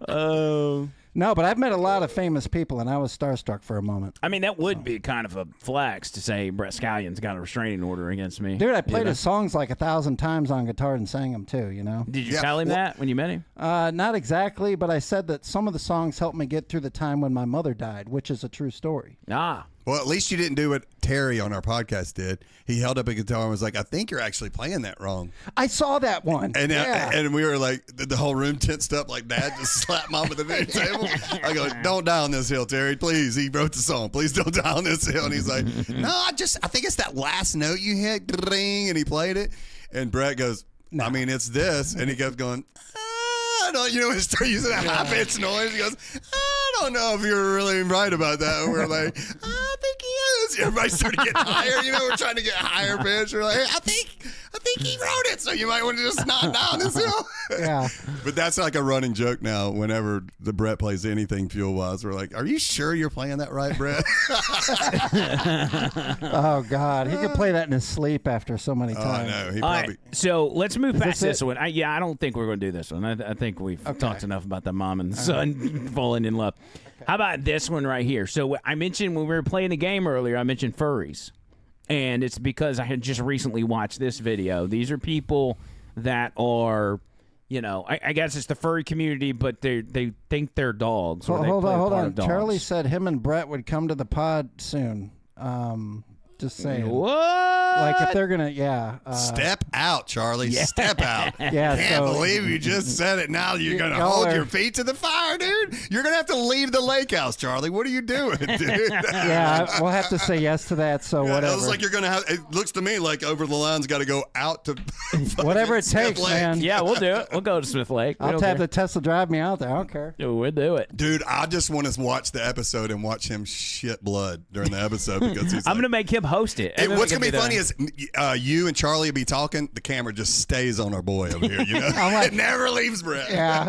Oh. No, but I've met a lot of famous people, and I was starstruck for a moment. I mean, that would be kind of a flex to say Brett Scallion's got a restraining order against me. Dude, I played his songs like 1,000 times on guitar and sang them too, Did you tell him that when you met him? Not exactly, but I said that some of the songs helped me get through the time when my mother died, which is a true story. Ah. Well, at least you didn't do what Terry on our podcast did. He held up a guitar and was like, I think you're actually playing that wrong. I saw that one. And yeah. and we were like, the whole room tensed up like Dad just slapped Mom at the dinner table. I go, don't die on this hill, Terry, please. He wrote the song. Please don't die on this hill. And he's like, no, I think it's that last note you hit, ding, and he played it. And Brett goes, I mean, it's this. And he kept going, I don't, when he started using that high-pitched noise, he goes, I don't know if you're really right about that. And we're like, I think he is. Everybody started getting higher. We're trying to get higher pitch. We're like, hey, I think he wrote it, so you might want to just knock down this hill. Yeah. But that's like a running joke now. Whenever the Brett plays anything fuel-wise, we're like, are you sure you're playing that right, Brett? Oh, God. He could play that in his sleep after so many times. I know. He All probably. right, so let's move past this this one. I don't think we're going to do this one. I think we've talked enough about the mom and the son falling in love. How about this one right here? So I mentioned when we were playing the game earlier, I mentioned furries. And it's because I had just recently watched this video. These are people that are, I guess it's the furry community, but they think they're dogs. Or Well, they hold play on, a hold part on. of dogs. Charlie said him and Brett would come to the pod soon. Just saying. What? Like if they're going to, Step out, Charlie. Step out. Yeah, Can't so- believe you just said it. Now you're going to y'all hold are- your feet to the fire, dude. You're going to have to leave the lake house, Charlie. What are you doing, dude? yeah, we'll have to say yes to that, so It whatever. looks like you're going to have. It looks to me like over the line's got to go out to. Whatever it Smith takes, Lake. man. Yeah, we'll do it. We'll go to Smith Lake. We I'll don't have care. the Tesla drive me out there. I don't care. We'll do it. Dude, I just want to watch the episode and watch him shit blood during the episode because he's. I'm going to make him host it. What's gonna be funny is you and Charlie will be talking. The camera just stays on our boy over here. like- it never leaves Brett. Yeah.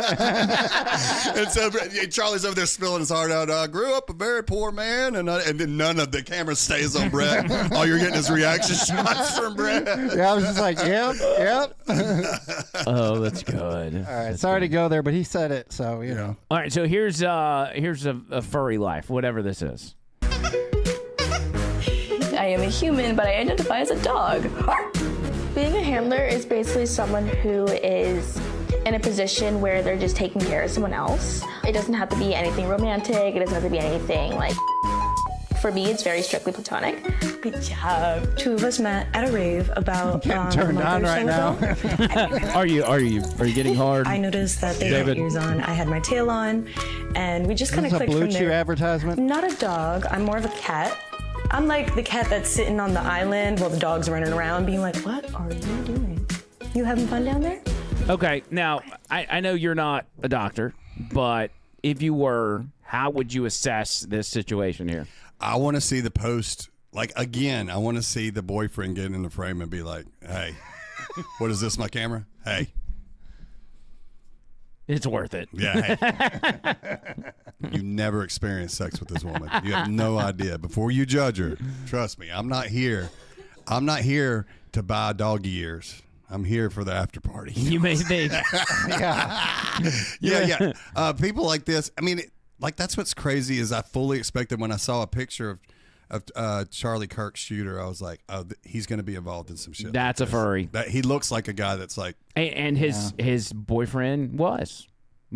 And so Charlie's over there spilling his heart out. I grew up a very poor man, and then none of the camera stays on Brett. All you're getting is reaction shots from Brett. Yeah, I was just like, yep. Oh, that's good. All right, sorry to go there, but he said it, so, know. All right, so here's a furry life, whatever this is. I am a human, but I identify as a dog. Being a handler is basically someone who is in a position where they're just taking care of someone else. It doesn't have to be anything romantic. It doesn't have to be anything like. For me, it's very strictly platonic. Good job. Two of us met at a rave about Turned a on month or right so now. ago. Are you getting hard? I noticed that they had David. ears on. I had my tail on, and we just kind Is of this a clicked Blue from Chew there. advertisement? Not a dog. I'm more of a cat. I'm like the cat that's sitting on the island while the dog's running around, being like, "What are you doing? You having fun down there?" Okay, now I know you're not a doctor, but if you were, how would you assess this situation here? I want to see the post. Like again, I want to see the boyfriend get in the frame and be like, "Hey, What is this, my camera? Hey. It's worth it. Yeah. Hey. You never experienced sex with this woman. You have no idea. Before you judge her, trust me, I'm not here to buy doggy ears. I'm here for the after party. You may think. Yeah. People like this. I mean, that's what's crazy is I fully expected when I saw a picture of Charlie Kirk's shooter, I was like, oh, he's going to be involved in some shit. That's a furry. He looks like a guy that's like. And his boyfriend was.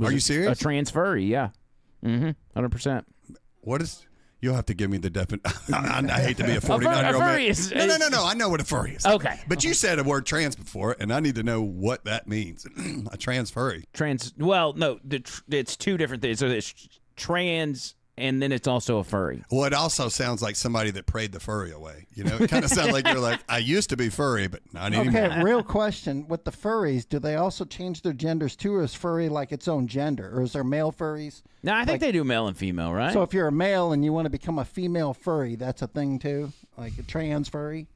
Are you serious? A trans furry, yeah. 100%. What is? You'll have to give me the definition. I hate to be a 49-year-old man. Is, No. I know what a furry is. Okay. But you said a word trans before, and I need to know what that means. A trans furry. Well, no, it's two different things. So it's trans, and then it's also a furry. Well, it also sounds like somebody that prayed the furry away. You know, it kind of sounds like you're like, I used to be furry, but not anymore. Okay, real question. With the furries, do they also change their genders too, or is furry like its own gender? Or is there male furries? No, I think they do male and female, right? So if you're a male and you want to become a female furry, that's a thing too? Like a trans furry?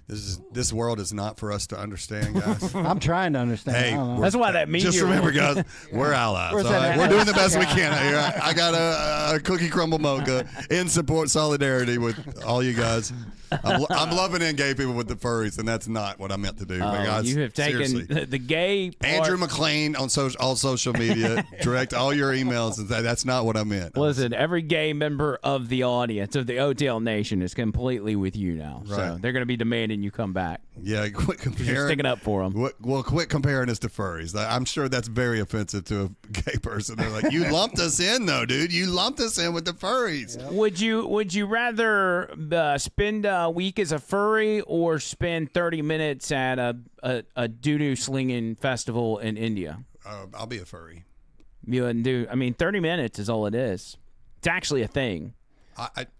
This world is not for us to understand, guys. I'm trying to understand. Hey, I don't know. That's why that means. Just remember, guys, we're allies. All right? We're doing the best we can out here. I got a cookie crumble mocha in support, solidarity with all you guys. I'm loving in gay people with the furries, and that's not what I meant to do. But guys, you have taken seriously. the gay part. Andrew McLean on all social media. Direct all your emails and say that's not what I meant. Listen, every gay member of the audience of the OTL Nation is completely with you now. So Right. they're going to be demanding you come back. Yeah, quit comparing. You're sticking up for them. Well, quit comparing us to furries. I'm sure that's very offensive to a gay person. They're like, you lumped us in, though, dude. You lumped us in with the furries. Yep. Would you rather spend a week as a furry or spend 30 minutes at a doo-doo slinging festival in India? I'll be a furry. You wouldn't do. I mean, 30 minutes is all it is. It's actually a thing.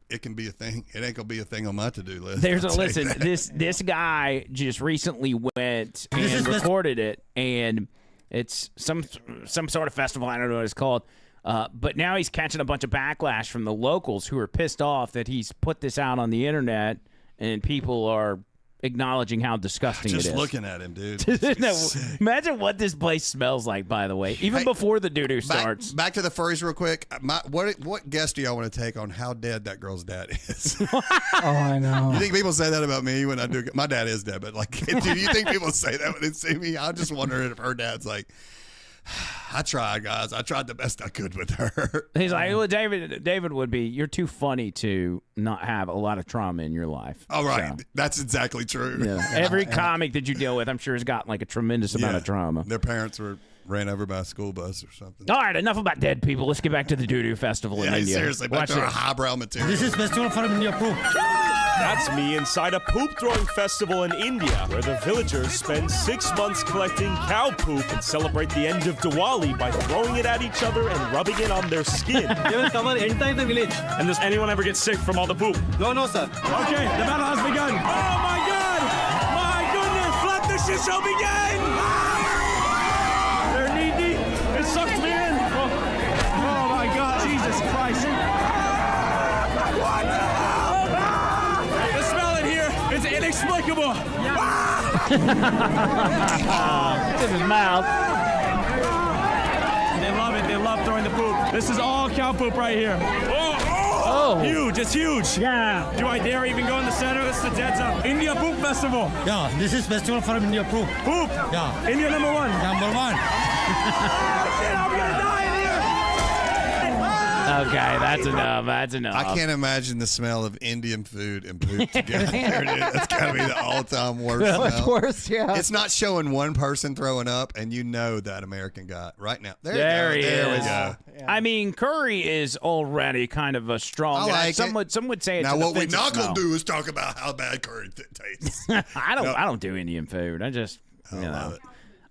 It can be a thing. It ain't gonna be a thing on my to-do list. Listen. This guy just recently went and recorded it, and it's some sort of festival. I don't know what it's called. But now he's catching a bunch of backlash from the locals who are pissed off that he's put this out on the internet, and people are acknowledging how disgusting it is. Just looking at him, dude. No, imagine what this place smells like, by the way, even before the doo-doo starts. Back to the furries real quick. What guess do y'all want to take on how dead that girl's dad is? Oh, I know. You think people say that about me when I do? My dad is dead, but like, do you think people say that when they see me? I just wonder if her dad's like, I tried, guys. I tried the best I could with her. He's like, well, David would be, you're too funny to not have a lot of trauma in your life. All right. So, that's exactly true. yeah. Every comic that you deal with, I'm sure, has got like a tremendous amount of trauma. Their parents were ran over by a school bus or something. All right, enough about dead people. Let's get back to the doo-doo festival in India. Seriously, back to our highbrow material. This is Festival from India Proof. That's me inside a poop-throwing festival in India, where the villagers spend 6 months collecting cow poop and celebrate the end of Diwali by throwing it at each other and rubbing it on their skin. They will cover entire the village. And does anyone ever get sick from all the poop? No, sir. Okay, the battle has begun. Oh my God! My goodness, let the shit show begin! They're knee deep. It sucked me in. Oh my God, Jesus Christ! What the hell? The smell in here is inexplicable. This is mild. They love it. They love throwing the poop. This is all cow poop right here. Oh. Huge. It's huge. Yeah. Do I dare even go in the center? This is the dead zone. India Poop Festival. Yeah, this is Festival from India Proof. Poop. Yeah. India number one. Number one. Shit, I'm gonna die in here. Okay, that's enough. That's enough. I can't imagine the smell of Indian food and poop together. Dude. That's gotta be the all-time worst smell. Much worse, yeah. It's not showing one person throwing up, and you know that American guy right now. There he There we is. go. I mean, curry is already kind of a strong. I like some it. would say it's Now, an what we're offensive not smell. gonna do is talk about how bad curry tastes. I don't do Indian food. I just I love it.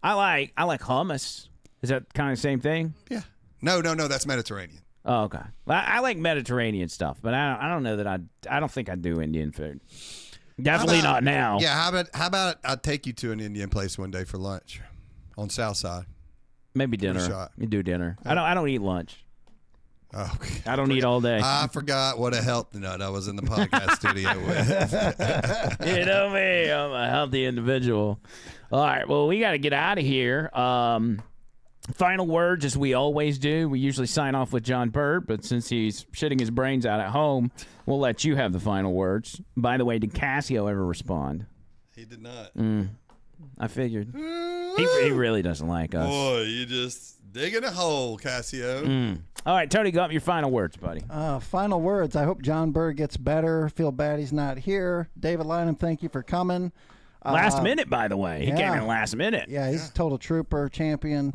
I like hummus. Is that kind of the same thing? Yeah. No. That's Mediterranean. Oh, okay. Well, I like Mediterranean stuff, but I don't know that I don't think I do Indian food. Definitely not now. Yeah. How about I take you to an Indian place one day for lunch on South Side? Maybe dinner. shot. You do dinner. I don't eat lunch. Oh, okay. I don't eat all day. I forgot what a health nut I was in the podcast studio with. You know me. I'm a healthy individual. All right. Well, we got to get out of here. Final words, as we always do. We usually sign off with John Bird, but since he's shitting his brains out at home, we'll let you have the final words. By the way, did Cassio ever respond? He did not. I figured. He really doesn't like us. Boy, you just digging a hole, Cassio. All right, Tony, go up your final words, buddy. Final words. I hope John Bird gets better. Feel bad he's not here. David Lynam, thank you for coming. Last minute, by the way. He came in last minute. Yeah, he's a total trooper, champion.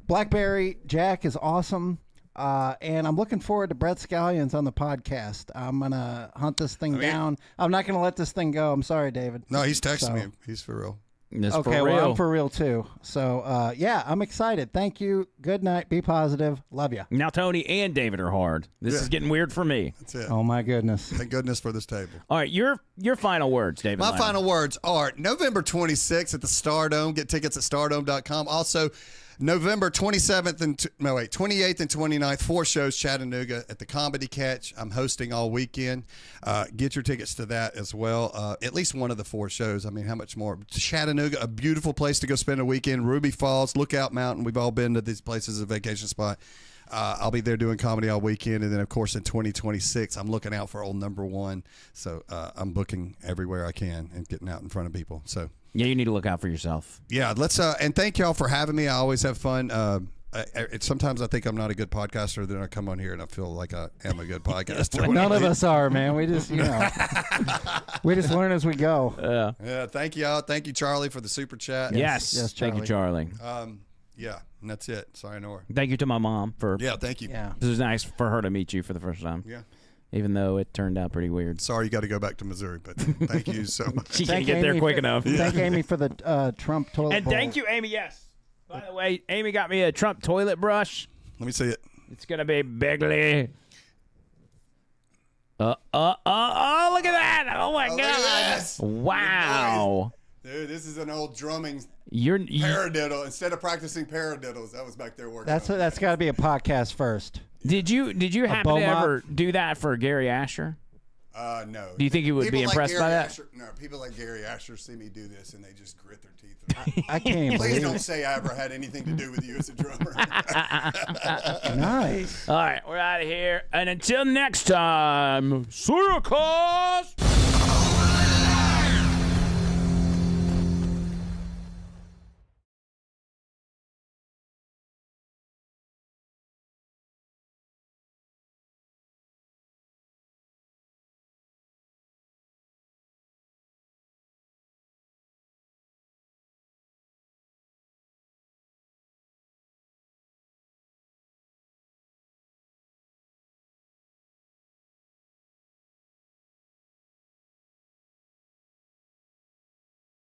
Blackberry Jack is awesome. And I'm looking forward to Brett Scallions on the podcast. I'm going to hunt this thing down. I'm not going to let this thing go. I'm sorry, David. No, he's texting me. He's for real. It's okay, for real. well, I'm for real, too. So, yeah, I'm excited. Thank you. Good night. Be positive. Love you. Now, Tony and David are hard. This is getting weird for me. That's it. Oh, my goodness. Thank goodness for this table. All right, your final words, David. My Lynam. final words are November 26th at the Stardome. Get tickets at stardome.com. Also, November 28th and 29th, 4 shows, Chattanooga at the Comedy Catch. I'm hosting all weekend. Get your tickets to that as well. At least one of the 4 shows. I mean, how much more? Chattanooga, a beautiful place to go spend a weekend. Ruby Falls, Lookout Mountain. We've all been to these places as a vacation spot. I'll be there doing comedy all weekend. And then, of course, in 2026, I'm looking out for old number 1. So I'm booking everywhere I can and getting out in front of people. So. Yeah, you need to look out for yourself. Yeah, let's and thank y'all for having me. I always have fun. Sometimes I think I'm not a good podcaster, then I come on here and I feel like I am a good podcaster. None of us are, man. We just, we just learn as we go. Yeah, thank y'all. Thank you, Charlie, for the super chat. Yes, thank you, Charlie. Yeah, and that's it. Sorry, Nora. Thank you to my mom for. Yeah, thank you. Yeah. This was nice for her to meet you for the first time. Yeah. Even though it turned out pretty weird. Sorry you got to go back to Missouri, but thank you so much. She can't get there quick enough. Thank Amy for the Trump toilet And bowl. thank you, Amy, yes. By the way, Amy got me a Trump toilet brush. Let me see it. It's going to be bigly. Look at that. Oh, my God. Wow. Dude, this is an old drumming You paradiddle. Instead of practicing paradiddles, that was back there working. That's got to be a podcast first. Did you happen to ever do that for Gary Asher? No. Do you think he would People be like impressed Gary by that? Asher, no, people like Gary Asher see me do this and they just grit their teeth. I can't Please believe don't it. say I ever had anything to do with you as a drummer. Nice. All right, we're out of here. And until next time, see you, cuz.